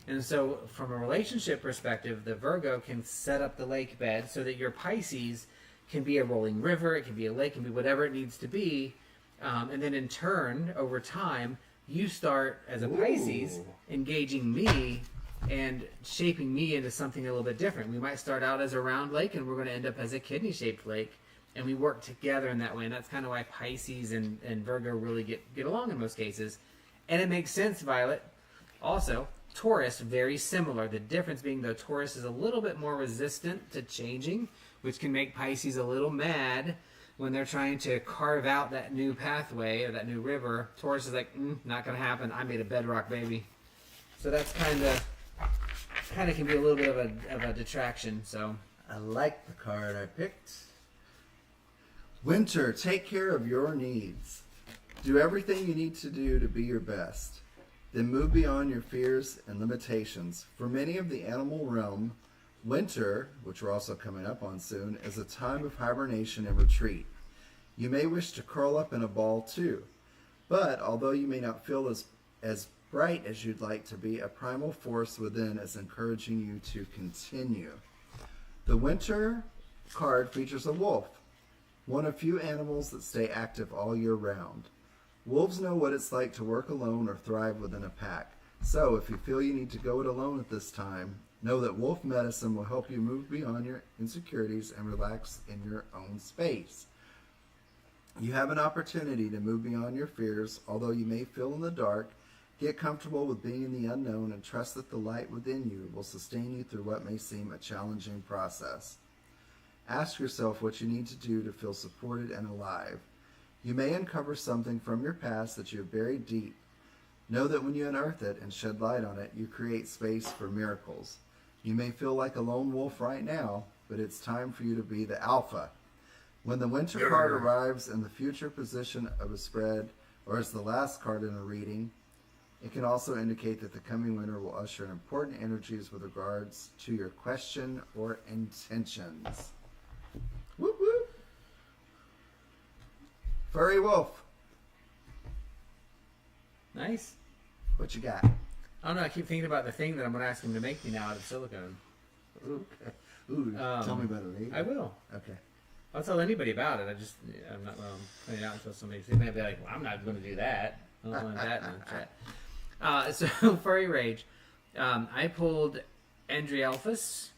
And so from a relationship perspective, the Virgo can set up the lake bed so that your Pisces can be a rolling river, it can be a lake, it can be whatever it needs to be. And then in turn, over time, you start as a Pisces engaging me and shaping me into something a little bit different. We might start out as a round lake and we're going to end up as a kidney-shaped lake. And we work together in that way. And that's kind of why Pisces and Virgo really get along in most cases. And it makes sense, Violet. Also, Taurus, very similar. The difference being, though, Taurus is a little bit more resistant to changing, which can make Pisces a little mad when they're trying to carve out that new pathway or that new river. Taurus is like, not going to happen. I made a bedrock, baby. So that's kind of can be a little bit of a detraction. So I like the card I picked. Winter, take care of your needs. Do everything you need to do to be your best. Then move beyond your fears and limitations. For many of the animal realm, winter, which we're also coming up on soon, is a time of hibernation and retreat. You may wish to curl up in a ball too. But although you may not feel as bright as you'd like to be, a primal force within is encouraging you to continue. The winter card features a wolf, one of few animals that stay active all year round. Wolves know what it's like to work alone or thrive within a pack. So if you feel you need to go it alone at this time, know that wolf medicine will help you move beyond your insecurities and relax in your own space. You have an opportunity to move beyond your fears. Although you may feel in the dark, get comfortable with being in the unknown and trust that the light within you will sustain you through what may seem a challenging process. Ask yourself what you need to do to feel supported and alive. You may uncover something from your past that you have buried deep. Know that when you unearth it and shed light on it, you create space for miracles. You may feel like a lone wolf right now, but it's time for you to be the alpha. When the winter card arrives in the future position of a spread, or as the last card in a reading, it can also indicate that the coming winter will usher in important energies with regards to your question or intentions. Whoop whoop. Furry wolf. nice. What you got? I don't know. I keep thinking about the thing that I'm going to ask him to make me now out of silicone. Ooh, tell me about it later. I will. Okay. I'll tell anybody about it. I'm not putting it out until somebody sees. They may be like, well, I'm not going to do that. I don't want that in the chat. So Furry Rage. I pulled Andrielphus.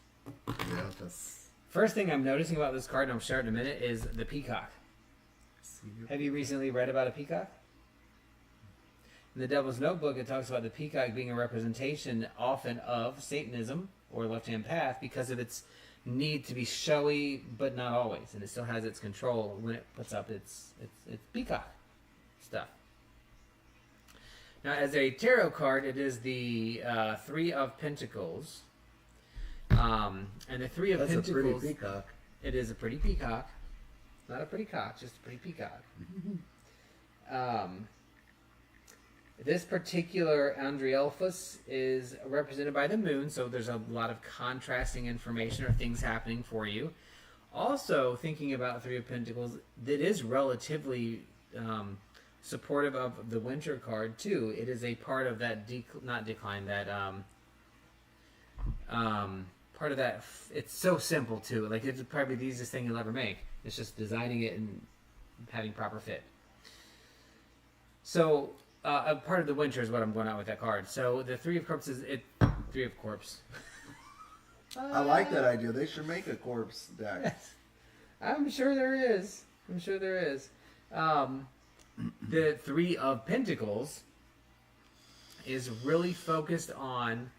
Yeah, that's... First thing I'm noticing about this card, and I'll share it in a minute, is the peacock. Have you recently read about a peacock? In the Devil's Notebook, it talks about the peacock being a representation often of Satanism or left-hand path because of its need to be showy, but not always, and it still has its control when it puts up its peacock stuff. Now, as a tarot card, it is the Three of Pentacles, and the Three of Pentacles. That's a pretty peacock. It is a pretty peacock. Not a pretty cock, just a pretty peacock. This particular Andrielphus is represented by the moon, so there's a lot of contrasting information or things happening for you. Also, thinking about Three of Pentacles, that is relatively supportive of the Winter card, too. It is a part of that, part of that, it's so simple, too. Like, it's probably the easiest thing you'll ever make. It's just designing it and having proper fit. So, a part of the Winter is what I'm going out with that card. So the Three of Corpses, Three of Corpse. I like that idea. They should make a corpse deck. Yes. I'm sure there is. The Three of Pentacles is really focused on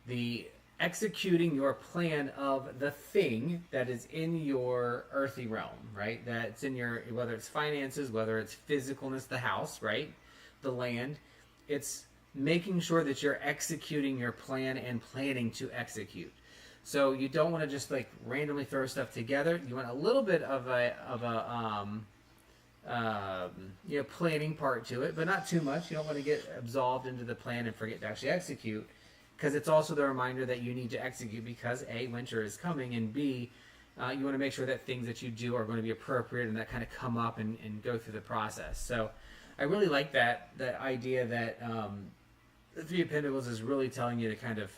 the executing your plan of the thing that is in your earthly realm, right? That's in your, whether it's finances, whether it's physicalness, the house, right? The land. It's making sure that you're executing your plan and planning to execute. So you don't want to just like randomly throw stuff together. You want a little bit of a planning part to it, but not too much. You don't want to get absolved into the plan and forget to actually execute, because it's also the reminder that you need to execute because A, winter is coming, and B, you want to make sure that things that you do are going to be appropriate and that kind of come up and go through the process. So I really like that idea that the Three of Pentacles is really telling you to kind of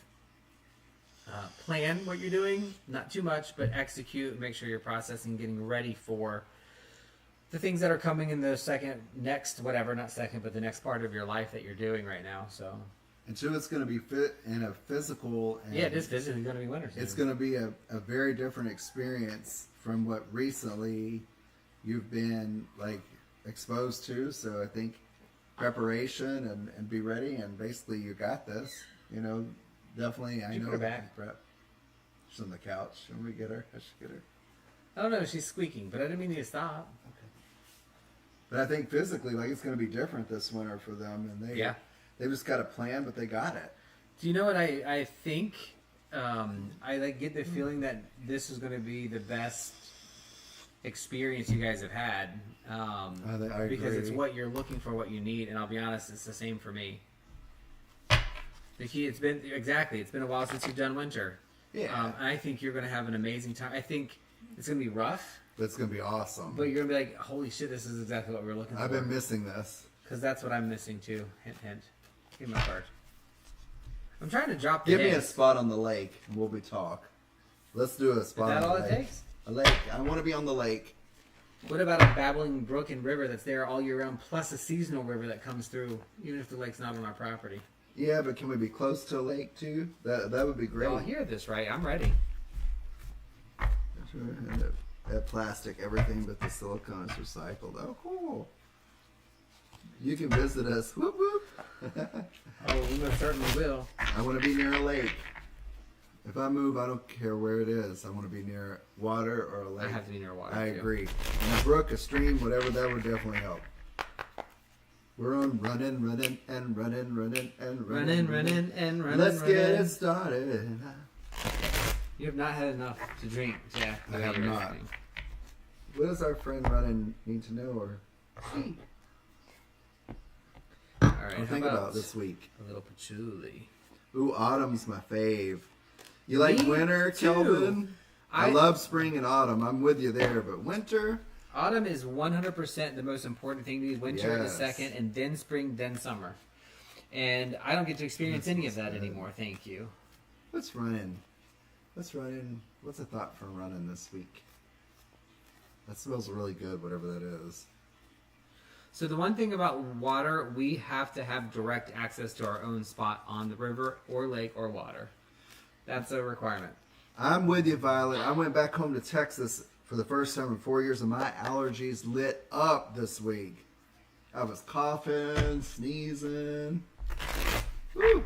plan what you're doing, not too much, but execute, make sure you're processing, getting ready for the things that are coming in the the next part of your life that you're doing right now. So, and two, it's going to be fit in a physical. And it is physically going to be winter. It's going to be a very different experience from what recently you've been like exposed to. So I think preparation and be ready, and basically you got this. You know, definitely. I know. Put her back. Prep. She's on the couch. Should we get her? I should get her. I don't know. She's squeaking, but I didn't mean you to stop. Okay. But I think physically, like, it's going to be different this winter for them, and they just got a plan, but they got it. Do you know what I think? I get the feeling that this is going to be the best experience you guys have had, I because agree. it's what you're looking for, what you need, and I'll be honest, it's the same for me. It's been a while since you've done winter. Yeah. I think you're going to have an amazing time. I think it's going to be rough. But it's going to be awesome. But you're going to be like, holy shit, this is exactly what we were looking for. I've been missing this. Because that's what I'm missing too. Hint, hint. Give me my card. I'm trying to drop the Give me eggs. a spot on the lake, and we'll be talk. Let's do a spot on the lake. Is that all it takes? A lake. I want to be on the lake. What about a babbling brook and river that's there all year round, plus a seasonal river that comes through, even if the lake's not on our property? Yeah, but can we be close to a lake too? That would be great. I'll hear this, right? I'm ready. Sure. And that plastic, everything but the silicone is recycled. Oh, cool. You can visit us. Whoop, whoop. Oh, we most certainly will. I want to be near a lake. If I move, I don't care where it is. I want to be near water or a lake. I have to be near water. I too. agree. And a brook, a stream, whatever, that would definitely help. We're on running. Let's get it started. You have not had enough to drink, Jack. I have not. What does our friend running need to know or see? All right. I'll think about this week. A little patchouli. Ooh, autumn's my fave. You like winter, too. Kelvin? I love spring and autumn. I'm with you there, but winter? Autumn is 100% the most important thing to me. Winter is second, and then spring, then summer. And I don't get to experience any of that anymore, thank you. Let's run in. What's a thought for running this week? That smells really good, whatever that is. So the one thing about water, we have to have direct access to our own spot on the river or lake or water. That's a requirement. I'm with you, Violet. I went back home to Texas for the first time in 4 years, and my allergies lit up this week. I was coughing, sneezing. Ooh,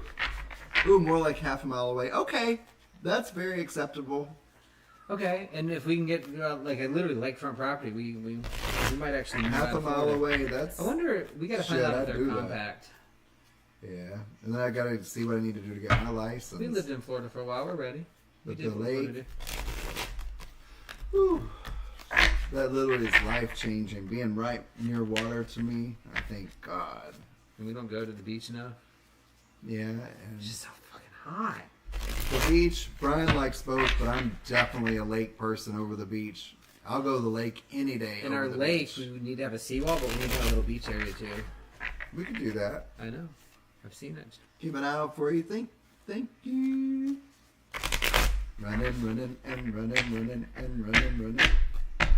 more like half a mile away. Okay, that's very acceptable. Okay, and if we can get like a literally lakefront property, we might actually move half out a of mile Florida. away. That's. I wonder. We gotta find Shit, out I'd if they're do that. compact. Yeah, and then I gotta see what I need to do to get my license. We lived in Florida for a while. We're ready. We But did the what we wanted lake, to do. whew, that literally is life changing. Being right near water to me, I thank God. And we don't go to the beach enough. Yeah, and It's just so fucking hot. the beach. Brian likes both, but I'm definitely a lake person over the beach. I'll go to the lake any day. In over our the lake, beach. we need to have a seawall, but we need to have a little beach area too. We could do that. I know. I've seen it. Keep an eye out for you. Thank you. Running, running, and running, running, and running, running.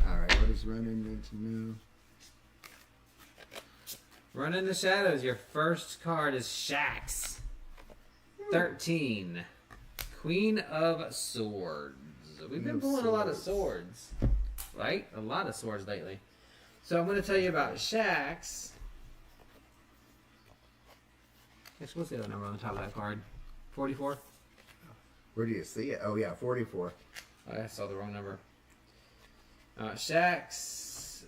All right, what does running mean to know? Run in the shadows. Your first card is Shax. 13. Queen of Swords. We've been pulling a lot of swords. Right? A lot of swords lately. So I'm going to tell you about Shax. What's the other number on the top of that card? 44? Where do you see it? Oh, yeah, 44. Oh, I saw the wrong number. Shax.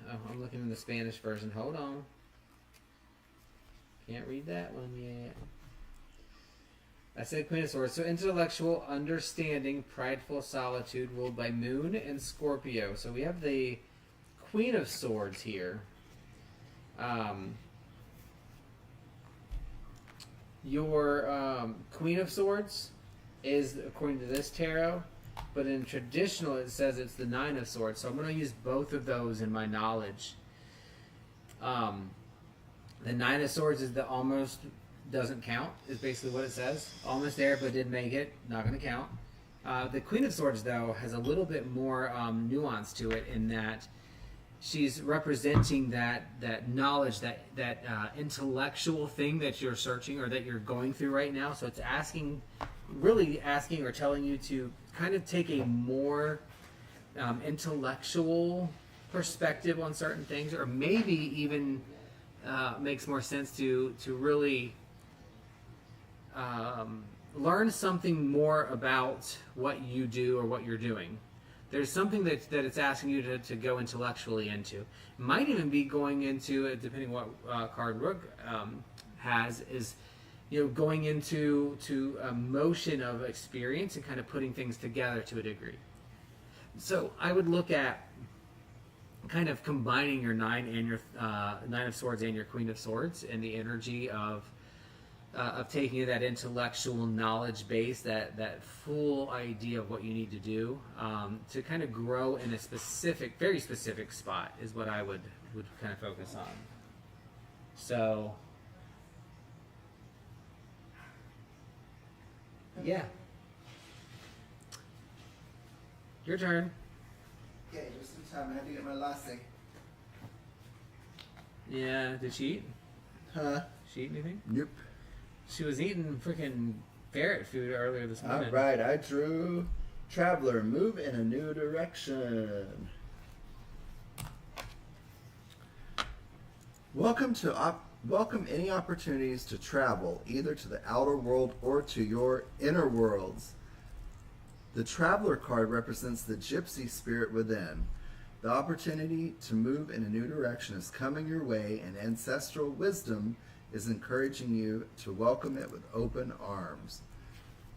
I'm looking in the Spanish version. Hold on. Can't read that one yet. I said Queen of Swords. So intellectual, understanding, prideful solitude, ruled by Moon and Scorpio. So we have the Queen of Swords here. Your Queen of Swords is, according to this tarot, but in traditional it says it's the Nine of Swords. So I'm going to use both of those in my knowledge. The Nine of Swords is the almost doesn't count, is basically what it says. Almost there, but didn't make it. Not going to count. The Queen of Swords, though, has a little bit more nuance to it in that she's representing that knowledge, that intellectual thing that you're searching or that you're going through right now. So it's really asking or telling you to kind of take a more intellectual perspective on certain things, or maybe even makes more sense to really learn something more about what you do or what you're doing. There's something that it's asking you to go intellectually into. Might even be going into, depending what card Rook has, is going into a motion of experience and kind of putting things together to a degree. So I would look at kind of combining your Nine and your Nine of Swords and your Queen of Swords, and the energy of taking that intellectual knowledge base, that full idea of what you need to do to kind of grow in a specific, very specific spot is what I would kind of focus on. So, yeah. Your turn. Okay, just in time. I had to get my lassie. Yeah, did she eat? Huh? She eat anything? Nope. She was eating freaking ferret food earlier this morning. Alright, I drew Traveler, move in a new direction. Welcome any opportunities to travel, either to the outer world or to your inner worlds. The Traveler card represents the gypsy spirit within. The opportunity to move in a new direction is coming your way, and ancestral wisdom is encouraging you to welcome it with open arms.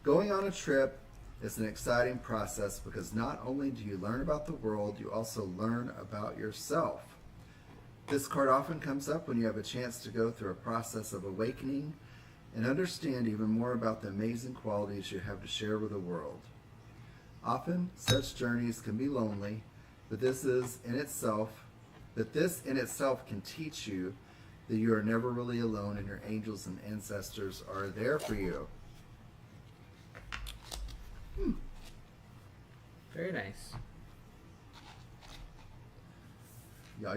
Going on a trip is an exciting process because not only do you learn about the world, you also learn about yourself. This card often comes up when you have a chance to go through a process of awakening and understand even more about the amazing qualities you have to share with the world. Often, such journeys can be lonely, but this in itself can teach you that you are never really alone, and your angels and ancestors are there for you. Very nice. Yeah.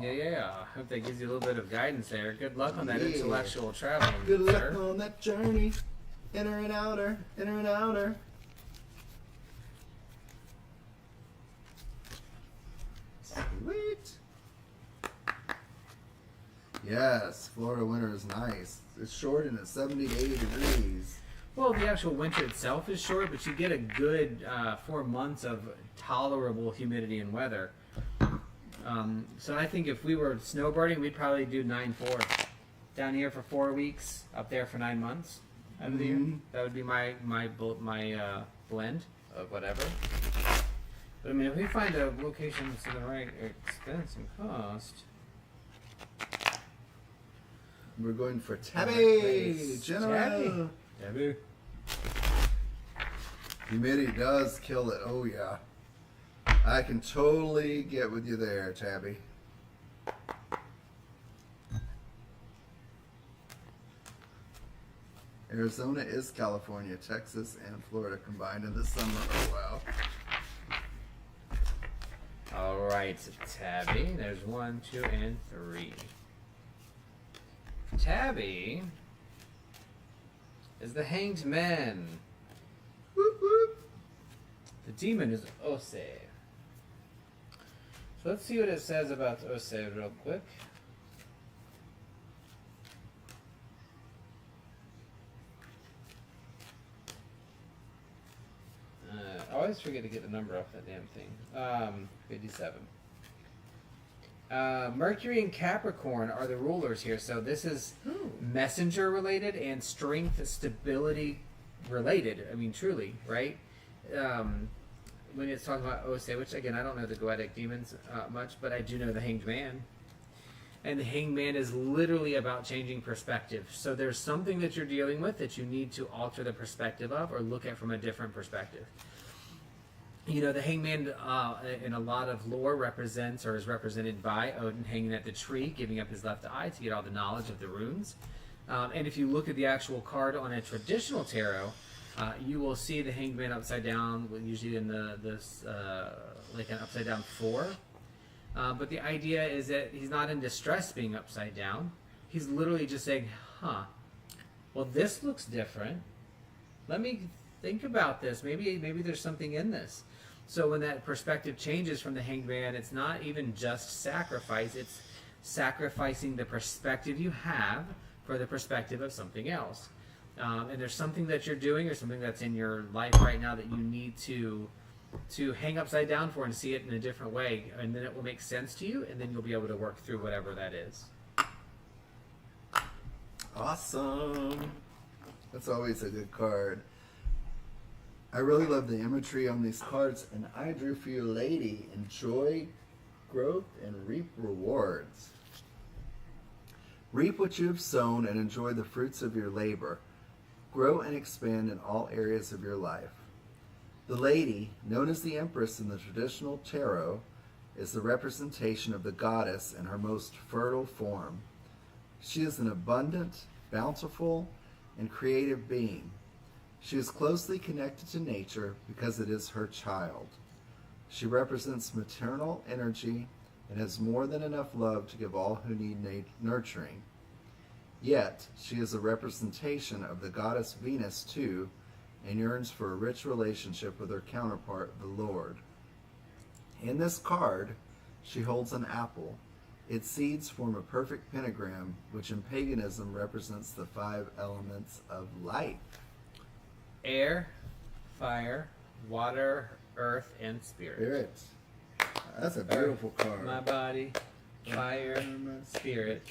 Yeah. Hope that gives you a little bit of guidance there. Good luck on that Yeah. intellectual travel. Good luck sir. on that journey. Inner and outer, inner and outer. Sweet. Yes, Florida winter is nice. It's short and it's 70 to 80 degrees. Well, the actual winter itself is short, but you get a good 4 months of tolerable humidity and weather. So I think if we were snowboarding, we'd probably do 9-4. Down here for 4 weeks, up there for 9 months out of the year. That would be my blend of whatever. But I mean, if we find a location that's the right expense and cost. We're going for Tabby! General! Tabby. Humidity does kill it. Oh, yeah. I can totally get with you there, Tabby. Arizona is California, Texas, and Florida combined in the summer. Oh, wow. All right, Tabby. There's 1, 2, and 3. Tabby is the Hanged Man. Whoop, whoop. The demon is Ose. So let's see what it says about Ose real quick. I always forget to get the number off that damn thing. 57. Mercury and Capricorn are the rulers here, so this is messenger related and strength, stability related. I mean, truly, right? When it's talking about Ose, which again, I don't know the Goetic demons much, but I do know the Hanged Man. And the Hanged Man is literally about changing perspective. So there's something that you're dealing with that you need to alter the perspective of or look at from a different perspective. You know, the Hangman in a lot of lore represents or is represented by Odin hanging at the tree, giving up his left eye to get all the knowledge of the runes. And if you look at the actual card on a traditional tarot, you will see the Hanged Man upside down, usually in like an upside down 4. But the idea is that he's not in distress being upside down. He's literally just saying, well, this looks different. Let me think about this. Maybe there's something in this. So when that perspective changes from the Hanged Man, it's not even just sacrifice. It's sacrificing the perspective you have for the perspective of something else. And there's something that you're doing or something that's in your life right now that you need to hang upside down for and see it in a different way. And then it will make sense to you, and then you'll be able to work through whatever that is. Awesome. That's always a good card. I really love the imagery on these cards, and I drew for you, lady. Enjoy growth and reap rewards. Reap what you have sown and enjoy the fruits of your labor. Grow and expand in all areas of your life. The lady, known as the Empress in the traditional tarot, is the representation of the goddess in her most fertile form. She is an abundant, bountiful, and creative being. She is closely connected to nature because it is her child. She represents maternal energy and has more than enough love to give all who need nurturing. Yet, she is a representation of the goddess Venus too, and yearns for a rich relationship with her counterpart, the Lord. In this card, she holds an apple. Its seeds form a perfect pentagram, which in paganism represents the 5 elements of life. Air, fire, water, earth, and spirit. Spirit. That's a beautiful card. My body, fire, spirit,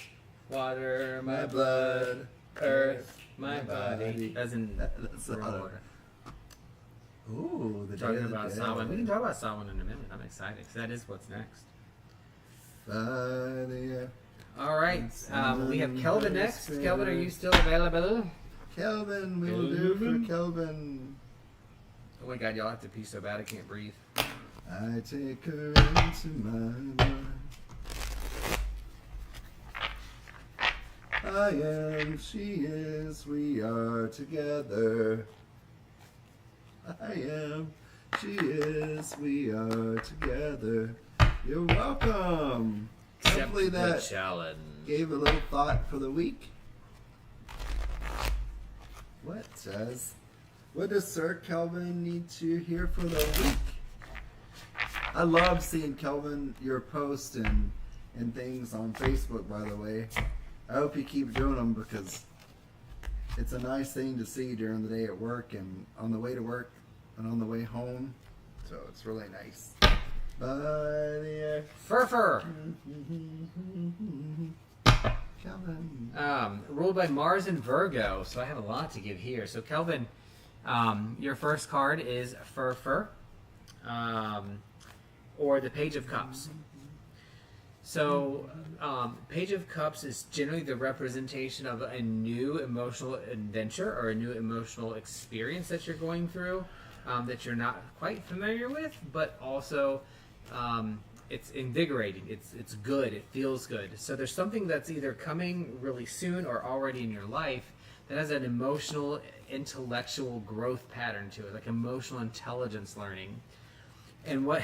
water, my blood, earth, my body. That's in real order. Ooh, the Talking day of the about dead. Samhain. We can talk about Samhain in a minute. I'm excited because that is what's next. All right. We have Kelvin next. Kelvin, are you still available? Kelvin, we will do for Kelvin. Oh my God, y'all have to pee so bad I can't breathe. I take her into my mind. I am, she is, we are together. I am, she is, we are together. You're welcome. Hopefully that challenge gave a little thought for the week. What does Sir Kelvin need to hear for the week? I love seeing Kelvin, your posts and things on Facebook, by the way. I hope you keep doing them because it's a nice thing to see during the day at work and on the way to work and on the way home. So it's really nice. Fur. Kelvin. Ruled by Mars and Virgo, so I have a lot to give here. So Kelvin, your first card is Fur, or the Page of Cups. So, Page of Cups is generally the representation of a new emotional adventure or a new emotional experience that you're going through, that you're not quite familiar with, but also it's invigorating. It's good. It feels good. So there's something that's either coming really soon or already in your life that has an emotional, intellectual growth pattern to it, like emotional intelligence learning. And what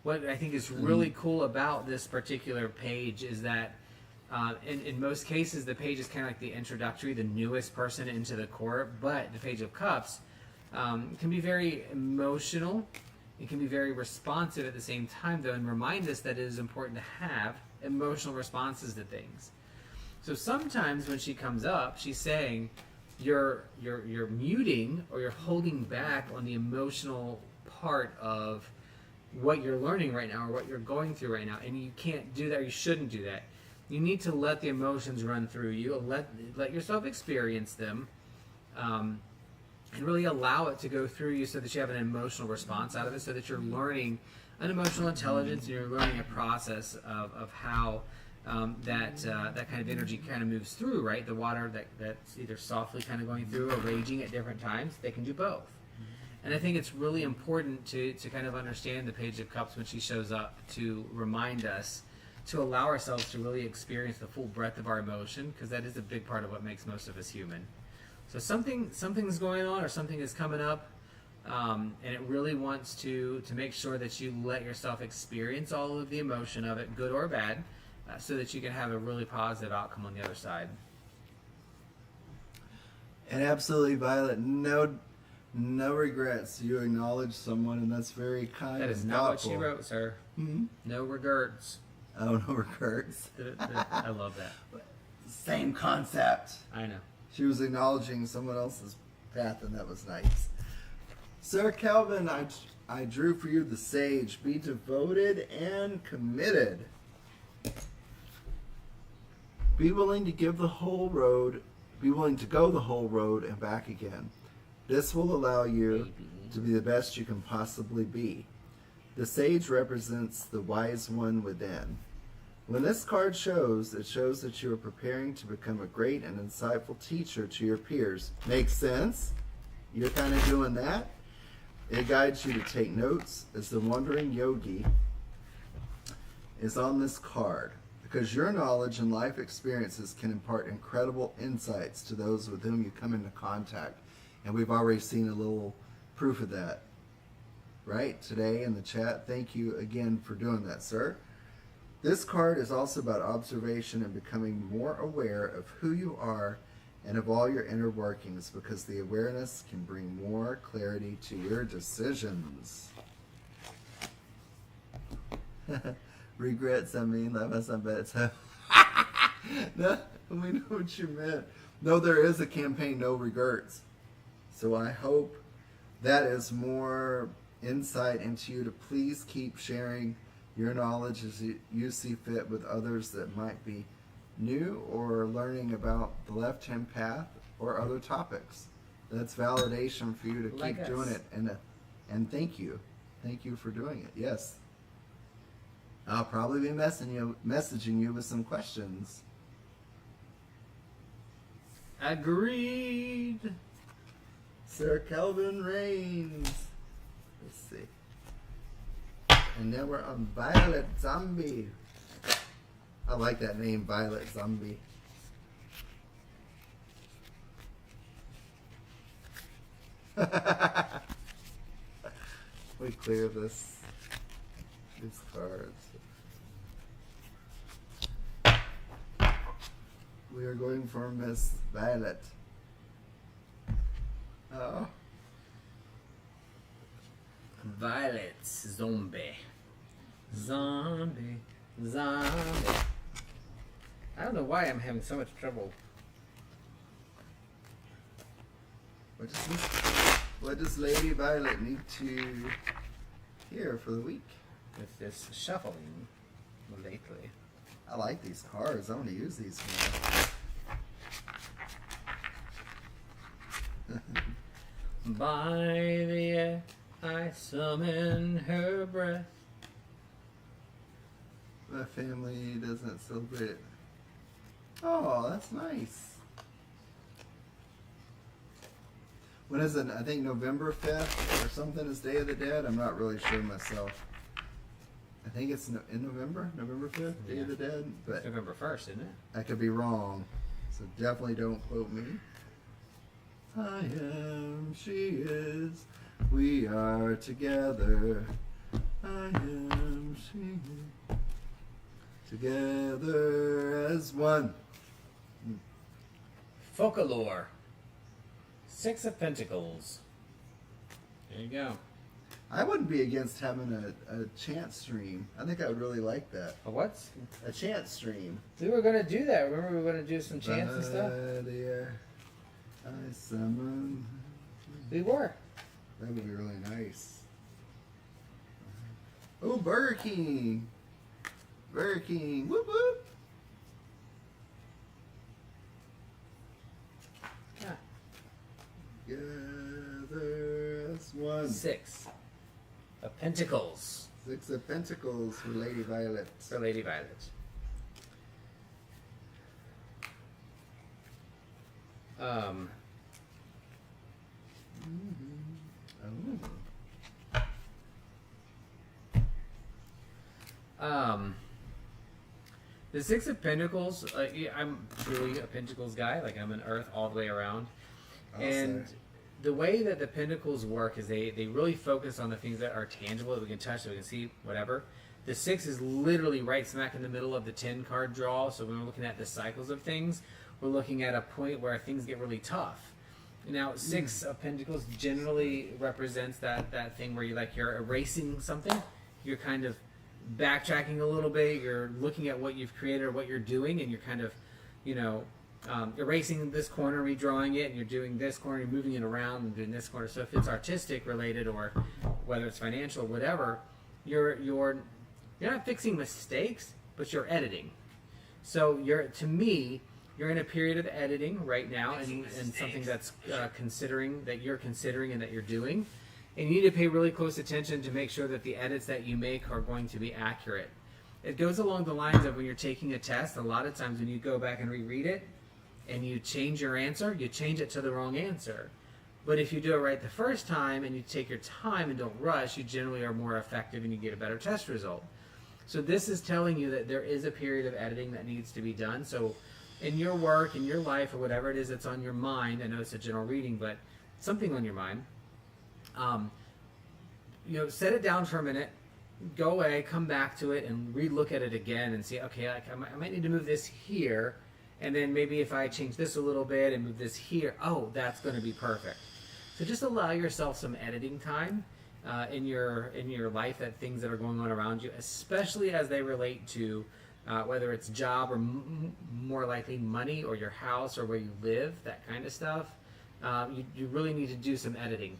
I think is really cool about this particular page is that in most cases the page is kind of like the introductory, the newest person into the court, but the Page of Cups can be very emotional. It can be very responsive at the same time, though, and remind us that it is important to have emotional responses to things. So sometimes when she comes up, she's saying you're muting or you're holding back on the emotional part of what you're learning right now or what you're going through right now, and you can't do that, or you shouldn't do that. You need to let the emotions run through you, let yourself experience them, and really allow it to go through you so that you have an emotional response out of it, so that you're learning an emotional intelligence and you're learning a process of how that kind of energy kind of moves through, right? The water that's either softly kind of going through or raging at different times, they can do both. And I think it's really important to kind of understand the Page of Cups when she shows up, to remind us to allow ourselves to really experience the full breadth of our emotion, because that is a big part of what makes most of us human. So something's going on, or something is coming up, and it really wants to make sure that you let yourself experience all of the emotion of it, good or bad, so that you can have a really positive outcome on the other side. And absolutely, Violet, no regrets. You acknowledge someone, and that's very kind. That is and not thoughtful. what she wrote, sir. Mm-hmm. No regrets. Oh, no regrets. I love that. Same concept. I know. She was acknowledging someone else's path, and that was nice. Sir Kelvin, I drew for you the Sage. Be devoted and committed. Be willing to give the whole road. Be willing to go the whole road and back again. This will allow you to be the best you can possibly be. The Sage represents the wise one within. When this card shows, it shows that you are preparing to become a great and insightful teacher to your peers. Makes sense? You're kind of doing that. It guides you to take notes as the wandering yogi is on this card, because your knowledge and life experiences can impart incredible insights to those with whom you come into contact. And we've already seen a little proof of that, right, today in the chat. Thank you again for doing that, sir. This card is also about observation and becoming more aware of who you are and of all your inner workings, because the awareness can bring more clarity to your decisions. Regrets, I mean, that must have been so. No, we know what you meant. No, there is a campaign, No Regrets. So I hope that is more insight into you to please keep sharing your knowledge as you see fit with others that might be new or learning about the left-hand path or other topics. That's validation for you to keep doing it. And thank you. Thank you for doing it. Yes. I'll probably be messaging you with some questions. Agreed. Sir Kelvin Rains. Let's see. And now we're on Violet Zombie. I like that name, Violet Zombie. We clear these cards. We are going for Miss Violet. Oh. Violet Zombie. Zombie. I don't know why I'm having so much trouble What does Lady Violet need to hear for the week? With this shuffling lately. I like these cards. I want to use these more. By the air, I summon her breath. My family doesn't celebrate it. Oh, that's nice. When is it? I think November 5th or something is Day of the Dead. I'm not really sure myself. I think it's in November? November 5th? Day of the Dead? But November 1st, isn't it? I could be wrong. So definitely don't quote me. I am, she is, we are together. I am, she is, together as one. Folklore. 6 of Pentacles. There you go. I wouldn't be against having a chant stream. I think I would really like that. A what? A chant stream. We were going to do that. Remember we were going to do some chants and stuff? I summon. We were. That would be really nice. Oh, Burger King. Burger King. Whoop whoop. Yeah. Together as one. 6 of Pentacles. 6 of Pentacles for Lady Violet. For Lady Violet. The 6 of Pentacles, yeah, I'm truly a Pentacles guy. Like, I'm an Earth all the way around. And the way that the Pentacles work is they really focus on the things that are tangible, that we can touch, that we can see, whatever. The 6 is literally right smack in the middle of the 10 card draw. So when we're looking at the cycles of things, we're looking at a point where things get really tough. Now, 6 of Pentacles generally represents that thing where you're erasing something. You're kind of backtracking a little bit. You're looking at what you've created or what you're doing, and you're kind of, erasing this corner, redrawing it, and you're doing this corner, you're moving it around and doing this corner. So if it's artistic related or whether it's financial, whatever, you're not fixing mistakes, but you're editing. So to me, you're in a period of editing right now, and something that's considering and that you're doing. And you need to pay really close attention to make sure that the edits that you make are going to be accurate. It goes along the lines of when you're taking a test, a lot of times when you go back and reread it and you change your answer, you change it to the wrong answer. But if you do it right the first time and you take your time and don't rush, you generally are more effective and you get a better test result. So this is telling you that there is a period of editing that needs to be done. So in your work, in your life, or whatever it is that's on your mind, I know it's a general reading, but something on your mind, set it down for a minute, go away, come back to it, and re-look at it again and see, okay, I might need to move this here, and then maybe if I change this a little bit and move this here, oh, that's going to be perfect. So just allow yourself some editing time in your life, that things that are going on around you, especially as they relate to whether it's job or more likely money or your house or where you live, that kind of stuff. You really need to do some editing.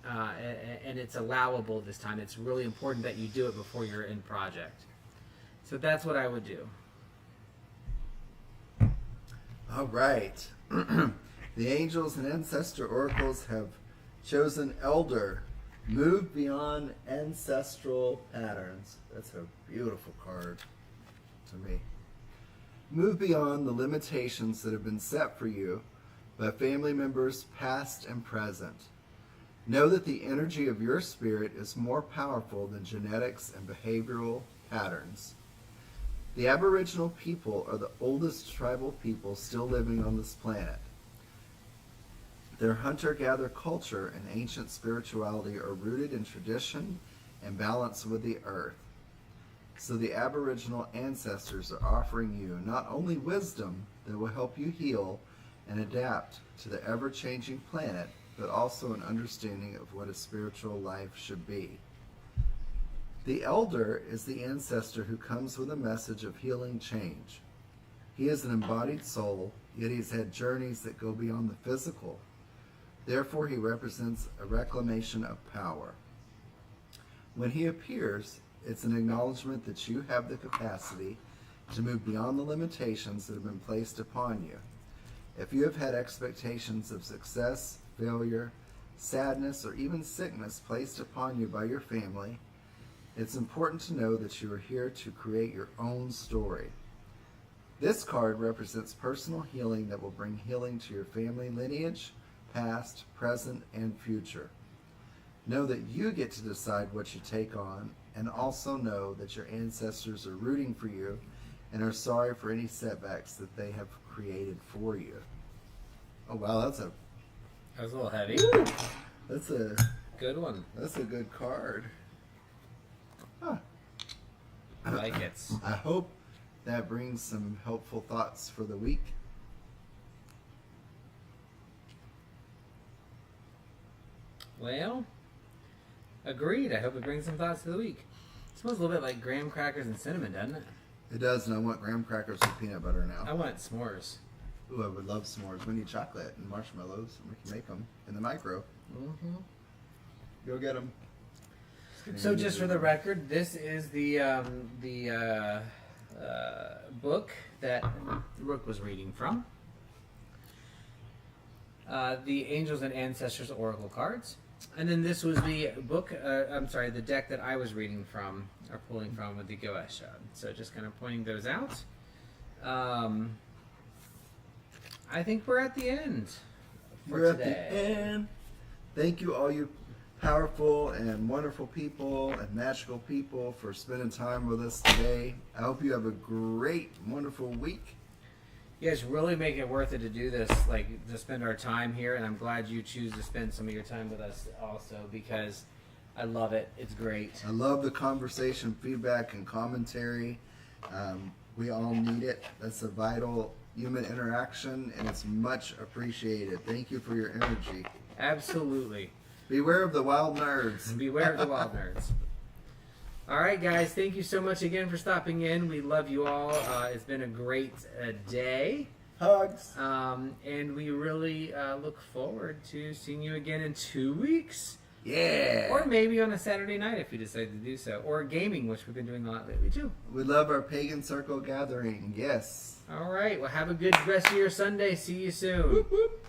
And it's allowable this time. It's really important that you do it before you're in project. So that's what I would do. All right. The angels and ancestor oracles have chosen Elder. Move beyond ancestral patterns. That's a beautiful card to me. Move beyond the limitations that have been set for you by family members past and present. Know that the energy of your spirit is more powerful than genetics and behavioral patterns. The Aboriginal people are the oldest tribal people still living on this planet. Their hunter-gatherer culture and ancient spirituality are rooted in tradition and balance with the earth. So the Aboriginal ancestors are offering you not only wisdom that will help you heal and adapt to the ever-changing planet, but also an understanding of what a spiritual life should be. The Elder is the ancestor who comes with a message of healing change. He is an embodied soul, yet he's had journeys that go beyond the physical. Therefore, he represents a reclamation of power. When he appears, it's an acknowledgement that you have the capacity to move beyond the limitations that have been placed upon you. If you have had expectations of success, failure, sadness, or even sickness placed upon you by your family, it's important to know that you are here to create your own story. This card represents personal healing that will bring healing to your family lineage, past, present, and future. Know that you get to decide what you take on, and also know that your ancestors are rooting for you and are sorry for any setbacks that they have created for you. Oh wow, that was a little heavy. That's a Good one. That's a good card. Huh. I like it. I hope that brings some helpful thoughts for the week. Well, agreed. I hope it brings some thoughts to the week. It smells a little bit like graham crackers and cinnamon, doesn't it? It does, and I want graham crackers with peanut butter now. I want s'mores. Ooh, I would love s'mores. We need chocolate and marshmallows, and we can make them in the micro. Mm-hmm. Go get them. So just for the record, this is the book that Rook was reading from. The Angels and Ancestors Oracle cards. And then this was the book, the deck that I was reading from, or pulling from with the Goesh. So just kind of pointing those out. I think we're at the end for We're today. at the end. Thank you, all you powerful and wonderful people and magical people, for spending time with us today. I hope you have a great, wonderful week. You guys really make it worth it to do this, like to spend our time here, and I'm glad you choose to spend some of your time with us also, because I love it. It's great. I love the conversation, feedback, and commentary. We all need it. That's a vital human interaction, and it's much appreciated. Thank you for your energy. Absolutely. Beware of the wild nerds. Beware of the wild nerds. All right, guys. Thank you so much again for stopping in. We love you all. It's been a great day. Hugs. And we really look forward to seeing you again in 2 weeks. Yeah. Or maybe on a Saturday night if we decide to do so. Or gaming, which we've been doing a lot lately too. We love our Pagan Circle gathering. Yes. All right. Well, have a good rest of your Sunday. See you soon. Whoop, whoop.